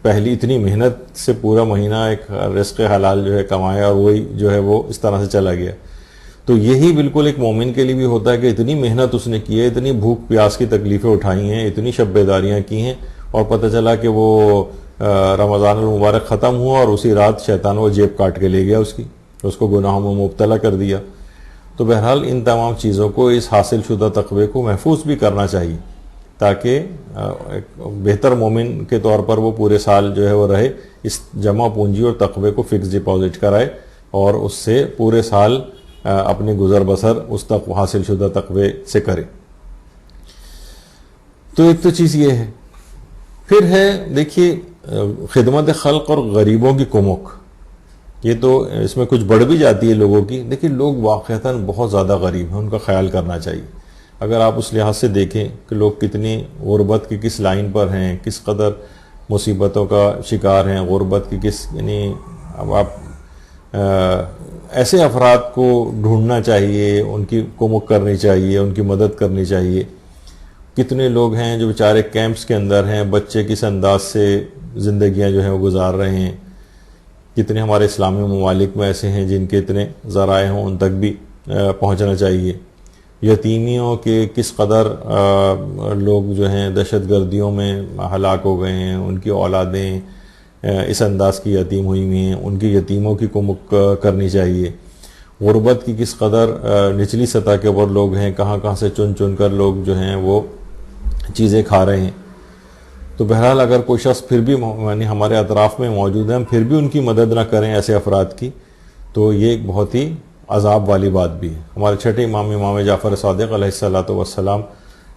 پہلی اتنی محنت سے پورا مہینہ ایک رزق حلال جو ہے کمایا اور وہی جو ہے وہ اس طرح سے چلا گیا. تو تو یہی بالکل ایک مومن کے لیے بھی ہوتا ہے کہ اتنی محنت اس نے کی ہے، اتنی بھوک پیاس کی تکلیفیں اٹھائی ہیں، اتنی شب بیداریاں کی ہیں، اور پتہ چلا کہ وہ رمضان المبارک ختم ہوا اور اسی رات شیطان وہ جیب کاٹ کے لے گیا اس کو گناہوں میں مبتلا کر دیا. تو بہرحال ان تمام چیزوں کو، اس حاصل شدہ تقوی کو محفوظ بھی کرنا چاہیے تاکہ ایک بہتر مومن کے طور پر وہ پورے سال جو ہے وہ رہے، اس جمع پونجی اور تقوی کو فکس ڈپازٹ کرائے اور اس سے پورے سال اپنی گزر بسر اس تک حاصل شدہ تقوی سے کرے. تو ایک تو چیز یہ ہے. پھر ہے دیکھیے خدمت خلق اور غریبوں کی کمک. یہ تو اس میں کچھ بڑھ بھی جاتی ہے لوگوں کی. دیکھیے لوگ واقعتاً بہت زیادہ غریب ہیں، ان کا خیال کرنا چاہیے. اگر آپ اس لحاظ سے دیکھیں کہ لوگ کتنی غربت کی کس لائن پر ہیں، کس قدر مصیبتوں کا شکار ہیں، غربت کی کس، یعنی اب آپ ایسے افراد کو ڈھونڈنا چاہیے، ان کی کمک کرنی چاہیے، ان کی مدد کرنی چاہیے. کتنے لوگ ہیں جو بیچارے کیمپس کے اندر ہیں، بچے کس انداز سے زندگیاں جو ہیں وہ گزار رہے ہیں. کتنے ہمارے اسلامی ممالک میں ایسے ہیں جن کے اتنے ذرائع ہوں، ان تک بھی پہنچنا چاہیے. یتیمیوں کے کس قدر لوگ جو ہیں دہشت گردیوں میں ہلاک ہو گئے ہیں، ان کی اولادیں اس انداز کی یتیم ہوئی ہوئی ہیں، ان کی یتیموں کی کمک کرنی چاہیے. غربت کی کس قدر نچلی سطح کے اوپر لوگ ہیں، کہاں کہاں سے چن چن کر لوگ جو ہیں وہ چیزیں کھا رہے ہیں. تو بہرحال اگر کوئی شخص پھر بھی یعنی ہمارے اطراف میں موجود ہیں، ہم پھر بھی ان کی مدد نہ کریں ایسے افراد کی، تو یہ ایک بہت ہی عذاب والی بات بھی ہے. ہمارے چھٹے امام جعفر صادق علیہ الصلوۃ والسلام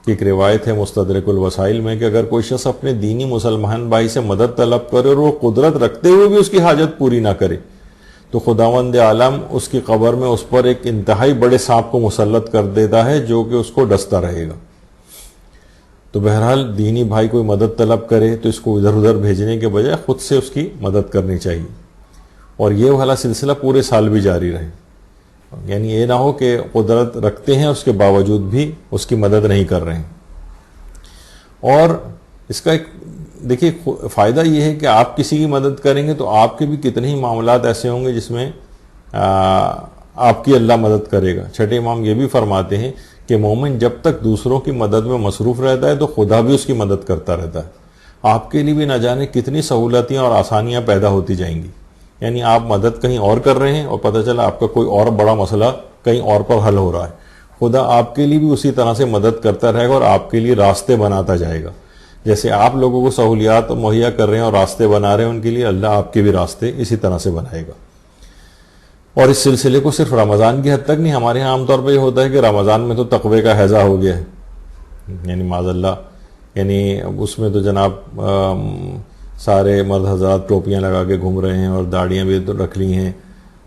کی ایک روایت ہے مستدرک الوسائل میں کہ اگر کوئی شخص اپنے دینی مسلمان بھائی سے مدد طلب کرے اور وہ قدرت رکھتے ہوئے بھی اس کی حاجت پوری نہ کرے، تو خداوند عالم اس کی قبر میں اس پر ایک انتہائی بڑے سانپ کو مسلط کر دیتا ہے جو کہ اس کو ڈستا رہے گا. تو بہرحال دینی بھائی کوئی مدد طلب کرے تو اس کو ادھر ادھر بھیجنے کے بجائے خود سے اس کی مدد کرنی چاہیے، اور یہ والا سلسلہ پورے سال بھی جاری رہے. یعنی یہ نہ ہو کہ قدرت رکھتے ہیں اس کے باوجود بھی اس کی مدد نہیں کر رہے ہیں. اور اس کا ایک دیکھیے فائدہ یہ ہے کہ آپ کسی کی مدد کریں گے تو آپ کے بھی کتنے ہی معاملات ایسے ہوں گے جس میں آپ کی اللہ مدد کرے گا. چھٹے امام یہ بھی فرماتے ہیں کہ مومن جب تک دوسروں کی مدد میں مصروف رہتا ہے تو خدا بھی اس کی مدد کرتا رہتا ہے. آپ کے لیے بھی نہ جانے کتنی سہولتیں اور آسانیاں پیدا ہوتی جائیں گی. یعنی آپ مدد کہیں اور کر رہے ہیں اور پتہ چلا آپ کا کوئی اور بڑا مسئلہ کہیں اور پر حل ہو رہا ہے. خدا آپ کے لیے بھی اسی طرح سے مدد کرتا رہے گا اور آپ کے لیے راستے بناتا جائے گا. جیسے آپ لوگوں کو سہولیات مہیا کر رہے ہیں اور راستے بنا رہے ہیں ان کے لیے، اللہ آپ کے بھی راستے اسی طرح سے بنائے گا. اور اس سلسلے کو صرف رمضان کی حد تک نہیں، ہمارے یہاں عام طور پہ یہ ہوتا ہے کہ رمضان میں تو تقوی کا ہیضہ ہو گیا ہے، یعنی معاذ اللہ، یعنی اس میں تو جناب سارے مرد حضرات ٹوپیاں لگا کے گھوم رہے ہیں اور داڑیاں بھی رکھ لی ہیں،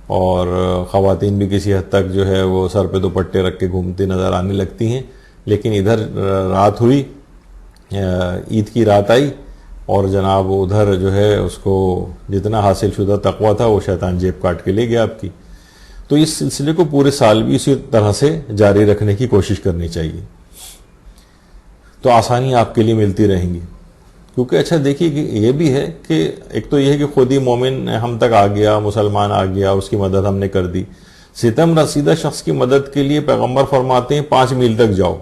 اور خواتین بھی کسی حد تک جو ہے وہ سر پہ دوپٹے رکھ کے گھومتی نظر آنے لگتی ہیں. لیکن ادھر رات ہوئی، عید کی رات آئی، اور جناب ادھر جو ہے اس کو جتنا حاصل شدہ تقویٰ تھا وہ شیطان جیب کاٹ کے لے گیا آپ کی. تو اس سلسلے کو پورے سال بھی اسی طرح سے جاری رکھنے کی کوشش کرنی چاہیے، تو آسانی آپ کے لیے ملتی رہیں گی. کیونکہ اچھا دیکھیے کہ یہ بھی ہے کہ ایک تو یہ ہے کہ خود ہی مومن ہم تک آ گیا، مسلمان آ گیا، اس کی مدد ہم نے کر دی. ستم رسیدہ شخص کی مدد کے لیے پیغمبر فرماتے ہیں 5 میل تک جاؤ،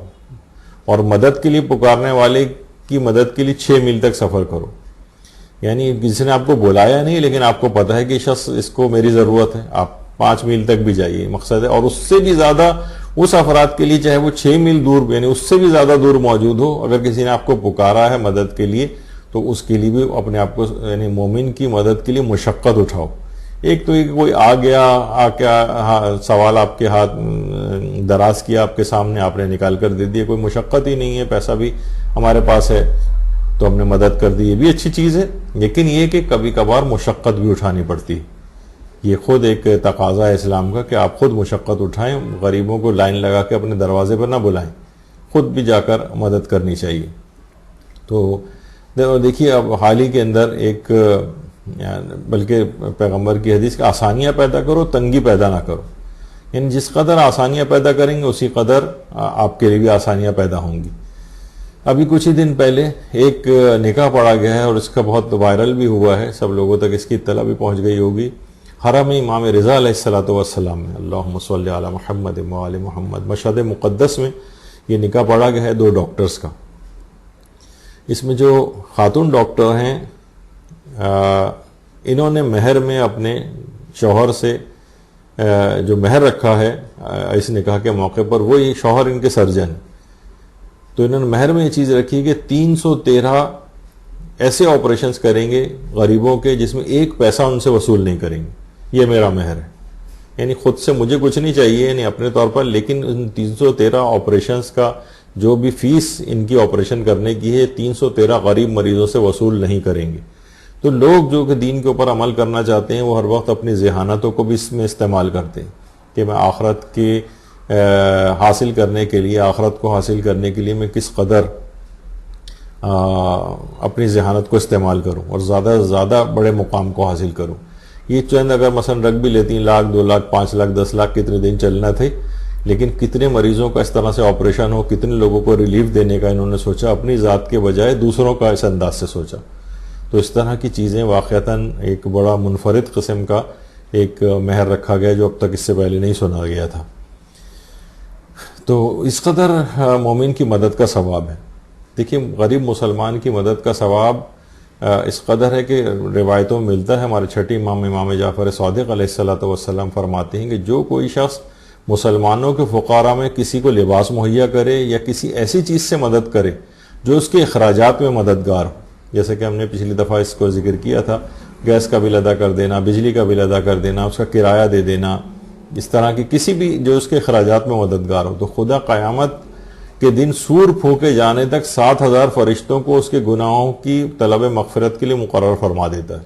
اور مدد کے لیے پکارنے والے کی مدد کے لیے 6 میل تک سفر کرو. یعنی جس نے آپ کو بلایا نہیں لیکن آپ کو پتا ہے کہ شخص اس کو میری ضرورت ہے، آپ 5 میل تک بھی جائیے، مقصد ہے. اور اس سے بھی زیادہ اس افراد کے لیے چاہے وہ 6 میل دور، یعنی اس سے بھی زیادہ دور موجود ہو، اگر کسی نے آپ کو پکارا ہے مدد کے لیے تو اس کے لیے بھی اپنے آپ کو، یعنی مومن کی مدد کے لیے مشقت اٹھاؤ. ایک تو یہ کہ کوئی آ گیا، آ کے سوال آپ کے ہاتھ دراز کیا آپ کے سامنے، آپ نے نکال کر دے دیا، کوئی مشقت ہی نہیں ہے، پیسہ بھی ہمارے پاس ہے تو ہم نے مدد کر دی، یہ بھی اچھی چیز ہے. لیکن یہ کہ کبھی کبھار مشقت بھی اٹھانی پڑتی، یہ خود ایک تقاضا ہے اسلام کا کہ آپ خود مشقت اٹھائیں. غریبوں کو لائن لگا کے اپنے دروازے پر نہ بلائیں، خود بھی جا کر مدد کرنی چاہیے. تو دیکھیے اب حال ہی کے اندر ایک، بلکہ پیغمبر کی حدیث کہ آسانیاں پیدا کرو، تنگی پیدا نہ کرو. یعنی جس قدر آسانیاں پیدا کریں گے اسی قدر آپ کے لیے بھی آسانیاں پیدا ہوں گی. ابھی کچھ ہی دن پہلے ایک نکاح پڑھا گیا ہے اور اس کا بہت وائرل بھی ہوا ہے، سب لوگوں تک اس کی اطلاع بھی پہنچ گئی ہوگی. حرم امام رضا علیہ الصلوۃ والسلام میں، اللہم صلی علی محمد وآل محمد، مشہد مقدس میں یہ نکاح پڑھا گیا ہے 2 ڈاکٹرز کا۔ اس میں جو خاتون ڈاکٹر ہیں انہوں نے مہر میں اپنے شوہر سے جو مہر رکھا ہے اس نکاح کے موقع پر، وہ یہ شوہر ان کے سرجن، تو انہوں نے مہر میں یہ چیز رکھی کہ 313 ایسے آپریشنز کریں گے غریبوں کے جس میں 1 پیسہ ان سے وصول نہیں کریں گے، یہ میرا مہر ہے۔ یعنی خود سے مجھے کچھ نہیں چاہیے یعنی اپنے طور پر، لیکن ان 313 آپریشنز کا جو بھی فیس ان کی آپریشن کرنے کی ہے 313 غریب مریضوں سے وصول نہیں کریں گے۔ تو لوگ جو کہ دین کے اوپر عمل کرنا چاہتے ہیں وہ ہر وقت اپنی ذہانتوں کو بھی اس میں استعمال کرتے ہیں کہ میں آخرت کے حاصل کرنے کے لیے، آخرت کو حاصل کرنے کے لیے میں کس قدر اپنی ذہانت کو استعمال کروں اور زیادہ سے زیادہ بڑے مقام کو حاصل کروں۔ یہ چند اگر مثلا رکھ بھی لیتی 1 لاکھ 2 لاکھ 5 لاکھ 10 لاکھ کتنے دن چلنا تھے، لیکن کتنے مریضوں کا اس طرح سے آپریشن ہو، کتنے لوگوں کو ریلیف دینے کا انہوں نے سوچا، اپنی ذات کے بجائے دوسروں کا اس انداز سے سوچا۔ تو اس طرح کی چیزیں واقعتاً ایک بڑا منفرد قسم کا ایک مہر رکھا گیا جو اب تک اس سے پہلے نہیں سنا گیا تھا۔ تو اس قدر مومن کی مدد کا ثواب ہے۔ دیکھیے غریب مسلمان کی مدد کا ثواب اس قدر ہے کہ روایتوں میں ملتا ہے، ہمارے چھٹے امام جعفر صادق علیہ الصلوۃ والسلام فرماتے ہیں کہ جو کوئی شخص مسلمانوں کے فقراء میں کسی کو لباس مہیا کرے یا کسی ایسی چیز سے مدد کرے جو اس کے اخراجات میں مددگار ہو، جیسے کہ ہم نے پچھلی دفعہ اس کو ذکر کیا تھا، گیس کا بل ادا کر دینا، بجلی کا بل ادا کر دینا، اس کا کرایہ دے دینا، اس طرح کی کسی بھی جو اس کے اخراجات میں مددگار ہو، تو خدا قیامت کے دن سور پھونکے جانے تک 7000 فرشتوں کو اس کے گناہوں کی طلب مغفرت کے لیے مقرر فرما دیتا ہے۔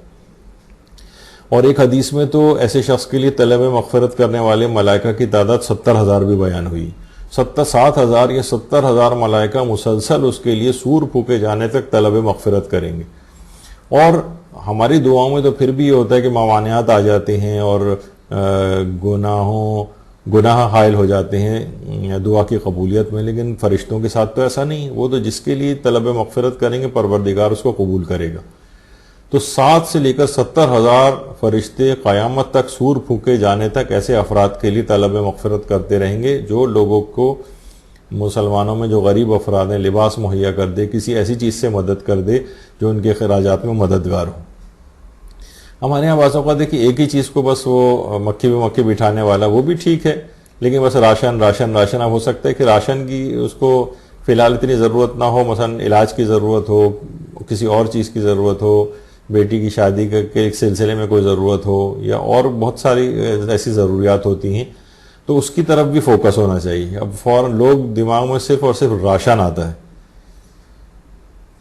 اور ایک حدیث میں تو ایسے شخص کے لیے طلب مغفرت کرنے والے ملائکہ کی تعداد 70,000 بھی بیان ہوئی۔ 7,000 یا 70,000 ملائکہ مسلسل اس کے لیے سور پھونکے جانے تک طلب مغفرت کریں گے۔ اور ہماری دعاؤں میں تو پھر بھی یہ ہوتا ہے کہ موانعات آ جاتے ہیں اور گناہ حائل ہو جاتے ہیں دعا کی قبولیت میں، لیکن فرشتوں کے ساتھ تو ایسا نہیں، وہ تو جس کے لیے طلب مغفرت کریں گے پروردگار اس کو قبول کرے گا۔ تو 7 سے لے کر 70,000 فرشتے قیامت تک سور پھونکے جانے تک ایسے افراد کے لیے طلب مغفرت کرتے رہیں گے جو لوگوں کو، مسلمانوں میں جو غریب افراد ہیں، لباس مہیا کر دے، کسی ایسی چیز سے مدد کر دے جو ان کے اخراجات میں مددگار ہو۔ ہمارے یہاں بعض اوقات دیکھیے ایک ہی چیز کو بس وہ مکھی میں مکھی بٹھانے والا، وہ بھی ٹھیک ہے، لیکن بس راشن اب ہو سکتا ہے کہ راشن کی اس کو فی الحال اتنی ضرورت نہ ہو، مثلا علاج کی ضرورت ہو، کسی اور چیز کی ضرورت ہو، بیٹی کی شادی کے ایک سلسلے میں کوئی ضرورت ہو، یا اور بہت ساری ایسی ضروریات ہوتی ہیں، تو اس کی طرف بھی فوکس ہونا چاہیے۔ اب فوراً لوگ دماغ میں صرف اور صرف راشن آتا ہے،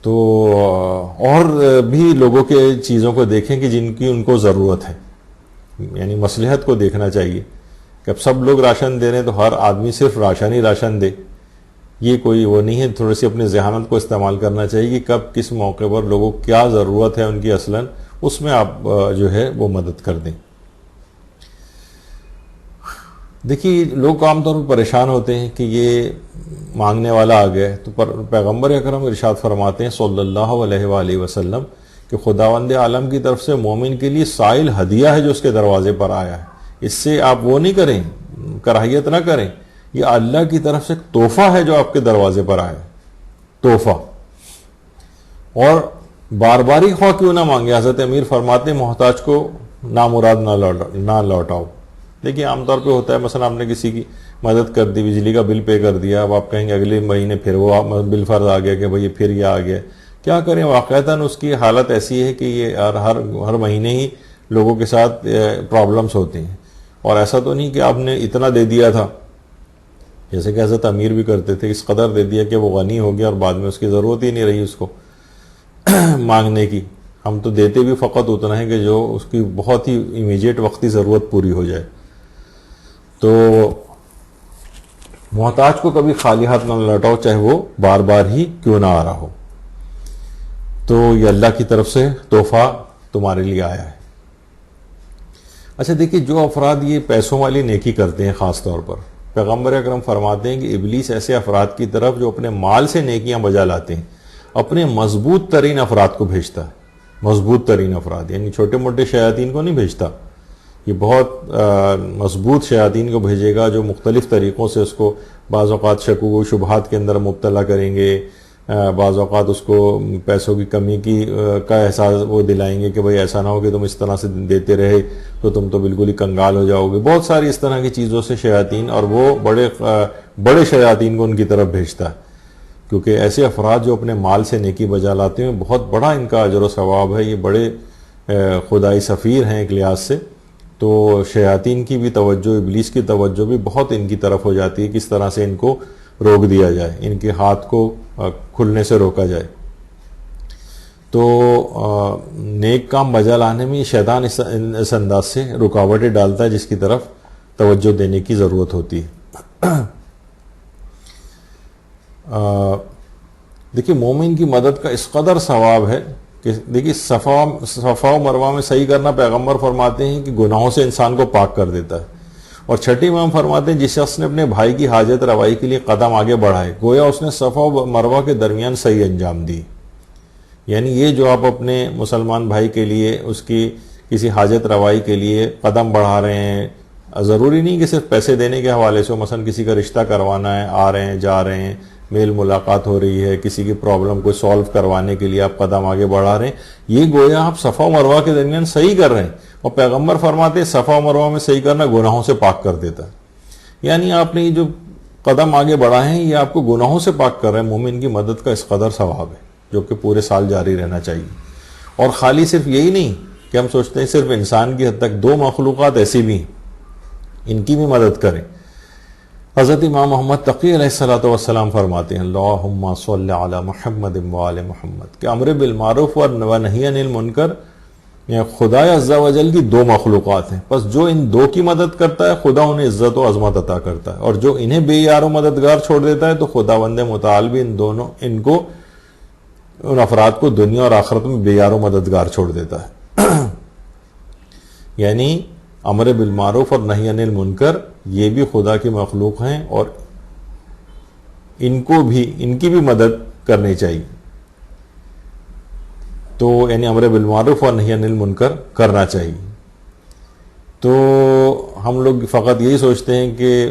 تو اور بھی لوگوں کے چیزوں کو دیکھیں کہ جن کی ان کو ضرورت ہے، یعنی مصلحت کو دیکھنا چاہیے کہ اب سب لوگ راشن دے رہے ہیں تو ہر آدمی صرف راشن دے، یہ کوئی وہ نہیں ہے۔ تھوڑی سی اپنی ذہانت کو استعمال کرنا چاہیے کہ کب کس موقع پر لوگوں کو کیا ضرورت ہے ان کی اصلاً، اس میں آپ جو ہے وہ مدد کر دیں۔ دیکھیے لوگ عام طور پر پریشان ہوتے ہیں کہ یہ مانگنے والا آ گیا، تو پیغمبر اکرم ارشاد فرماتے ہیں صلی اللہ علیہ وآلہ وسلم کہ خداوند عالم کی طرف سے مومن کے لیے سائل ہدیہ ہے جو اس کے دروازے پر آیا ہے، اس سے آپ وہ نہیں کریں، کراہیت نہ کریں، یہ اللہ کی طرف سے ایک تحفہ ہے جو آپ کے دروازے پر آیا ہے، تحفہ۔ اور بار بار ہی خواہ کیوں نہ مانگے، حضرت امیر فرماتے ہیں محتاج کو نامراد نہ لوٹاؤ۔ دیکھیے عام طور پہ ہوتا ہے مثلا آپ نے کسی کی مدد کر دی، بجلی کا بل پے کر دیا، اب آپ کہیں گے اگلے مہینے پھر وہ بل فرض آ گیا کہ بھئی پھر یہ آ گیا، کیا کریں؟ واقعتاً اس کی حالت ایسی ہے کہ یہ ہر مہینے ہی لوگوں کے ساتھ پرابلمس ہوتی ہیں، اور ایسا تو نہیں کہ آپ نے اتنا دے دیا تھا، جیسے کہ حضرت امیر بھی کرتے تھے، اس قدر دے دیا کہ وہ غنی ہو گیا اور بعد میں اس کی ضرورت ہی نہیں رہی اس کو مانگنے کی۔ ہم تو دیتے بھی فقط اتنا ہے کہ جو اس کی بہت ہی امیجیٹ وقتی ضرورت پوری ہو جائے۔ تو محتاج کو کبھی خالی ہاتھ نہ لوٹاؤ، چاہے وہ بار بار ہی کیوں نہ آ رہا ہو۔ تو یہ اللہ کی طرف سے تحفہ تمہارے لیے آیا ہے۔ اچھا دیکھیے جو افراد یہ پیسوں والی نیکی کرتے ہیں، خاص طور پر پیغمبر اکرم فرماتے ہیں کہ ابلیس ایسے افراد کی طرف جو اپنے مال سے نیکیاں بجا لاتے ہیں، اپنے مضبوط ترین افراد کو بھیجتا ہے۔ مضبوط ترین افراد یعنی چھوٹے موٹے شیاطین کو نہیں بھیجتا، یہ بہت مضبوط شیاطین کو بھیجے گا جو مختلف طریقوں سے اس کو بعض اوقات شکوک و شبہات کے اندر مبتلا کریں گے، بعض اوقات اس کو پیسوں کی کمی کا احساس وہ دلائیں گے کہ بھئی ایسا نہ ہو کہ تم اس طرح سے دیتے رہے تو تم تو بالکل ہی کنگال ہو جاؤ گے. بہت ساری اس طرح کی چیزوں سے شیاطین، اور وہ بڑے شیاطین کو ان کی طرف بھیجتا ہے، کیونکہ ایسے افراد جو اپنے مال سے نیکی بجا لاتے ہیں بہت بڑا ان کا اجر و ثواب ہے. یہ بڑے خدائی سفیر ہیں ایک لحاظ سے. تو شیاطین کی بھی توجہ، ابلیس کی توجہ بھی بہت ان کی طرف ہو جاتی ہے، کس طرح سے ان کو روک دیا جائے، ان کے ہاتھ کو کھلنے سے روکا جائے. تو نیک کام بجا لانے میں شیطان اس انداز سے رکاوٹیں ڈالتا ہے جس کی طرف توجہ دینے کی ضرورت ہوتی ہے. دیکھیے مومن کی مدد کا اس قدر ثواب ہے کہ دیکھیے صفا و مروہ میں صحیح کرنا پیغمبر فرماتے ہیں کہ گناہوں سے انسان کو پاک کر دیتا ہے. اور چھٹی امام فرماتے ہیں جس شخص نے اپنے بھائی کی حاجت روائی کے لیے قدم آگے بڑھائے گویا اس نے صفا و مروہ کے درمیان صحیح انجام دی. یعنی یہ جو آپ اپنے مسلمان بھائی کے لیے اس کی کسی حاجت روائی کے لیے قدم بڑھا رہے ہیں، ضروری نہیں کہ صرف پیسے دینے کے حوالے سے، مثلا کسی کا رشتہ کروانا ہے، آ رہے ہیں جا رہے ہیں، میل ملاقات ہو رہی ہے، کسی کی پرابلم کو سولو کروانے کے لیے آپ قدم آگے بڑھا رہے ہیں، یہ گویا آپ صفا و مروہ کے درمیان صحیح کر رہے ہیں. اور پیغمبر فرماتے ہیں صفا و مروہ میں صحیح کرنا گناہوں سے پاک کر دیتا ہے. یعنی آپ نے یہ جو قدم آگے بڑھائے ہیں یہ آپ کو گناہوں سے پاک کر رہے ہیں. مومن کی مدد کا اس قدر ثواب ہے جو کہ پورے سال جاری رہنا چاہیے. اور خالی صرف یہی نہیں کہ ہم سوچتے ہیں صرف انسان کی حد تک، دو مخلوقات ایسی بھی ہیں ان کی بھی مدد کریں. حضرت امام محمد تقی علیہ الصلوۃ والسلام فرماتے ہیں اللہم صلی علی محمد وآل محمد کہ امر بالمعروف و نہی عن المنکر خدا عز و جل کی دو مخلوقات ہیں، پس جو ان دو کی مدد کرتا ہے خدا انہیں عزت و عظمت عطا کرتا ہے، اور جو انہیں بے یار و مددگار چھوڑ دیتا ہے تو خدا بند متعال بھی ان افراد کو دنیا اور آخرت میں بے یار و مددگار چھوڑ دیتا ہے. یعنی امر بالمعروف اور نہی عن المنکر یہ بھی خدا کی مخلوق ہیں اور ان کی بھی مدد کرنی چاہیے. تو یعنی امر بالمعروف اور نہی عن المنکر کرنا چاہیے. تو ہم لوگ فقط یہی سوچتے ہیں کہ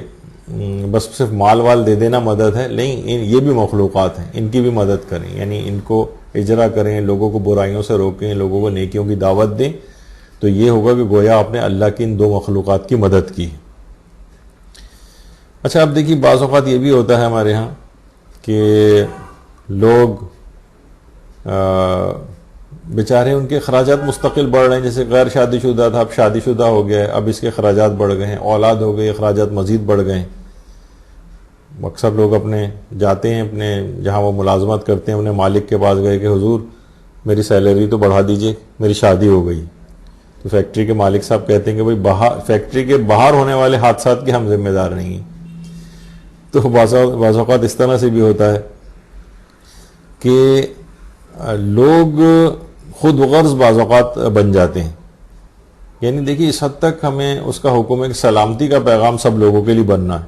بس صرف مال وال دے دینا مدد ہے، نہیں، یہ بھی مخلوقات ہیں، ان کی بھی مدد کریں. یعنی ان کو اجرا کریں، لوگوں کو برائیوں سے روکیں، لوگوں کو نیکیوں کی دعوت دیں. تو یہ ہوگا کہ گویا آپ نے اللہ کی ان دو مخلوقات کی مدد کی. اچھا اب دیکھیے بعض اوقات یہ بھی ہوتا ہے ہمارے ہاں کہ لوگ بیچارے ان کے اخراجات مستقل بڑھ رہے ہیں. جیسے غیر شادی شدہ تھا، اب شادی شدہ ہو گیا ہے، اب اس کے اخراجات بڑھ گئے ہیں، اولاد ہو گئی، اخراجات مزید بڑھ گئے ہیں. اکثر لوگ جاتے ہیں اپنے جہاں وہ ملازمت کرتے ہیں اپنے مالک کے پاس گئے کہ حضور میری سیلری تو بڑھا دیجئے، میری شادی ہو گئی. تو فیکٹری کے مالک صاحب کہتے ہیں کہ بھئی فیکٹری کے باہر ہونے والے حادثات کے ہم ذمہ دار نہیں ہیں. تو بعض اوقات اس طرح سے بھی ہوتا ہے کہ لوگ خود غرض بعض اوقات بن جاتے ہیں. یعنی دیکھیے اس حد تک ہمیں اس کا حکم ہے کہ سلامتی کا پیغام سب لوگوں کے لیے بننا ہے.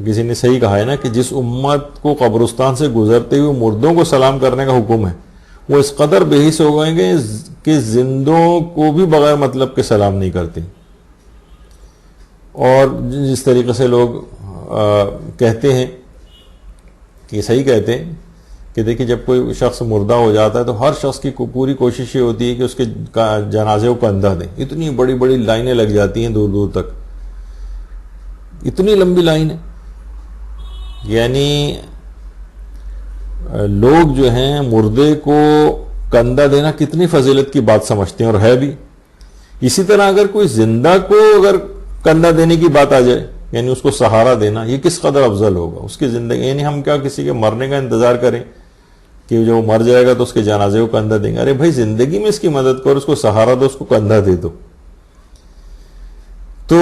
کسی نے صحیح کہا ہے نا کہ جس امت کو قبرستان سے گزرتے ہوئے مردوں کو سلام کرنے کا حکم ہے وہ اس قدر بے حس ہو گئے کہ زندوں کو بھی بغیر مطلب کے سلام نہیں کرتے. اور جس طریقے سے لوگ کہتے ہیں کہ صحیح کہتے ہیں کہ دیکھیں جب کوئی شخص مردہ ہو جاتا ہے تو ہر شخص کی پوری کوشش یہ ہوتی ہے کہ اس کے جنازے کو کندھا دیں. اتنی بڑی بڑی لائنیں لگ جاتی ہیں دور دور تک، اتنی لمبی لائن ہے. یعنی لوگ جو ہیں مردے کو کندھا دینا کتنی فضیلت کی بات سمجھتے ہیں، اور ہے بھی. اسی طرح اگر کوئی زندہ کو اگر کندھا دینے کی بات آ جائے، یعنی اس کو سہارا دینا، یہ کس قدر افضل ہوگا اس کی زندگی. یعنی ہم کیا کسی کے مرنے کا انتظار کریں کہ جو مر جائے گا تو اس کے جنازے کو کندھا دیں گے؟ ارے بھائی زندگی میں اس کی مدد کرو، اس کو سہارا دو، اس کو کندھا دے دو. تو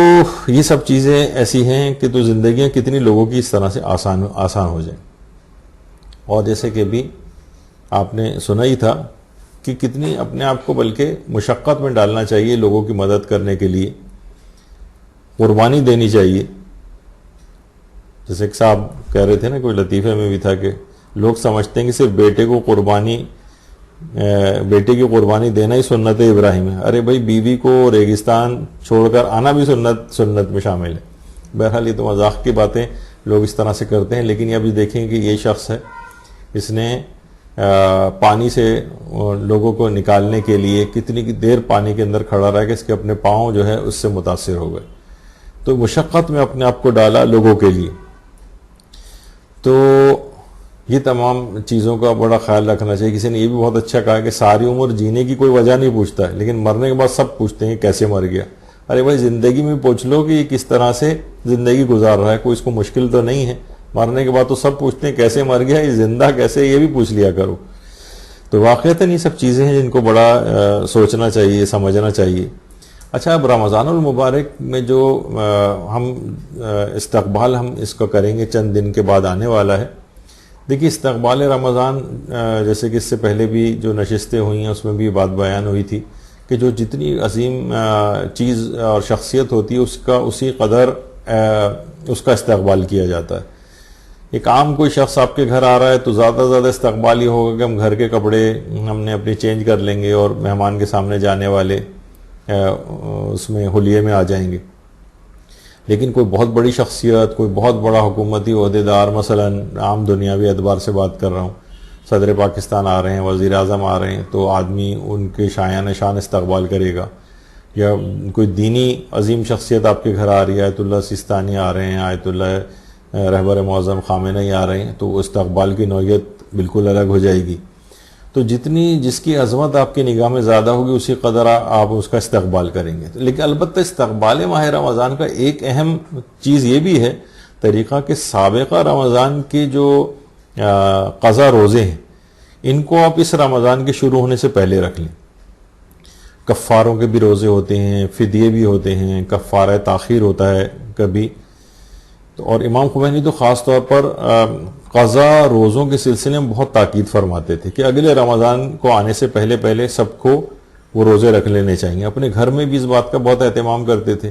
یہ سب چیزیں ایسی ہیں کہ تو زندگیاں کتنی لوگوں کی اس طرح سے آسان ہو جائیں. اور جیسے کہ بھی آپ نے سنا ہی تھا کہ کتنی اپنے آپ کو بلکہ مشقت میں ڈالنا چاہیے لوگوں کی مدد کرنے کے لیے، قربانی دینی چاہیے. جیسے کہ صاحب کہہ رہے تھے نا، کوئی لطیفے میں بھی تھا کہ لوگ سمجھتے ہیں کہ صرف بیٹے کو قربانی بیٹے کی قربانی دینا ہی سنت ابراہیم ہے. ارے بھائی بیوی کو ریگستان چھوڑ کر آنا بھی سنت میں شامل ہے. بہرحال یہ تو مذاق کی باتیں لوگ اس طرح سے کرتے ہیں. لیکن یہ ابھی دیکھیں کہ یہ شخص ہے, اس نے پانی سے لوگوں کو نکالنے کے لیے کتنی دیر پانی کے اندر کھڑا رہا کہ اس کے اپنے پاؤں جو ہے اس سے متاثر ہو گئے. تو مشقت میں اپنے آپ کو ڈالا لوگوں کے لیے. تو یہ تمام چیزوں کا بڑا خیال رکھنا چاہیے. کسی نے یہ بھی بہت اچھا کہا کہ ساری عمر جینے کی کوئی وجہ نہیں پوچھتا ہے, لیکن مرنے کے بعد سب پوچھتے ہیں کیسے مر گیا. ارے بھائی زندگی میں پوچھ لو کہ یہ کس طرح سے زندگی گزار رہا ہے, کوئی اس کو مشکل تو نہیں ہے. مرنے کے بعد تو سب پوچھتے ہیں کیسے مر گیا, یہ زندہ کیسے, یہ بھی پوچھ لیا کرو. تو واقعتاً یہ سب چیزیں ہیں جن کو بڑا سوچنا چاہیے, سمجھنا چاہیے. اچھا, اب رمضان المبارک میں جو ہم استقبال ہم اس کو کریں گے, چند دن کے بعد آنے والا ہے. دیکھیے استقبال رمضان, جیسے کہ اس سے پہلے بھی جو نشستیں ہوئی ہیں اس میں بھی بات بیان ہوئی تھی کہ جو جتنی عظیم چیز اور شخصیت ہوتی ہے اس کا اسی قدر اس کا استقبال کیا جاتا ہے. ایک عام کوئی شخص آپ کے گھر آ رہا ہے تو زیادہ زیادہ استقبال یہ ہوگا کہ ہم گھر کے کپڑے ہم نے اپنے چینج کر لیں گے اور مہمان کے سامنے جانے والے اس میں حلیے میں آ جائیں گے. لیکن کوئی بہت بڑی شخصیت, کوئی بہت بڑا حکومتی عہدیدار, مثلا عام دنیاوی اعتبار سے بات کر رہا ہوں, صدر پاکستان آ رہے ہیں, وزیر اعظم آ رہے ہیں, تو آدمی ان کے شایان شان استقبال کرے گا. یا کوئی دینی عظیم شخصیت آپ کے گھر آ رہی ہے, آیت اللہ سیستانی آ رہے ہیں, آیت اللہ رہبر معظم خامنہئی آ رہے ہیں, تو استقبال کی نوعیت بالکل الگ ہو جائے گی. تو جس کی عظمت آپ کی نگاہ میں زیادہ ہوگی اسی قدر آپ اس کا استقبال کریں گے. لیکن البتہ استقبال ماہ رمضان کا ایک اہم چیز یہ بھی ہے طریقہ کہ سابقہ رمضان کے جو قضا روزے ہیں ان کو آپ اس رمضان کے شروع ہونے سے پہلے رکھ لیں. کفاروں کے بھی روزے ہوتے ہیں, فدیے بھی ہوتے ہیں, کفارہ تاخیر ہوتا ہے کبھی. اور امام خمینی تو خاص طور پر قضا روزوں کے سلسلے میں بہت تاکید فرماتے تھے کہ اگلے رمضان کو آنے سے پہلے سب کو وہ روزے رکھ لینے چاہیے. اپنے گھر میں بھی اس بات کا بہت اہتمام کرتے تھے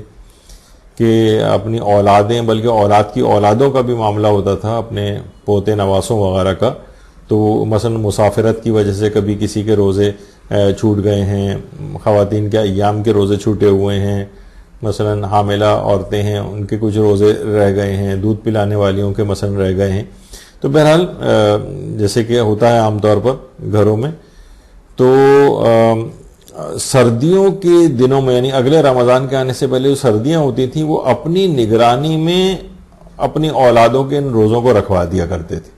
کہ اپنی اولادیں, بلکہ اولاد کی اولادوں کا بھی معاملہ ہوتا تھا, اپنے پوتے نواسوں وغیرہ کا. تو مثلا مسافرت کی وجہ سے کبھی کسی کے روزے چھوٹ گئے ہیں, خواتین کے ایام کے روزے چھوٹے ہوئے ہیں, مثلا حاملہ عورتیں ہیں ان کے کچھ روزے رہ گئے ہیں, دودھ پلانے والیوں کے مثلا رہ گئے ہیں. تو بہرحال جیسے کہ ہوتا ہے عام طور پر گھروں میں, تو سردیوں کے دنوں میں یعنی اگلے رمضان کے آنے سے پہلے جو سردیاں ہوتی تھیں وہ اپنی نگرانی میں اپنی اولادوں کے ان روزوں کو رکھوا دیا کرتے تھے.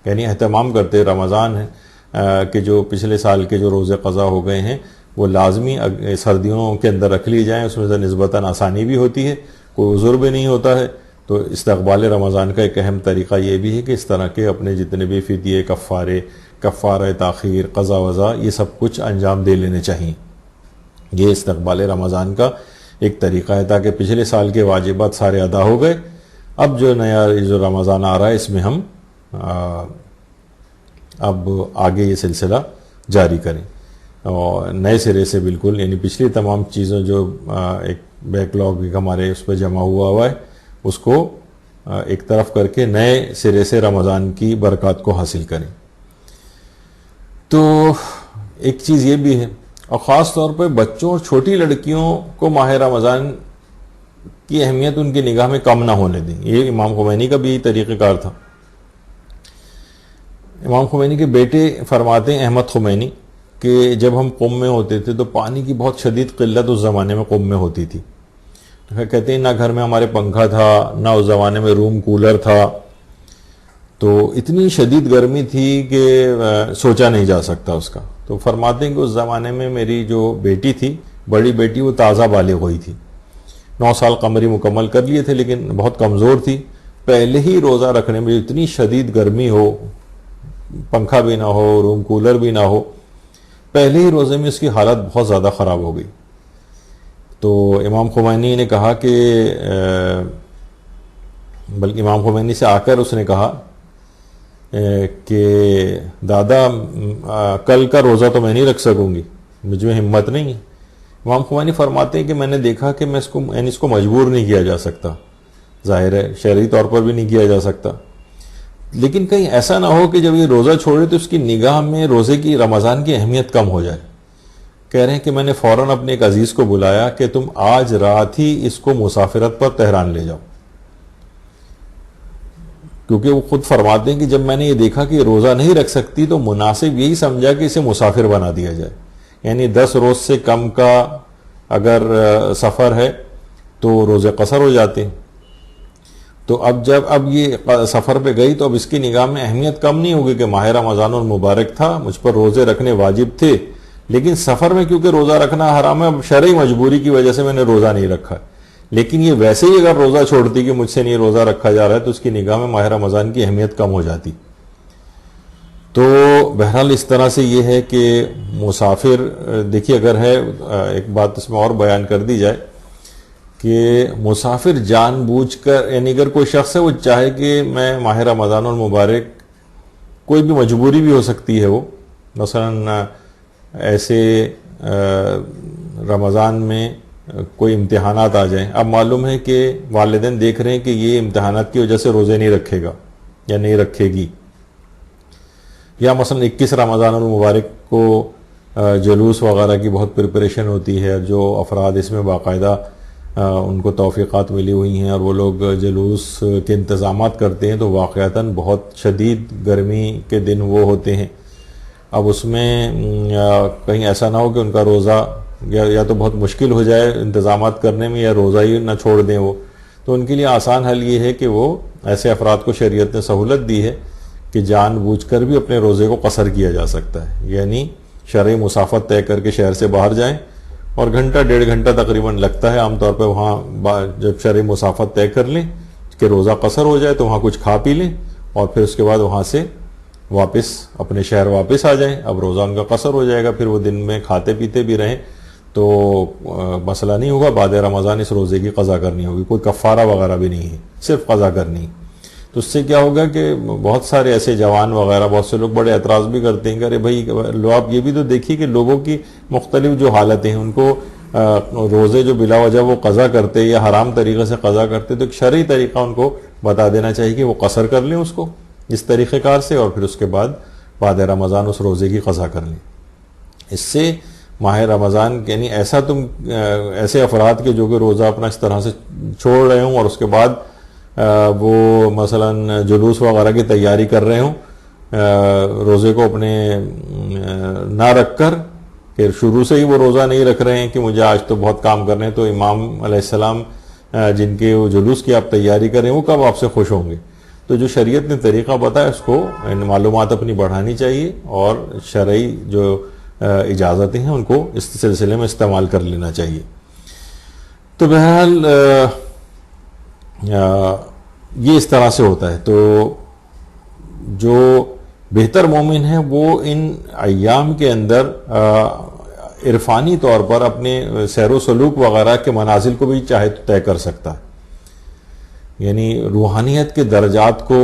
یعنی اہتمام کرتے رمضان ہے کہ جو پچھلے سال کے جو روزے قضا ہو گئے ہیں وہ لازمی سردیوں کے اندر رکھ لی جائیں. اس میں سے نسبتاً آسانی بھی ہوتی ہے, کوئی عذر بھی نہیں ہوتا ہے. تو استقبال رمضان کا ایک اہم طریقہ یہ بھی ہے کہ اس طرح کے اپنے جتنے بھی فدیے, کفارہ تاخیر, قضا وضا, یہ سب کچھ انجام دے لینے چاہیے. یہ استقبال رمضان کا ایک طریقہ ہے تاکہ پچھلے سال کے واجبات سارے ادا ہو گئے. اب جو نیا جو رمضان آ رہا ہے اس میں ہم اب آگے یہ سلسلہ جاری کریں اور نئے سرے سے بالکل, یعنی پچھلی تمام چیزوں جو ایک بیک لاگ ہمارے اس پہ جمع ہوا ہے اس کو ایک طرف کر کے نئے سرے سے رمضان کی برکات کو حاصل کریں. تو ایک چیز یہ بھی ہے, اور خاص طور پہ بچوں اور چھوٹی لڑکیوں کو ماہ رمضان کی اہمیت ان کی نگاہ میں کم نہ ہونے دیں. یہ امام خمینی کا بھی طریقہ کار تھا. امام خمینی کے بیٹے فرماتے ہیں احمد خمینی کہ جب ہم قم میں ہوتے تھے تو پانی کی بہت شدید قلت اس زمانے میں قم میں ہوتی تھی. کہتے ہیں نہ گھر میں ہمارے پنکھا تھا, نہ اس زمانے میں روم کولر تھا, تو اتنی شدید گرمی تھی کہ سوچا نہیں جا سکتا اس کا. تو فرماتے ہیں کہ اس زمانے میں میری جو بیٹی تھی, بڑی بیٹی, وہ تازہ بالغ ہوئی تھی, 9 سال قمری مکمل کر لیے تھے لیکن بہت کمزور تھی. پہلے ہی روزہ رکھنے میں اتنی شدید گرمی ہو, پنکھا بھی نہ ہو, روم کولر بھی نہ ہو, پہلے ہی روزے میں اس کی حالت بہت زیادہ خراب ہو گئی. تو امام خمینی نے کہا کہ بلکہ امام خمینی سے آ کر اس نے کہا کہ دادا کل کا روزہ تو میں نہیں رکھ سکوں گی, مجھ میں ہمت نہیں ہے. امام خمینی فرماتے ہیں کہ میں نے دیکھا کہ میں اس کو مجبور نہیں کیا جا سکتا, ظاہر ہے شرعی طور پر بھی نہیں کیا جا سکتا, لیکن کہیں ایسا نہ ہو کہ جب یہ روزہ چھوڑے تو اس کی نگاہ میں روزے کی رمضان کی اہمیت کم ہو جائے. کہہ رہے ہیں کہ میں نے فوراً اپنے ایک عزیز کو بلایا کہ تم آج رات ہی اس کو مسافرت پر تہران لے جاؤ. کیونکہ وہ خود فرماتے ہیں کہ جب میں نے یہ دیکھا کہ یہ روزہ نہیں رکھ سکتی تو مناسب یہی سمجھا کہ اسے مسافر بنا دیا جائے. یعنی 10 روز سے کم کا اگر سفر ہے تو روزے قصر ہو جاتے ہیں. تو اب یہ سفر پہ گئی تو اب اس کی نگاہ میں اہمیت کم نہیں ہوگی کہ ماہ رمضان المبارک تھا, مجھ پر روزے رکھنے واجب تھے, لیکن سفر میں کیونکہ روزہ رکھنا حرام ہے, اب شرعی مجبوری کی وجہ سے میں نے روزہ نہیں رکھا. لیکن یہ ویسے ہی اگر روزہ چھوڑتی کہ مجھ سے نہیں روزہ رکھا جا رہا ہے تو اس کی نگاہ میں ماہ رمضان کی اہمیت کم ہو جاتی. تو بہرحال اس طرح سے یہ ہے کہ مسافر, دیکھیے اگر ہے, ایک بات اس میں اور بیان کر دی جائے کہ مسافر جان بوجھ کر, یعنی اگر کوئی شخص ہے وہ چاہے کہ میں ماہ رمضان المبارک, کوئی بھی مجبوری بھی ہو سکتی ہے, وہ مثلا ایسے رمضان میں کوئی امتحانات آ جائیں, اب معلوم ہے کہ والدین دیکھ رہے ہیں کہ یہ امتحانات کی وجہ سے روزے نہیں رکھے گا یا نہیں رکھے گی, یا مثلا 21 رمضان المبارک کو جلوس وغیرہ کی بہت پریپریشن ہوتی ہے, جو افراد اس میں باقاعدہ ان کو توفیقات ملی ہوئی ہیں اور وہ لوگ جلوس کے انتظامات کرتے ہیں, تو واقعتاً بہت شدید گرمی کے دن وہ ہوتے ہیں. اب اس میں کہیں ایسا نہ ہو کہ ان کا روزہ یا تو بہت مشکل ہو جائے انتظامات کرنے میں, یا روزہ ہی نہ چھوڑ دیں وہ. تو ان کے لیے آسان حل یہ ہے کہ وہ ایسے افراد کو شریعت نے سہولت دی ہے کہ جان بوجھ کر بھی اپنے روزے کو قصر کیا جا سکتا ہے. یعنی شرعی مسافت طے کر کے شہر سے باہر جائیں, اور گھنٹہ 1.5 گھنٹہ تقریباً لگتا ہے عام طور پہ وہاں, جب شرعی مسافت طے کر لیں کہ روزہ قصر ہو جائے تو وہاں کچھ کھا پی لیں, اور پھر اس کے بعد وہاں سے واپس اپنے شہر واپس آ جائیں. اب روزہ ان کا قصر ہو جائے گا, پھر وہ دن میں کھاتے پیتے بھی رہیں تو مسئلہ نہیں ہوگا. بعد رمضان اس روزے کی قضا کرنی ہوگی, کوئی کفارہ وغیرہ بھی نہیں ہے, صرف قضا کرنی. تو اس سے کیا ہوگا کہ بہت سارے ایسے جوان وغیرہ, بہت سے لوگ بڑے اعتراض بھی کرتے ہیں کہ ارے بھائی لو, آپ یہ بھی تو دیکھیے کہ لوگوں کی مختلف جو حالتیں ہیں, ان کو روزے جو بلا وجہ وہ قضا کرتے یا حرام طریقے سے قضا کرتے, تو ایک شرعی طریقہ ان کو بتا دینا چاہیے کہ وہ قصر کر لیں اس کو اس طریقہ کار سے, اور پھر اس کے بعد رمضان اس روزے کی قضا کر لیں. اس سے ماہ رمضان, یعنی ایسے افراد کے جو کہ روزہ اپنا اس طرح سے چھوڑ رہے ہوں اور اس کے بعد وہ مثلا جلوس وغیرہ کی تیاری کر رہے ہوں, روزے کو اپنے نہ رکھ کر, پھر شروع سے ہی وہ روزہ نہیں رکھ رہے ہیں کہ مجھے آج تو بہت کام کرنے ہیں, تو امام علیہ السلام جن کے وہ جلوس کی آپ تیاری کریں وہ کب آپ سے خوش ہوں گے. تو جو شریعت نے طریقہ بتایا اس کو معلومات اپنی بڑھانی چاہیے, اور شرعی جو اجازتیں ہیں ان کو اس سلسلے میں استعمال کر لینا چاہیے. تو بہرحال یہ اس طرح سے ہوتا ہے. تو جو بہتر مومن ہے وہ ان ایام کے اندر عرفانی طور پر اپنے سیر و سلوک وغیرہ کے منازل کو بھی چاہے تو طے کر سکتا ہے, یعنی روحانیت کے درجات کو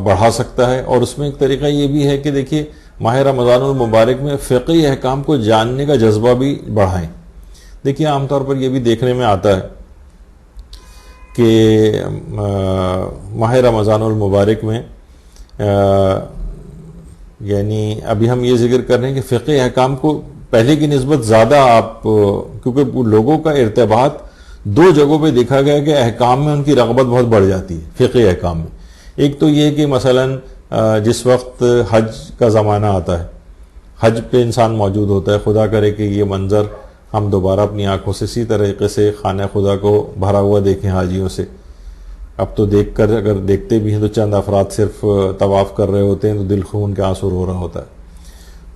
بڑھا سکتا ہے. اور اس میں ایک طریقہ یہ بھی ہے کہ دیکھیے ماہ رمضان المبارک میں فقہی احکام کو جاننے کا جذبہ بھی بڑھائیں. دیکھیے عام طور پر یہ بھی دیکھنے میں آتا ہے کہ ماہ رمضان المبارک میں یعنی ابھی ہم یہ ذکر کر رہے ہیں کہ فقہی احکام کو پہلے کی نسبت زیادہ آپ, کیونکہ لوگوں کا ارتباط 2 جگہوں پہ دیکھا گیا کہ احکام میں ان کی رغبت بہت بڑھ جاتی ہے فقہی احکام میں. ایک تو یہ کہ مثلاً جس وقت حج کا زمانہ آتا ہے, حج پہ انسان موجود ہوتا ہے, خدا کرے کہ یہ منظر ہم دوبارہ اپنی آنکھوں سے اسی طریقے سے خانہ خدا کو بھرا ہوا دیکھیں حاجیوں سے. اب تو دیکھ کر اگر دیکھتے بھی ہیں تو چند افراد صرف طواف کر رہے ہوتے ہیں تو دل خون کے آنسو رو رہا ہوتا ہے.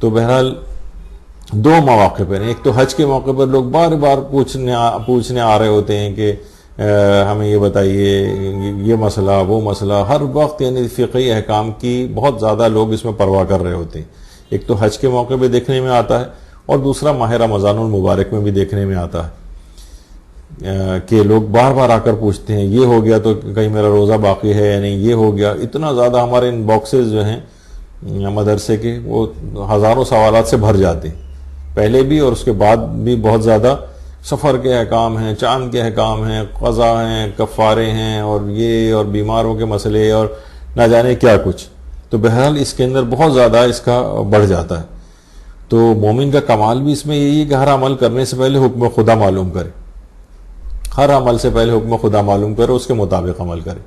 تو بہرحال 2 مواقع پر, ایک تو حج کے موقع پر لوگ بار بار پوچھنے آ رہے ہوتے ہیں کہ ہمیں یہ بتائیے یہ مسئلہ وہ مسئلہ, ہر وقت یعنی فقہی احکام کی بہت زیادہ لوگ اس میں پرواہ کر رہے ہوتے ہیں. ایک تو حج کے موقع پہ دیکھنے میں آتا ہے, اور دوسرا ماہ رمضان المبارک میں بھی دیکھنے میں آتا ہے کہ لوگ بار بار آ کر پوچھتے ہیں یہ ہو گیا تو کہیں میرا روزہ باقی ہے یا نہیں, یہ ہو گیا. اتنا زیادہ ہمارے ان باکسز جو ہیں مدرسے کے وہ ہزاروں سوالات سے بھر جاتے ہیں, پہلے بھی اور اس کے بعد بھی. بہت زیادہ سفر کے احکام ہیں, چاند کے احکام ہیں, قضا ہیں, کفارے ہیں, اور یہ اور بیماروں کے مسئلے, اور نہ جانے کیا کچھ. تو بہرحال اس کے اندر بہت زیادہ اس کا بڑھ جاتا ہے. تو مومن کا کمال بھی اس میں یہی ہے کہ ہر عمل کرنے سے پہلے حکم خدا معلوم کرے, ہر عمل سے پہلے حکم خدا معلوم کرے, اس کے مطابق عمل کرے.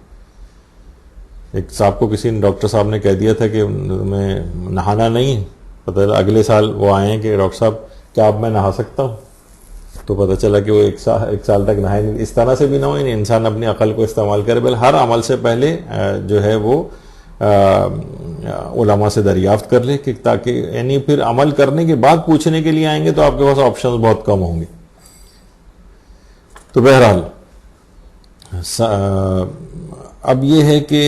ایک صاحب کو کسی ڈاکٹر صاحب نے کہہ دیا تھا کہ میں نہانا نہیں, پتہ چلا اگلے سال وہ آئے ہیں کہ ڈاکٹر صاحب کیا اب میں نہا سکتا ہوں, تو پتہ چلا کہ وہ ایک سال تک نہائے نہیں. اس طرح سے بھی نہ ہو, انسان اپنی عقل کو استعمال کرے, بلکہ ہر عمل سے پہلے جو ہے وہ علماء سے دریافت کر لے, کہ تاکہ یعنی پھر عمل کرنے کے بعد پوچھنے کے لیے آئیں گے تو آپ کے پاس آپشنز بہت کم ہوں گے. تو بہرحال اب یہ ہے کہ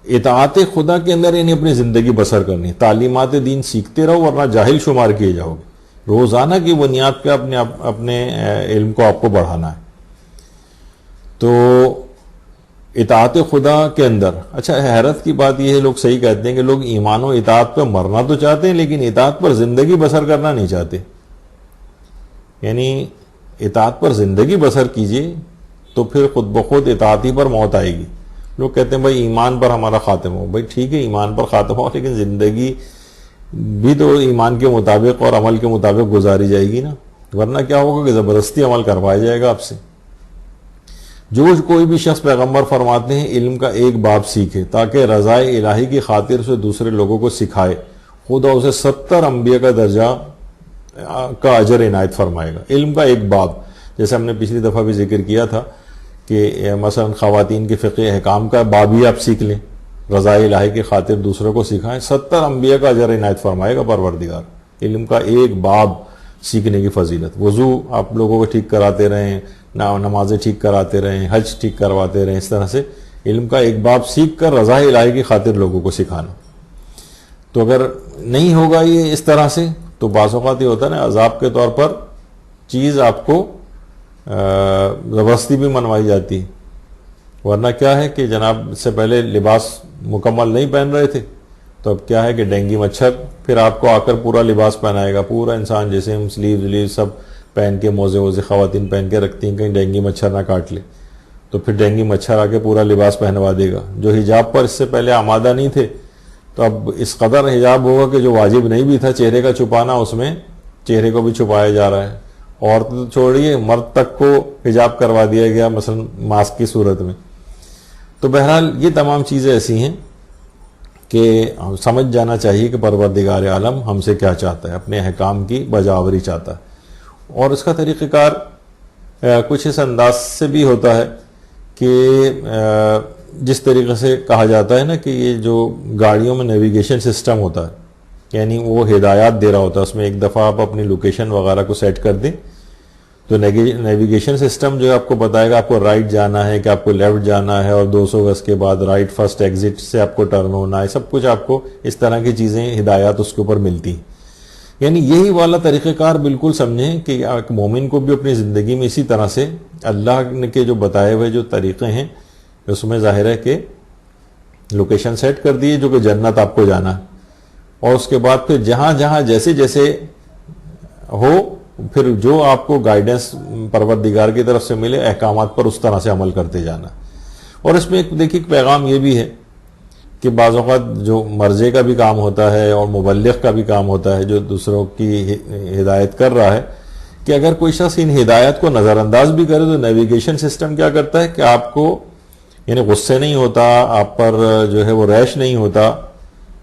اطاعت خدا کے اندر یعنی اپنی زندگی بسر کرنی, تعلیمات دین سیکھتے رہو ورنہ جاہل شمار کیے جاؤ گے. روزانہ کی بنیاد پہ اپنے علم کو آپ کو بڑھانا ہے. تو اطاعت خدا کے اندر, اچھا حیرت کی بات یہ ہے, لوگ صحیح کہتے ہیں کہ لوگ ایمان و اطاعت پہ مرنا تو چاہتے ہیں لیکن اطاعت پر زندگی بسر کرنا نہیں چاہتے. یعنی اطاعت پر زندگی بسر کیجئے تو پھر خود بخود اطاعتی پر موت آئے گی. لوگ کہتے ہیں بھائی ایمان پر ہمارا خاتمہ ہو, بھائی ٹھیک ہے ایمان پر خاتمہ ہو, لیکن زندگی بھی تو ایمان کے مطابق اور عمل کے مطابق گزاری جائے گی نا, ورنہ کیا ہوگا کہ زبردستی عمل کروایا جائے گا آپ سے. جو کوئی بھی شخص پیغمبر فرماتے ہیں علم کا ایک باب سیکھے تاکہ رضائے الہی کی خاطر سے دوسرے لوگوں کو سکھائے, خدا اسے 70 انبیاء کا درجہ کا اجر عنایت فرمائے گا. علم کا ایک باب, جیسے ہم نے پچھلی دفعہ بھی ذکر کیا تھا کہ مثلا خواتین کے فقہ احکام کا باب ہی آپ سیکھ لیں, رضائے الہی کی خاطر دوسروں کو سکھائیں, 70 انبیاء کا اجر عنایت فرمائے گا پروردگار. علم کا ایک باب سیکھنے کی فضیلت. وضو آپ لوگوں کو ٹھیک کراتے رہیں, نمازیں ٹھیک کراتے رہیں, حج ٹھیک کرواتے رہیں, اس طرح سے علم کا ایک باب سیکھ کر رضائے الہی کی خاطر لوگوں کو سکھانا. تو اگر نہیں ہوگا یہ اس طرح سے تو بعض اوقات یہ ہوتا ہے نا عذاب کے طور پر چیز آپ کو زبردستی بھی منوائی جاتی ہے. ورنہ کیا ہے کہ جناب سے پہلے لباس مکمل نہیں پہن رہے تھے, تو اب کیا ہے کہ ڈینگی مچھر پھر آپ کو آ کر پورا لباس پہنائے گا, پورا انسان جیسے ہم سلیو سب پہن کے, موزے ووزے خواتین پہن کے رکھتی ہیں, کہیں ڈینگی مچھر نہ کاٹ لے, تو پھر ڈینگی مچھر آ کے پورا لباس پہنوا دے گا. جو حجاب پر اس سے پہلے آمادہ نہیں تھے تو اب اس قدر حجاب ہوگا کہ جو واجب نہیں بھی تھا چہرے کا چھپانا, اس میں چہرے کو بھی چھپایا جا رہا ہے. عورت تو چھوڑیے, مرد تک کو حجاب کروا دیا گیا مثلا ماسک کی صورت میں. تو بہرحال یہ تمام چیزیں ایسی ہیں کہ سمجھ جانا چاہیے کہ پروردگار عالم ہم سے کیا چاہتا ہے, اپنے احکام کی بجاوری چاہتا ہے. اور اس کا طریقہ کار کچھ اس انداز سے بھی ہوتا ہے کہ جس طریقے سے کہا جاتا ہے نا کہ یہ جو گاڑیوں میں نیویگیشن سسٹم ہوتا ہے, یعنی وہ ہدایات دے رہا ہوتا ہے, اس میں ایک دفعہ آپ اپنی لوکیشن وغیرہ کو سیٹ کر دیں تو نیویگیشن سسٹم جو آپ کو بتائے گا آپ کو رائٹ جانا ہے کہ آپ کو لیفٹ جانا ہے, اور 200 گز کے بعد رائٹ فرسٹ ایگزٹ سے آپ کو ٹرن ہونا ہے, سب کچھ آپ کو اس طرح کی چیزیں ہدایات اس کے اوپر ملتی ہیں. یعنی یہی والا طریقہ کار بالکل سمجھیں کہ ایک مومن کو بھی اپنی زندگی میں اسی طرح سے اللہ کے جو بتائے ہوئے جو طریقے ہیں اس میں ظاہر ہے کہ لوکیشن سیٹ کر دیے جو کہ جنت آپ کو جانا ہے, اور اس کے بعد پھر جہاں جہاں جیسے جیسے ہو پھر جو آپ کو گائیڈنس پروردگار کی طرف سے ملے احکامات پر اس طرح سے عمل کرتے جانا. اور اس میں دیکھیے ایک پیغام یہ بھی ہے کہ بعض اوقات جو مرجع کا بھی کام ہوتا ہے اور مبلغ کا بھی کام ہوتا ہے جو دوسروں کی ہدایت کر رہا ہے, کہ اگر کوئی شخص ان ہدایات کو نظر انداز بھی کرے تو نیویگیشن سسٹم کیا کرتا ہے کہ آپ کو یعنی غصے نہیں ہوتا, آپ پر جو ہے وہ ریش نہیں ہوتا,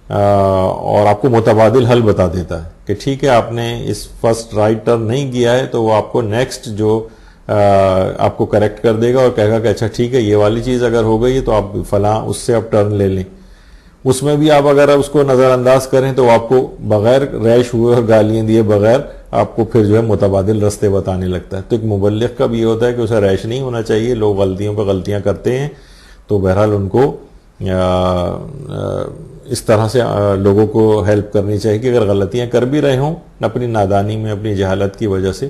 اور آپ کو متبادل حل بتا دیتا ہے کہ ٹھیک ہے آپ نے اس فرسٹ رائٹ ٹرن نہیں کیا ہے تو وہ آپ کو نیکسٹ جو آپ کو کریکٹ کر دے گا اور کہے گا کہ اچھا ٹھیک ہے یہ والی چیز اگر ہو گئی ہے تو آپ فلاں اس سے آپ ٹرن لے لیں. اس میں بھی آپ اگر اس کو نظر انداز کریں تو آپ کو بغیر ریش ہوئے اور گالیاں دیے بغیر آپ کو پھر جو ہے متبادل رستے بتانے لگتا ہے. تو ایک مبلغ کا بھی یہ ہوتا ہے کہ اسے ریش نہیں ہونا چاہیے, لوگ غلطیوں پہ غلطیاں کرتے ہیں تو بہرحال ان کو اس طرح سے لوگوں کو ہیلپ کرنی چاہیے کہ اگر غلطیاں کر بھی رہے ہوں اپنی نادانی میں, اپنی جہالت کی وجہ سے,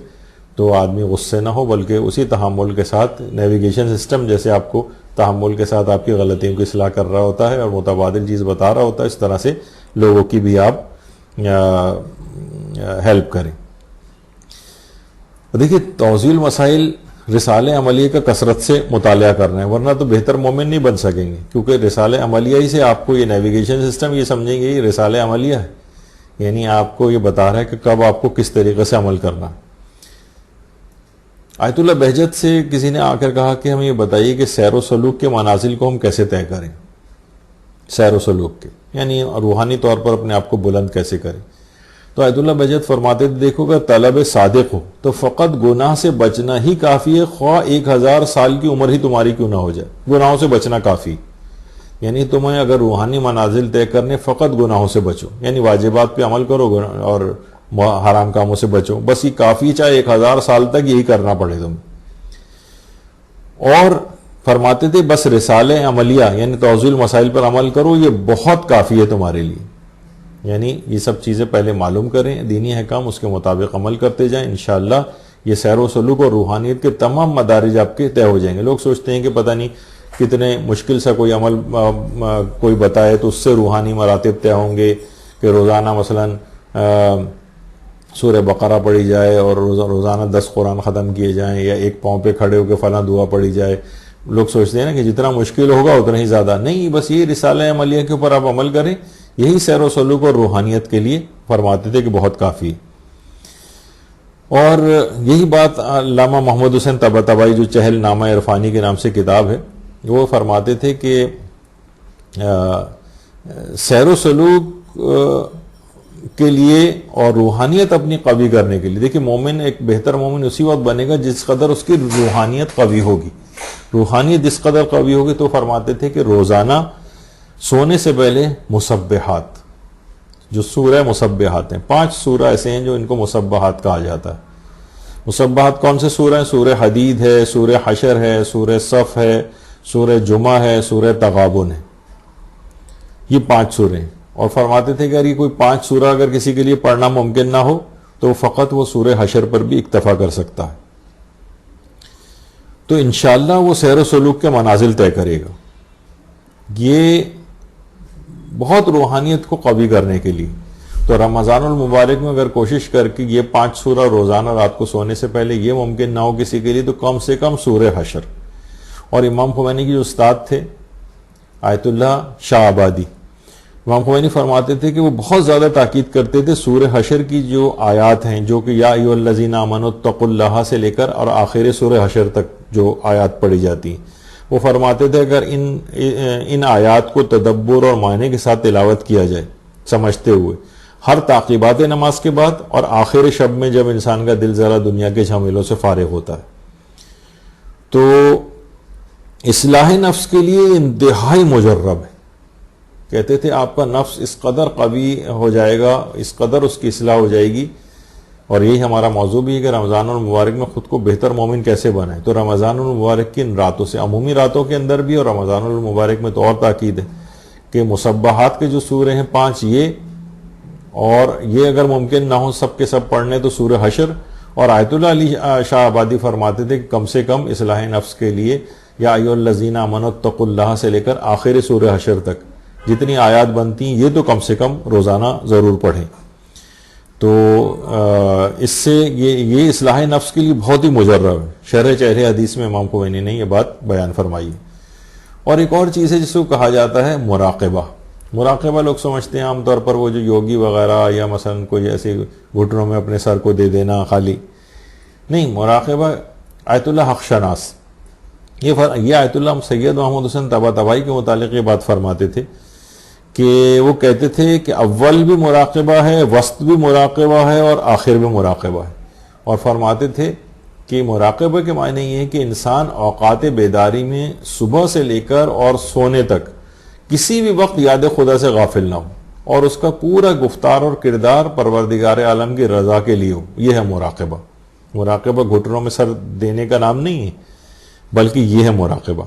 تو آدمی غصے نہ ہو بلکہ اسی تحمل کے ساتھ نیویگیشن سسٹم جیسے آپ کو تحمل کے ساتھ آپ کی غلطیوں کی اصلاح کر رہا ہوتا ہے اور متبادل چیز بتا رہا ہوتا ہے, اس طرح سے لوگوں کی بھی آپ ہیلپ کریں. دیکھیے توضیح المسائل رسالہ عملیہ کا کثرت سے مطالعہ کرنا ہے، ورنہ تو بہتر مومن نہیں بن سکیں گے، کیونکہ رسالہ عملیہ ہی سے آپ کو یہ نیویگیشن سسٹم یہ سمجھیں گے یہ رسالہ عملیہ ہے، یعنی آپ کو یہ بتا رہا ہے کہ کب آپ کو کس طریقے سے عمل کرنا۔ آیت اللہ بہجت سے کسی نے آ کر کہا کہ ہمیں یہ بتائیے کہ سیر و سلوک کے منازل کو ہم کیسے طے کریں، سیر و سلوک کے یعنی روحانی طور پر اپنے آپ کو بلند کیسے کریں۔ تو آیت اللہ بہجت فرماتے تھے دیکھو اگر طلب صادق ہو تو فقط گناہ سے بچنا ہی کافی ہے، خواہ 1000 سال کی عمر ہی تمہاری کیوں نہ ہو جائے، گناہوں سے بچنا کافی، یعنی تمہیں اگر روحانی منازل طے کرنے فقط گناہوں سے بچو، یعنی واجبات پہ عمل کرو اور حرام کاموں سے بچو، بس یہ کافی، چاہے 1000 سال تک یہی کرنا پڑے تمہیں۔ اور فرماتے تھے بس رسالہ عملیہ یعنی توضیح المسائل پر عمل کرو، یہ بہت کافی ہے تمہارے لیے، یعنی یہ سب چیزیں پہلے معلوم کریں، دینی احکام اس کے مطابق عمل کرتے جائیں، انشاءاللہ یہ سیر و سلوک اور روحانیت کے تمام مدارج آپ کے طے ہو جائیں گے۔ لوگ سوچتے ہیں کہ پتہ نہیں کتنے مشکل سے کوئی عمل کوئی بتائے تو اس سے روحانی مراتب طے ہوں گے، کہ روزانہ مثلا سورہ بقرہ پڑھی جائے اور روزانہ 10 قرآن ختم کیے جائیں، یا ایک پاؤں پہ کھڑے ہو کے فلاں دعا پڑھی جائے۔ لوگ سوچتے ہیں نا کہ جتنا مشکل ہوگا اتنا ہی زیادہ، نہیں، بس یہ رسالہ عملیہ کے اوپر آپ عمل کریں، یہی سیر و سلوک اور روحانیت کے لیے فرماتے تھے کہ بہت کافی ہے۔ اور یہی بات علامہ محمد حسین طباطبائی جو چہل نامہ عرفانی کے نام سے کتاب ہے، وہ فرماتے تھے کہ سیر و سلوک کے لیے اور روحانیت اپنی قوی کرنے کے لیے، دیکھیں مومن ایک بہتر مومن اسی وقت بنے گا جس قدر اس کی روحانیت قوی ہوگی، روحانیت جس قدر قوی ہوگی، تو فرماتے تھے کہ روزانہ سونے سے پہلے مسبحات، جو سورہ مسبحات ہیں، 5 سورہ ایسے ہیں جو ان کو مسبحات کہا جاتا ہے۔ مسبحات کون سے سورہ ہیں؟ سورہ حدید ہے، سورہ حشر ہے، سورہ صف ہے، سورہ جمعہ ہے، سورہ تغابن ہے، یہ 5 سورے ہیں۔ اور فرماتے تھے کہ اگر یہ کوئی 5 سورہ اگر کسی کے لیے پڑھنا ممکن نہ ہو تو فقط وہ سورہ حشر پر بھی اکتفا کر سکتا ہے، تو انشاءاللہ وہ سیر و سلوک کے منازل طے کرے گا۔ یہ بہت روحانیت کو قوی کرنے کے لیے، تو رمضان المبارک میں اگر کوشش کر کے یہ 5 سورہ روزانہ رات کو سونے سے پہلے یہ ممکن نہ ہو کسی کے لیے، تو کم سے کم سورہ حشر۔ اور امام خمینی کے جو استاد تھے آیت اللہ شاہ آبادی، امام خمینی فرماتے تھے کہ وہ بہت زیادہ تاکید کرتے تھے سورہ حشر کی جو آیات ہیں، جو کہ یا ایھا الذین آمنوا اتقوا اللہ سے لے کر اور آخر سورہ حشر تک جو آیات پڑھی جاتی ہیں، وہ فرماتے تھے اگر ان آیات کو تدبر اور معنی کے ساتھ تلاوت کیا جائے سمجھتے ہوئے ہر تعقیبات نماز کے بعد اور آخر شب میں جب انسان کا دل ذرا دنیا کے جھمیلوں سے فارغ ہوتا ہے، تو اصلاح نفس کے لیے انتہائی مجرب ہے۔ کہتے تھے آپ کا نفس اس قدر قوی ہو جائے گا، اس قدر اس کی اصلاح ہو جائے گی، اور یہی ہمارا موضوع بھی ہے کہ رمضان المبارک میں خود کو بہتر مومن کیسے بنائے۔ تو رمضان المبارک کی ان راتوں سے، عمومی راتوں کے اندر بھی اور رمضان المبارک میں تو اور تاکید ہے کہ مسبحات کے جو سورے ہیں 5 یہ، اور یہ اگر ممکن نہ ہو سب کے سب پڑھنے تو سورہ حشر۔ اور آیت اللہ علی شاہ آبادی فرماتے تھے کہ کم سے کم اصلاح نفس کے لیے یا ایھا الذین آمنوا اتقوا اللہ سے لے کر آخر سورہ حشر تک جتنی آیات بنتی ہیں یہ تو کم سے کم روزانہ ضرور پڑھیں۔ تو اس سے یہ اصلاح نفس کے لیے بہت ہی مجرب ہے۔ شرح چہرے حدیث میں امام خمینی نے یہ بات بیان فرمائی ہے۔ اور ایک اور چیز ہے جس کو کہا جاتا ہے مراقبہ۔ مراقبہ لوگ سمجھتے ہیں عام طور پر وہ جو یوگی وغیرہ یا مثلا کوئی ایسے گھٹنوں میں اپنے سر کو دے دینا خالی، نہیں، مراقبہ آیت اللہ حق شناس، یہ آیت اللہ سید محمد حسین طباطبائی کے متعلق یہ بات فرماتے تھے کہ وہ کہتے تھے کہ اول بھی مراقبہ ہے، وسط بھی مراقبہ ہے اور آخر بھی مراقبہ ہے۔ اور فرماتے تھے کہ مراقبہ کے معنی یہ ہے کہ انسان اوقات بیداری میں صبح سے لے کر اور سونے تک کسی بھی وقت یاد خدا سے غافل نہ ہو، اور اس کا پورا گفتار اور کردار پروردگار عالم کی رضا کے لیے ہو، یہ ہے مراقبہ۔ مراقبہ گھٹنوں میں سر دینے کا نام نہیں ہے، بلکہ یہ ہے مراقبہ۔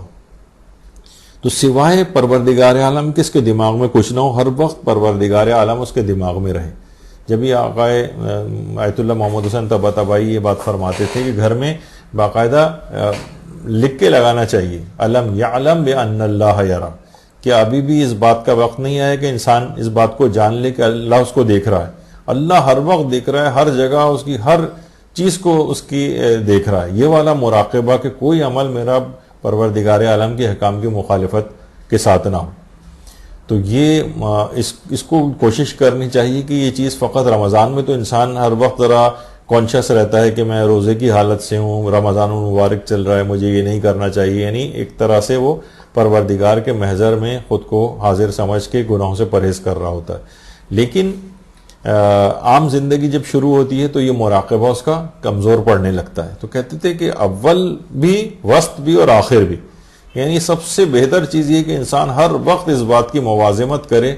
تو سوائے پروردگار عالم کے اس کے دماغ میں کچھ نہ ہو، ہر وقت پروردگار عالم اس کے دماغ میں رہے۔ جب یہ آقائے آیت اللہ محمد حسین طباطبائی یہ بات فرماتے تھے کہ گھر میں باقاعدہ لکھ کے لگانا چاہیے الم یعلم بان اللہ یرا، کہ ابھی بھی اس بات کا وقت نہیں آیا کہ انسان اس بات کو جان لے کہ اللہ اس کو دیکھ رہا ہے۔ اللہ ہر وقت دیکھ رہا ہے، ہر جگہ اس کی ہر چیز کو اس کی دیکھ رہا ہے. یہ والا مراقبہ کہ کوئی عمل میرا پروردگار عالم کے احکام کی مخالفت کے ساتھ نہ ہو. تو یہ اس کو کوشش کرنی چاہیے کہ یہ چیز فقط رمضان میں تو انسان ہر وقت ذرا کانشیس رہتا ہے کہ میں روزے کی حالت سے ہوں, رمضان المبارک چل رہا ہے, مجھے یہ نہیں کرنا چاہیے. یعنی ایک طرح سے وہ پروردگار کے محضر میں خود کو حاضر سمجھ کے گناہوں سے پرہیز کر رہا ہوتا ہے. لیکن عام زندگی جب شروع ہوتی ہے تو یہ مراقبہ اس کا کمزور پڑنے لگتا ہے. تو کہتے تھے کہ اول بھی, وسط بھی اور آخر بھی. یعنی سب سے بہتر چیز یہ کہ انسان ہر وقت اس بات کی موازمت کرے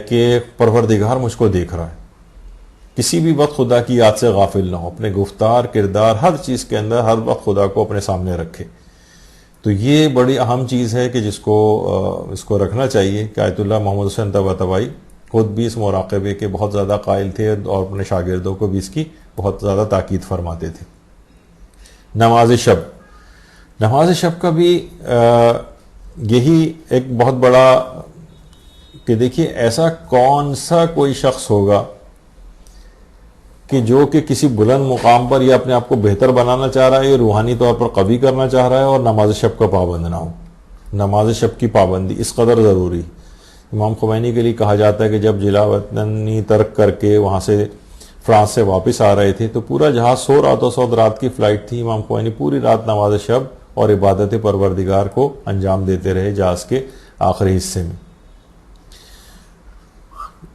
کہ پروردگار مجھ کو دیکھ رہا ہے. کسی بھی وقت خدا کی یاد سے غافل نہ ہو, اپنے گفتار کردار ہر چیز کے اندر ہر وقت خدا کو اپنے سامنے رکھے. تو یہ بڑی اہم چیز ہے کہ اس کو رکھنا چاہیے. کہ آیت اللہ محمد حسین طباطبائی خود بھی اس مراقبے کے بہت زیادہ قائل تھے اور اپنے شاگردوں کو بھی اس کی بہت زیادہ تاکید فرماتے تھے. نماز شب کا بھی یہی ایک بہت بڑا کہ دیکھیے ایسا کون سا کوئی شخص ہوگا کہ جو کہ کسی بلند مقام پر یا اپنے آپ کو بہتر بنانا چاہ رہا ہے یا روحانی طور پر قوی کرنا چاہ رہا ہے اور نماز شب کا پابند نہ ہو. نماز شب کی پابندی اس قدر ضروری. امام خمینی کے لیے کہا جاتا ہے کہ جب جلا وطنی ترک کر کے وہاں سے فرانس سے واپس آ رہے تھے تو پورا جہاز 100 راتوں 100 رات کی فلائٹ تھی. امام خمینی پوری رات نماز شب اور عبادت پروردگار کو انجام دیتے رہے جہاز کے آخری حصے میں.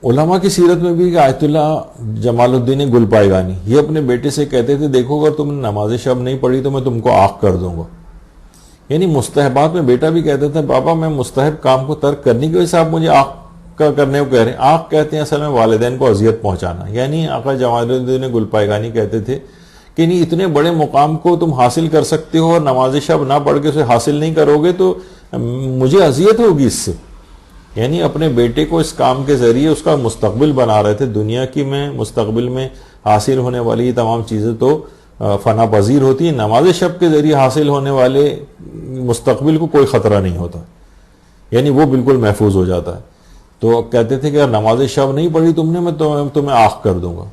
علماء کی سیرت میں بھی کہ آیت اللہ جمال الدین گلپائگانی یہ اپنے بیٹے سے کہتے تھے دیکھو اگر تم نے نماز شب نہیں پڑھی تو میں تم کو آنکھ کر دوں گا. یعنی مستحبات میں بیٹا بھی کہتے تھے بابا میں مستحب کام کو ترک کرنے کی وجہ سے آپ مجھے آنکھ کا کرنے کو کہہ رہے ہیں. آنکھ کہتے ہیں اصل میں والدین کو اذیت پہنچانا. یعنی آقا جمال الدین گلپائگانی کہتے تھے کہ نہیں اتنے بڑے مقام کو تم حاصل کر سکتے ہو اور نماز شب نہ پڑھ کے اسے حاصل نہیں کرو گے تو مجھے اذیت ہوگی اس سے. یعنی اپنے بیٹے کو اس کام کے ذریعے اس کا مستقبل بنا رہے تھے. دنیا کی میں مستقبل میں حاصل ہونے والی تمام چیزیں تو فنا پذیر ہوتی ہیں, نماز شب کے ذریعے حاصل ہونے والے مستقبل کو کوئی خطرہ نہیں ہوتا, یعنی وہ بالکل محفوظ ہو جاتا ہے. تو کہتے تھے کہ اگر نماز شب نہیں پڑھی تم نے میں تمہیں آنکھ کر دوں گا.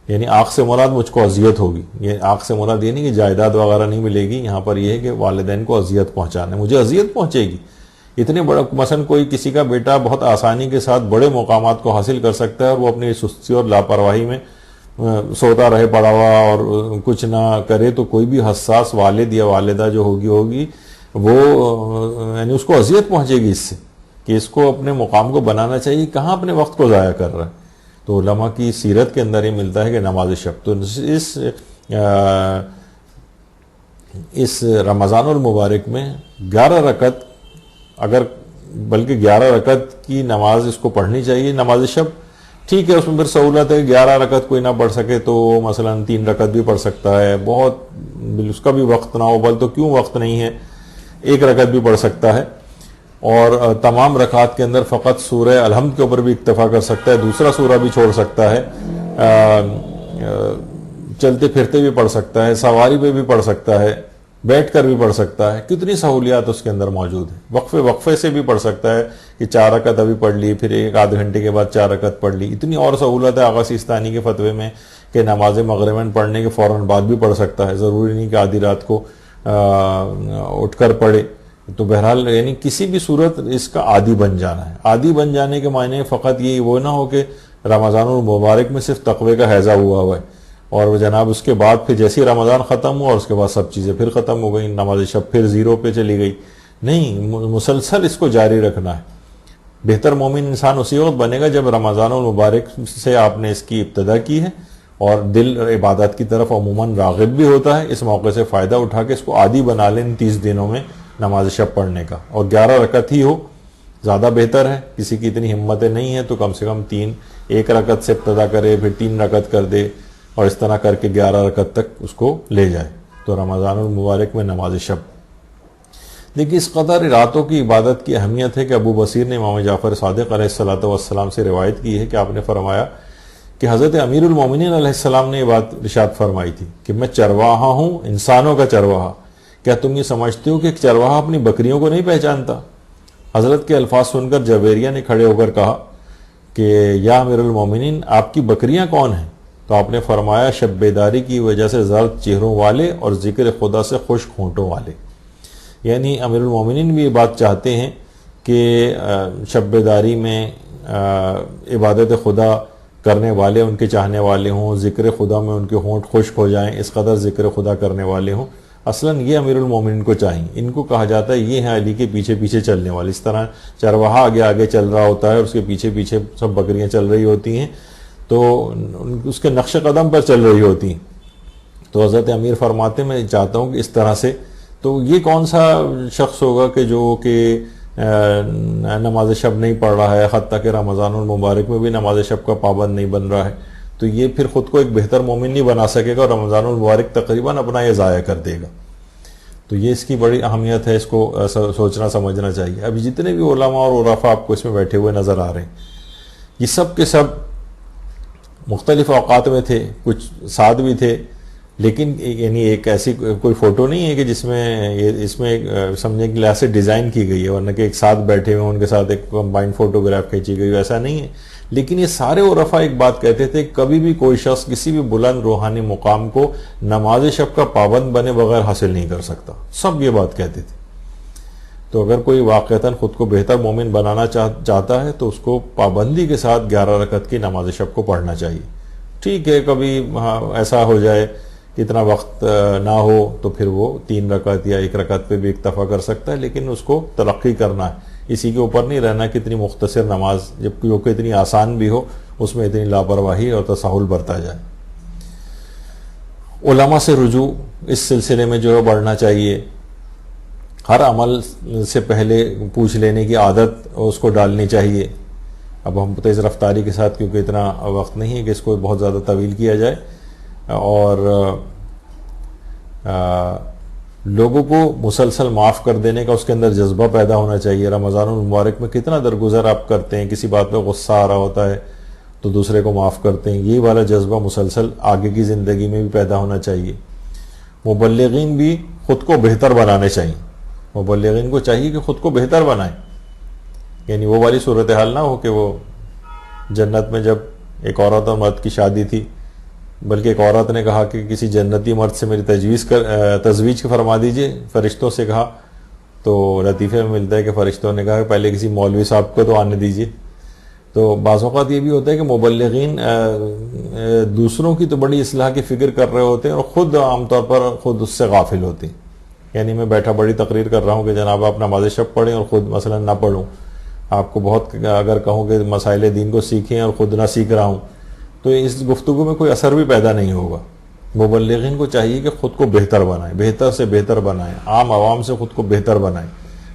یعنی آنکھ سے مراد مجھ کو اذیت ہوگی. یہ آنکھ سے مراد یہ نہیں کہ جائیداد وغیرہ نہیں ملے گی, یہاں پر یہ ہے کہ والدین کو اذیت پہنچانا, مجھے اذیت پہنچے گی. اتنے بڑا مثلا کوئی کسی کا بیٹا بہت آسانی کے ساتھ بڑے مقامات کو حاصل کر سکتا ہے اور وہ اپنی سستی اور لاپرواہی میں سوتا رہے پڑا ہوا اور کچھ نہ کرے تو کوئی بھی حساس والد یا والدہ جو ہوگی وہ یعنی اس کو اذیت پہنچے گی اس سے کہ اس کو اپنے مقام کو بنانا چاہیے, کہاں اپنے وقت کو ضائع کر رہا ہے. تو علماء کی سیرت کے اندر یہ ملتا ہے کہ نماز شب تو اس رمضان المبارک میں 11 رکعت اگر بلکہ 11 رکعت کی نماز اس کو پڑھنی چاہیے. نماز شب ٹھیک ہے اس میں پھر سہولت ہے 11 رکعت کوئی نہ پڑھ سکے تو مثلا 3 رکعت بھی پڑھ سکتا ہے, بہت اس کا بھی وقت نہ ہو, بل تو کیوں وقت نہیں ہے 1 رکعت بھی پڑھ سکتا ہے. اور تمام رکعات کے اندر فقط سورہ الحمد کے اوپر بھی اکتفا کر سکتا ہے, دوسرا سورہ بھی چھوڑ سکتا ہے, چلتے پھرتے بھی پڑھ سکتا ہے, سواری پہ بھی پڑھ سکتا ہے, بیٹھ کر بھی پڑھ سکتا ہے. کتنی سہولیات اس کے اندر موجود ہیں. وقفے سے بھی پڑھ سکتا ہے کہ 4 رکعت ابھی پڑھ لی, پھر 1 آدھ گھنٹے کے بعد 4 رکعت پڑھ لی. اتنی اور سہولت ہے آغا سیستانی کے فتوے میں کہ نماز مغرباً پڑھنے کے فوراً بعد بھی پڑھ سکتا ہے, ضروری نہیں کہ آدھی رات کو اٹھ کر پڑھے. تو بہرحال یعنی کسی بھی صورت اس کا عادی بن جانا ہے. عادی بن جانے کے معنی فقط یہ وہ نہ ہو کہ رمضان المبارک میں صرف تقوی کا حیضہ ہوا ہے اور جناب اس کے بعد پھر جیسی رمضان ختم ہوا اور اس کے بعد سب چیزیں پھر ختم ہو گئی, نماز شب پھر 0 پہ چلی گئی. نہیں, مسلسل اس کو جاری رکھنا ہے. بہتر مومن انسان اسی وقت بنے گا جب رمضان المبارک سے آپ نے اس کی ابتدا کی ہے اور دل عبادت کی طرف عموماً راغب بھی ہوتا ہے. اس موقع سے فائدہ اٹھا کے اس کو عادی بنا لیں ان 30 دنوں میں نماز شب پڑھنے کا, اور 11 رکعت ہی ہو زیادہ بہتر ہے. کسی کی اتنی ہمتیں نہیں ہے تو کم سے کم 1 رکعت سے ابتدا کرے, پھر 3 رکعت کر دے اور اس طرح کر کے 11 رکعت تک اس کو لے جائے. تو رمضان المبارک میں نماز شب دیکھیے اس قدر راتوں کی عبادت کی اہمیت ہے کہ ابو بصیر نے امام جعفر صادق علیہ الصلوۃ والسلام سے روایت کی ہے کہ آپ نے فرمایا کہ حضرت امیر المومنین علیہ السلام نے یہ بات ارشاد فرمائی تھی کہ میں چرواہا ہوں, انسانوں کا چرواہا. کیا تم یہ سمجھتے ہو کہ ایک چرواہا اپنی بکریوں کو نہیں پہچانتا؟ حضرت کے الفاظ سن کر جویریہ نے کھڑے ہو کر کہا کہ یا امیر المومنین آپ کی بکریاں کون ہیں؟ تو آپ نے فرمایا شب بیداری کی وجہ سے زرد چہروں والے اور ذکر خدا سے خشک ہونٹوں والے. یعنی امیر المومنین بھی یہ بات چاہتے ہیں کہ شب بیداری میں عبادت خدا کرنے والے ان کے چاہنے والے ہوں، ذکر خدا میں ان کے ہونٹ خشک ہو جائیں، اس قدر ذکر خدا کرنے والے ہوں. اصلاً یہ امیر المومنین کو چاہیے. ان کو کہا جاتا ہے یہ ہیں علی کے پیچھے پیچھے چلنے والے. اس طرح چرواہا آگے آگے چل رہا ہوتا ہے اور اس کے پیچھے پیچھے سب بکریاں چل رہی ہوتی ہیں، تو اس کے نقش قدم پر چل رہی ہوتی ہیں. تو حضرت امیر فرماتے میں چاہتا ہوں کہ اس طرح سے. تو یہ کون سا شخص ہوگا کہ جو کہ نماز شب نہیں پڑھ رہا ہے، حتیٰ کہ رمضان المبارک میں بھی نماز شب کا پابند نہیں بن رہا ہے، تو یہ پھر خود کو ایک بہتر مومن نہیں بنا سکے گا اور رمضان المبارک تقریباً اپنا یہ ضائع کر دے گا. تو یہ اس کی بڑی اہمیت ہے، اس کو سوچنا سمجھنا چاہیے. ابھی جتنے بھی علماء اور عرفاء آپ کو اس میں بیٹھے ہوئے نظر آ رہے ہیں، یہ سب کے سب مختلف اوقات میں تھے، کچھ ساتھ بھی تھے، لیکن یعنی ایک ایسی کوئی فوٹو نہیں ہے کہ جس میں اس میں سمجھنے کے لحاظ سے ڈیزائن کی گئی ہے، ورنہ کہ ایک ساتھ بیٹھے ہوئے ان کے ساتھ ایک کمبائنڈ فوٹوگراف کھینچی گئی، ایسا نہیں ہے. لیکن یہ سارے عرفاء ایک بات کہتے تھے، کبھی بھی کوئی شخص کسی بھی بلند روحانی مقام کو نماز شب کا پابند بنے بغیر حاصل نہیں کر سکتا. سب یہ بات کہتے تھے. تو اگر کوئی واقعتاً خود کو بہتر مومن بنانا چاہتا ہے تو اس کو پابندی کے ساتھ 11 رکعت کی نماز شب کو پڑھنا چاہیے. ٹھیک ہے کبھی ایسا ہو جائے کہ اتنا وقت نہ ہو تو پھر وہ 3 رکعت یا 1 رکعت پہ بھی اکتفا کر سکتا ہے، لیکن اس کو ترقی کرنا ہے. اسی کے اوپر نہیں رہنا کہ اتنی مختصر نماز جو کہ اتنی آسان بھی ہو اس میں اتنی لاپرواہی اور تساہل برتا جائے. علماء سے رجوع اس سلسلے میں جو ہے بڑھنا چاہیے. ہر عمل سے پہلے پوچھ لینے کی عادت اس کو ڈالنی چاہیے. اب ہم تیز رفتاری کے ساتھ کیونکہ اتنا وقت نہیں ہے کہ اس کو بہت زیادہ طویل کیا جائے، اور لوگوں کو مسلسل معاف کر دینے کا اس کے اندر جذبہ پیدا ہونا چاہیے. رمضان المبارک میں کتنا درگزر آپ کرتے ہیں، کسی بات پہ غصہ آ رہا ہوتا ہے تو دوسرے کو معاف کرتے ہیں. یہ والا جذبہ مسلسل آگے کی زندگی میں بھی پیدا ہونا چاہیے. مبلغین بھی خود کو بہتر بنانے چاہیے. مبلغین کو چاہیے کہ خود کو بہتر بنائیں. یعنی وہ والی صورتحال نہ ہو کہ وہ جنت میں جب ایک عورت اور مرد کی شادی تھی، بلکہ ایک عورت نے کہا کہ کسی جنتی مرد سے میری تجویز فرما دیجئے، فرشتوں سے کہا. تو لطیفے میں ملتا ہے کہ فرشتوں نے کہا کہ پہلے کسی مولوی صاحب کو تو آنے دیجئے. تو بعض اوقات یہ بھی ہوتا ہے کہ مبلغین دوسروں کی تو بڑی اصلاح کی فکر کر رہے ہوتے ہیں اور خود عام طور پر خود اس سے غافل ہوتے ہیں. یعنی میں بیٹھا بڑی تقریر کر رہا ہوں کہ جناب آپ نماز شب پڑھیں اور خود مثلا نہ پڑھوں. آپ کو بہت اگر کہوں کہ مسائل دین کو سیکھیں اور خود نہ سیکھ رہا ہوں تو اس گفتگو میں کوئی اثر بھی پیدا نہیں ہوگا. مبلغین کو چاہیے کہ خود کو بہتر بنائیں، بہتر سے بہتر بنائیں، عام عوام سے خود کو بہتر بنائیں.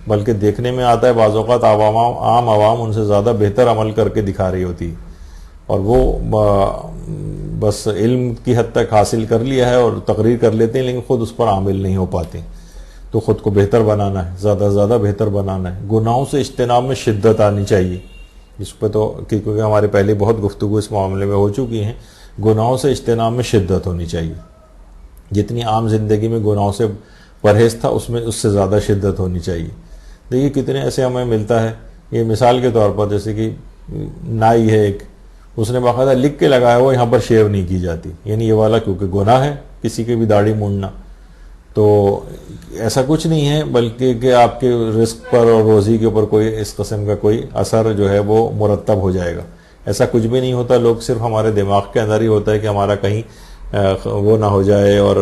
بلکہ دیکھنے میں آتا ہے بعض اوقات عام عوام ان سے زیادہ بہتر عمل کر کے دکھا رہی ہوتی ہے، اور وہ بس علم کی حد تک حاصل کر لیا ہے اور تقریر کر لیتے ہیں لیکن خود اس پر عامل نہیں ہو پاتے. تو خود کو بہتر بنانا ہے، زیادہ سے زیادہ بہتر بنانا ہے. گناہوں سے اجتناب میں شدت آنی چاہیے. اس پہ تو کیونکہ ہمارے پہلے بہت گفتگو اس معاملے میں ہو چکی ہیں. گناہوں سے اجتناب میں شدت ہونی چاہیے. جتنی عام زندگی میں گناہوں سے پرہیز تھا اس میں اس سے زیادہ شدت ہونی چاہیے. دیکھیے کتنے ایسے ہمیں ملتا ہے. یہ مثال کے طور پر جیسے کہ نائی ہے ایک، اس نے باقاعدہ لکھ کے لگایا ہوا یہاں پر شیو نہیں کی جاتی. یعنی یہ والا کیونکہ گناہ ہے کسی کے بھی داڑھی مونڈنا. تو ایسا کچھ نہیں ہے بلکہ کہ آپ کے رزق پر اور روزی کے اوپر کوئی اس قسم کا کوئی اثر جو ہے وہ مرتب ہو جائے گا. ایسا کچھ بھی نہیں ہوتا. لوگ صرف ہمارے دماغ کے اندر ہی ہوتا ہے کہ ہمارا کہیں وہ نہ ہو جائے اور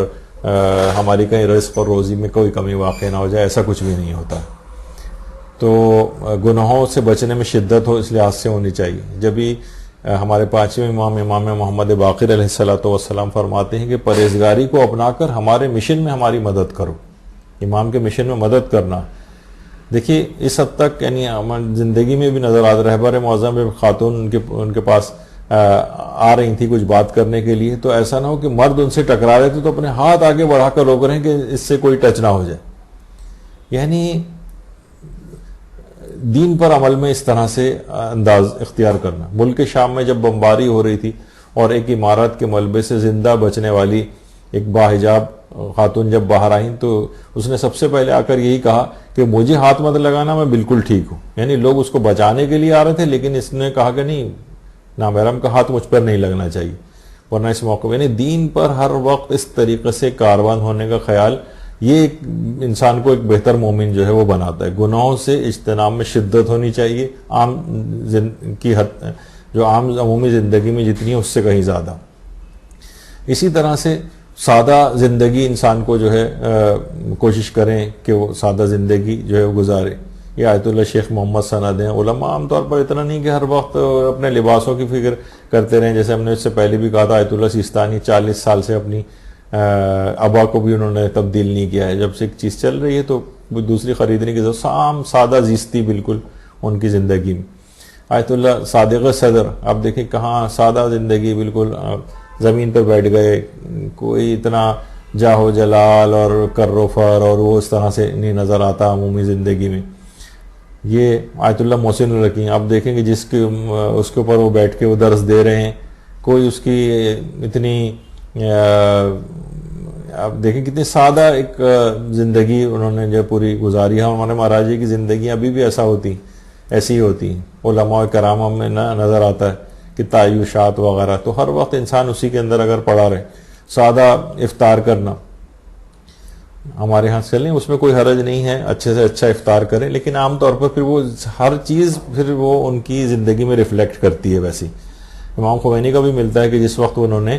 ہماری کہیں رزق اور روزی میں کوئی کمی واقع نہ ہو جائے. ایسا کچھ بھی نہیں ہوتا. تو گناہوں سے بچنے میں شدت ہو اس لحاظ سے ہونی چاہیے. جب بھی ہمارے 5ویں امام محمد باقر علیہ الصلوۃ والسلام فرماتے ہیں کہ پرہیزگاری کو اپنا کر ہمارے مشن میں ہماری مدد کرو. امام کے مشن میں مدد کرنا. دیکھیے اس حد تک یعنی زندگی میں بھی نظر آتا. رہبر معظم خاتون ان کے پاس آ رہی تھی کچھ بات کرنے کے لیے، تو ایسا نہ ہو کہ مرد ان سے ٹکرا رہے تھے تو اپنے ہاتھ آگے بڑھا کر روک رہے ہیں کہ اس سے کوئی ٹچ نہ ہو جائے. یعنی دین پر عمل میں اس طرح سے انداز اختیار کرنا. ملک شام میں جب بمباری ہو رہی تھی اور ایک عمارت کے ملبے سے زندہ بچنے والی ایک باحجاب خاتون جب باہر آئیں تو اس نے سب سے پہلے آ کر یہی کہا کہ مجھے ہاتھ مت لگانا، میں بالکل ٹھیک ہوں. یعنی لوگ اس کو بچانے کے لیے آ رہے تھے لیکن اس نے کہا کہ نہیں، نامحرم کا ہاتھ مجھ پر نہیں لگنا چاہیے. ورنہ اس موقع میں یعنی دین پر ہر وقت اس طریقے سے کاربند ہونے کا خیال یہ انسان کو ایک بہتر مومن جو ہے وہ بناتا ہے. گناہوں سے اجتناب میں شدت ہونی چاہیے عام کی حد جو عام عمومی زندگی میں جتنی ہے اس سے کہیں زیادہ. اسی طرح سے سادہ زندگی انسان کو جو ہے کوشش کریں کہ وہ سادہ زندگی جو ہے وہ گزارے. یہ آیت اللہ شیخ محمد سند ہیں. علماء عام طور پر اتنا نہیں کہ ہر وقت اپنے لباسوں کی فکر کرتے رہیں, جیسے ہم نے اس سے پہلے بھی کہا تھا آیت اللہ سیستانی 40 سال سے اپنی ابا کو بھی انہوں نے تبدیل نہیں کیا ہے. جب سے ایک چیز چل رہی ہے تو دوسری خریدنے کی ضرورت, سادہ زیستی بالکل ان کی زندگی میں. آیت اللہ صادق صدر آپ دیکھیں کہاں سادہ زندگی, بالکل زمین پہ بیٹھ گئے, کوئی اتنا جاہو جلال اور کر و فر اور وہ اس طرح سے نہیں نظر آتا عمومی زندگی میں. یہ آیت اللہ محسن الرقی آپ دیکھیں کہ اس کے اوپر وہ بیٹھ کے وہ درس دے رہے ہیں, کوئی اس کی اتنی آپ دیکھیں کتنی سادہ ایک زندگی انہوں نے جو پوری گزاری ہے. ہمارے مہاراج جی کی زندگی ابھی بھی ایسی ہی ہوتی ہیں. علماء کرام میں نظر آتا ہے کہ تعیشات وغیرہ, تو ہر وقت انسان اسی کے اندر اگر پڑا رہے. سادہ افطار کرنا ہمارے ہاں چلیں, اس میں کوئی حرج نہیں ہے, اچھے سے اچھا افطار کریں, لیکن عام طور پر پھر وہ ہر چیز پھر وہ ان کی زندگی میں ریفلیکٹ کرتی ہے. ویسی امام خمینی کا بھی ملتا ہے کہ جس وقت انہوں نے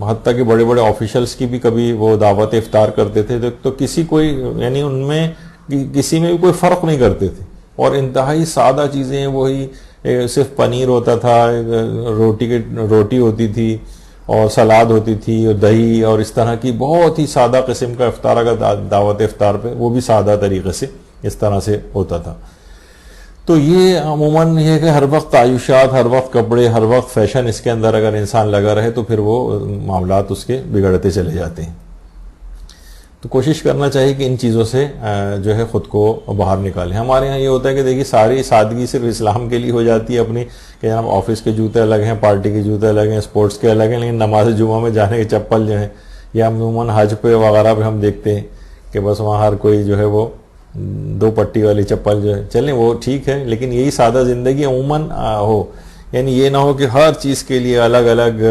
حتیٰ کہ بڑے بڑے آفیشلز کی بھی کبھی وہ دعوت افطار کرتے تھے تو یعنی ان میں کسی میں بھی کوئی فرق نہیں کرتے تھے, اور انتہائی سادہ چیزیں, وہی صرف پنیر ہوتا تھا, روٹی ہوتی تھی اور سلاد ہوتی تھی اور دہی, اور اس طرح کی بہت ہی سادہ قسم کا افطار اگر دعوت افطار پہ وہ بھی سادہ طریقے سے اس طرح سے ہوتا تھا. تو یہ عموماً یہ کہ ہر وقت تعیشات, ہر وقت کپڑے, ہر وقت فیشن, اس کے اندر اگر انسان لگا رہے تو پھر وہ معاملات اس کے بگڑتے چلے جاتے ہیں. تو کوشش کرنا چاہیے کہ ان چیزوں سے جو ہے خود کو باہر نکالیں. ہمارے ہاں یہ ہوتا ہے کہ دیکھیے ساری سادگی صرف اسلام کے لیے ہو جاتی ہے اپنی, کہ جناب آفس کے جوتے الگ ہیں, پارٹی کے جوتے الگ ہیں, اسپورٹس کے الگ ہیں, لیکن نماز جمعہ میں جانے کے چپل جو ہیں, یا عموماً حج پہ وغیرہ پہ ہم دیکھتے ہیں کہ بس وہاں ہر کوئی جو ہے وہ 2 پٹی والی چپل جو ہے, چلیں وہ ٹھیک ہے, لیکن یہی سادہ زندگی عموماً ہو. یعنی یہ نہ ہو کہ ہر چیز کے لیے الگ الگ,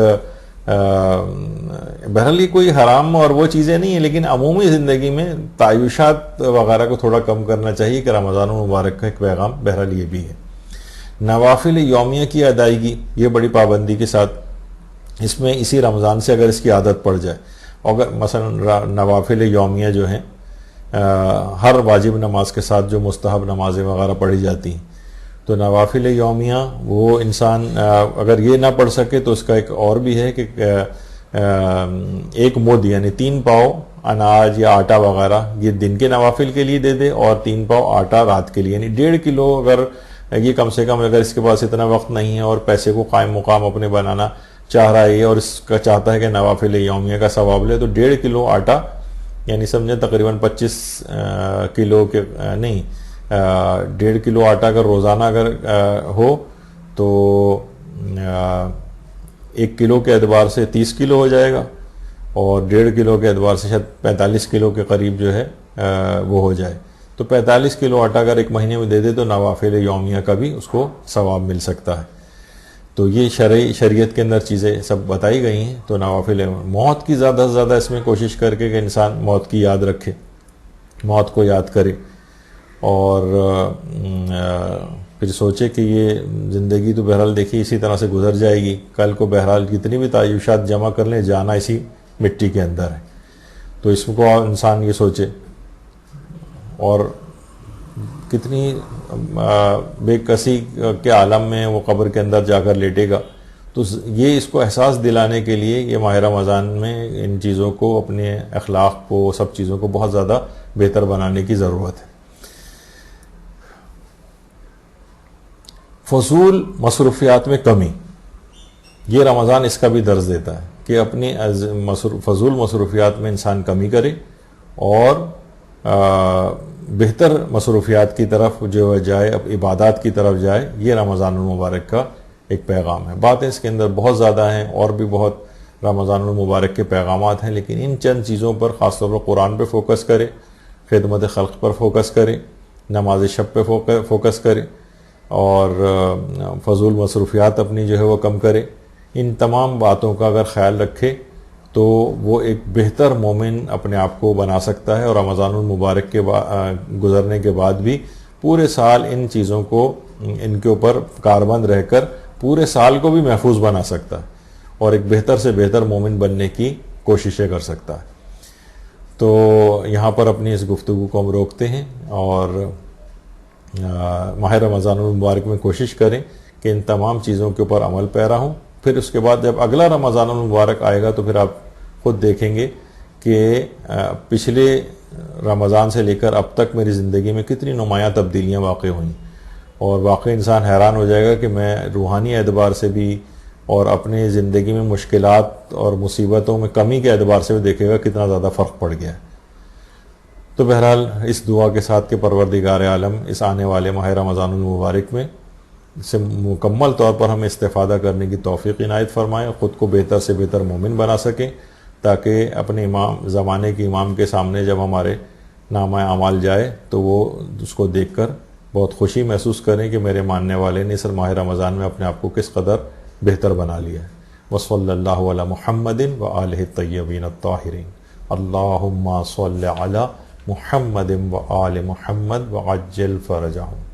بہرحال یہ کوئی حرام اور وہ چیزیں نہیں ہیں, لیکن عمومی زندگی میں تعیشات وغیرہ کو تھوڑا کم کرنا چاہیے. کہ رمضان المبارک کا ایک پیغام بہرحال یہ بھی ہے. نوافل یومیہ کی ادائیگی, یہ بڑی پابندی کے ساتھ, اس میں اسی رمضان سے اگر اس کی عادت پڑ جائے, اگر مثلا نوافل یومیہ جو ہیں ہر واجب نماز کے ساتھ جو مستحب نمازیں وغیرہ پڑھی جاتی ہیں, تو نوافل یومیہ وہ انسان اگر یہ نہ پڑھ سکے تو اس کا ایک اور بھی ہے کہ 1 مد یعنی 3 پاؤ اناج یا آٹا وغیرہ یہ دن کے نوافل کے لیے دے دے, اور 3 پاؤ آٹا رات کے لیے, یعنی 1.5 کلو. اگر یہ کم سے کم اگر اس کے پاس اتنا وقت نہیں ہے اور پیسے کو قائم مقام اپنے بنانا چاہ رہا ہے اور اس کا چاہتا ہے کہ نوافل یومیہ کا ثواب لے, تو 1.5 کلو آٹا یعنی سمجھیں تقریباً 25 کلو کے نہیں 1.5 کلو آٹا اگر روزانہ اگر ہو تو 1 کلو کے اعتبار سے 30 کلو ہو جائے گا, اور 1.5 کلو کے اعتبار سے شاید 45 کلو کے قریب جو ہے وہ ہو جائے. تو 45 کلو آٹا اگر 1 مہینے میں دے دے تو نوافل یومیہ کا بھی اس کو ثواب مل سکتا ہے. تو یہ شریعت کے اندر چیزیں سب بتائی گئی ہیں. تو نوافل موت کی زیادہ سے زیادہ اس میں کوشش کر کے کہ انسان موت کی یاد رکھے, موت کو یاد کرے, اور پھر سوچے کہ یہ زندگی تو بہرحال دیکھیے اسی طرح سے گزر جائے گی, کل کو بہرحال کتنی بھی تعیشات جمع کر لیں جانا اسی مٹی کے اندر ہے. تو اس کو انسان یہ سوچے, اور کتنی بے کسی کے عالم میں وہ قبر کے اندر جا کر لیٹے گا. تو یہ اس کو احساس دلانے کے لیے یہ ماہ رمضان میں ان چیزوں کو, اپنے اخلاق کو, سب چیزوں کو بہت زیادہ بہتر بنانے کی ضرورت ہے. فضول مصروفیات میں کمی, یہ رمضان اس کا بھی درس دیتا ہے کہ اپنی فضول مصروفیات میں انسان کمی کرے اور بہتر مصروفیات کی طرف جو جائے, عبادات کی طرف جائے. یہ رمضان المبارک کا ایک پیغام ہے. باتیں اس کے اندر بہت زیادہ ہیں اور بھی بہت رمضان المبارک کے پیغامات ہیں, لیکن ان چند چیزوں پر خاص طور پر قرآن پہ فوکس کرے, خدمت خلق پر فوکس کرے, نماز شب پہ فوکس کرے, اور فضول مصروفیات اپنی جو ہے وہ کم کرے. ان تمام باتوں کا اگر خیال رکھے تو وہ ایک بہتر مومن اپنے آپ کو بنا سکتا ہے، اور رمضان المبارک کے گزرنے کے بعد بھی پورے سال ان چیزوں کو، ان کے اوپر کاربند رہ کر پورے سال کو بھی محفوظ بنا سکتا ہے اور ایک بہتر سے بہتر مومن بننے کی کوششیں کر سکتا ہے۔ تو یہاں پر اپنی اس گفتگو کو ہم روکتے ہیں، اور ماہ رمضان المبارک میں کوشش کریں کہ ان تمام چیزوں کے اوپر عمل پیرا ہوں۔ پھر اس کے بعد جب اگلا رمضان المبارک آئے گا تو پھر آپ خود دیکھیں گے کہ پچھلے رمضان سے لے کر اب تک میری زندگی میں کتنی نمایاں تبدیلیاں واقع ہوئیں، اور واقعی انسان حیران ہو جائے گا کہ میں روحانی اعتبار سے بھی اور اپنے زندگی میں مشکلات اور مصیبتوں میں کمی کے اعتبار سے بھی دیکھے گا کتنا زیادہ فرق پڑ گیا ہے۔ تو بہرحال اس دعا کے ساتھ کہ پروردگار عالم اس آنے والے ماہ رمضان المبارک میں سے مکمل طور پر ہمیں استفادہ کرنے کی توفیق عنایت فرمائیں، خود کو بہتر سے بہتر مومن بنا سکیں، تاکہ اپنے زمانے کے امام کے سامنے جب ہمارے نامہ اعمال جائے تو وہ اس کو دیکھ کر بہت خوشی محسوس کریں کہ میرے ماننے والے نے اس ماہ رمضان میں اپنے آپ کو کس قدر بہتر بنا لیا ہے۔ وصلی اللہ علی محمد وآلہ الطیبین الطاہرین۔ اللہم صل علی محمد وآل محمد وعجل فرجہم۔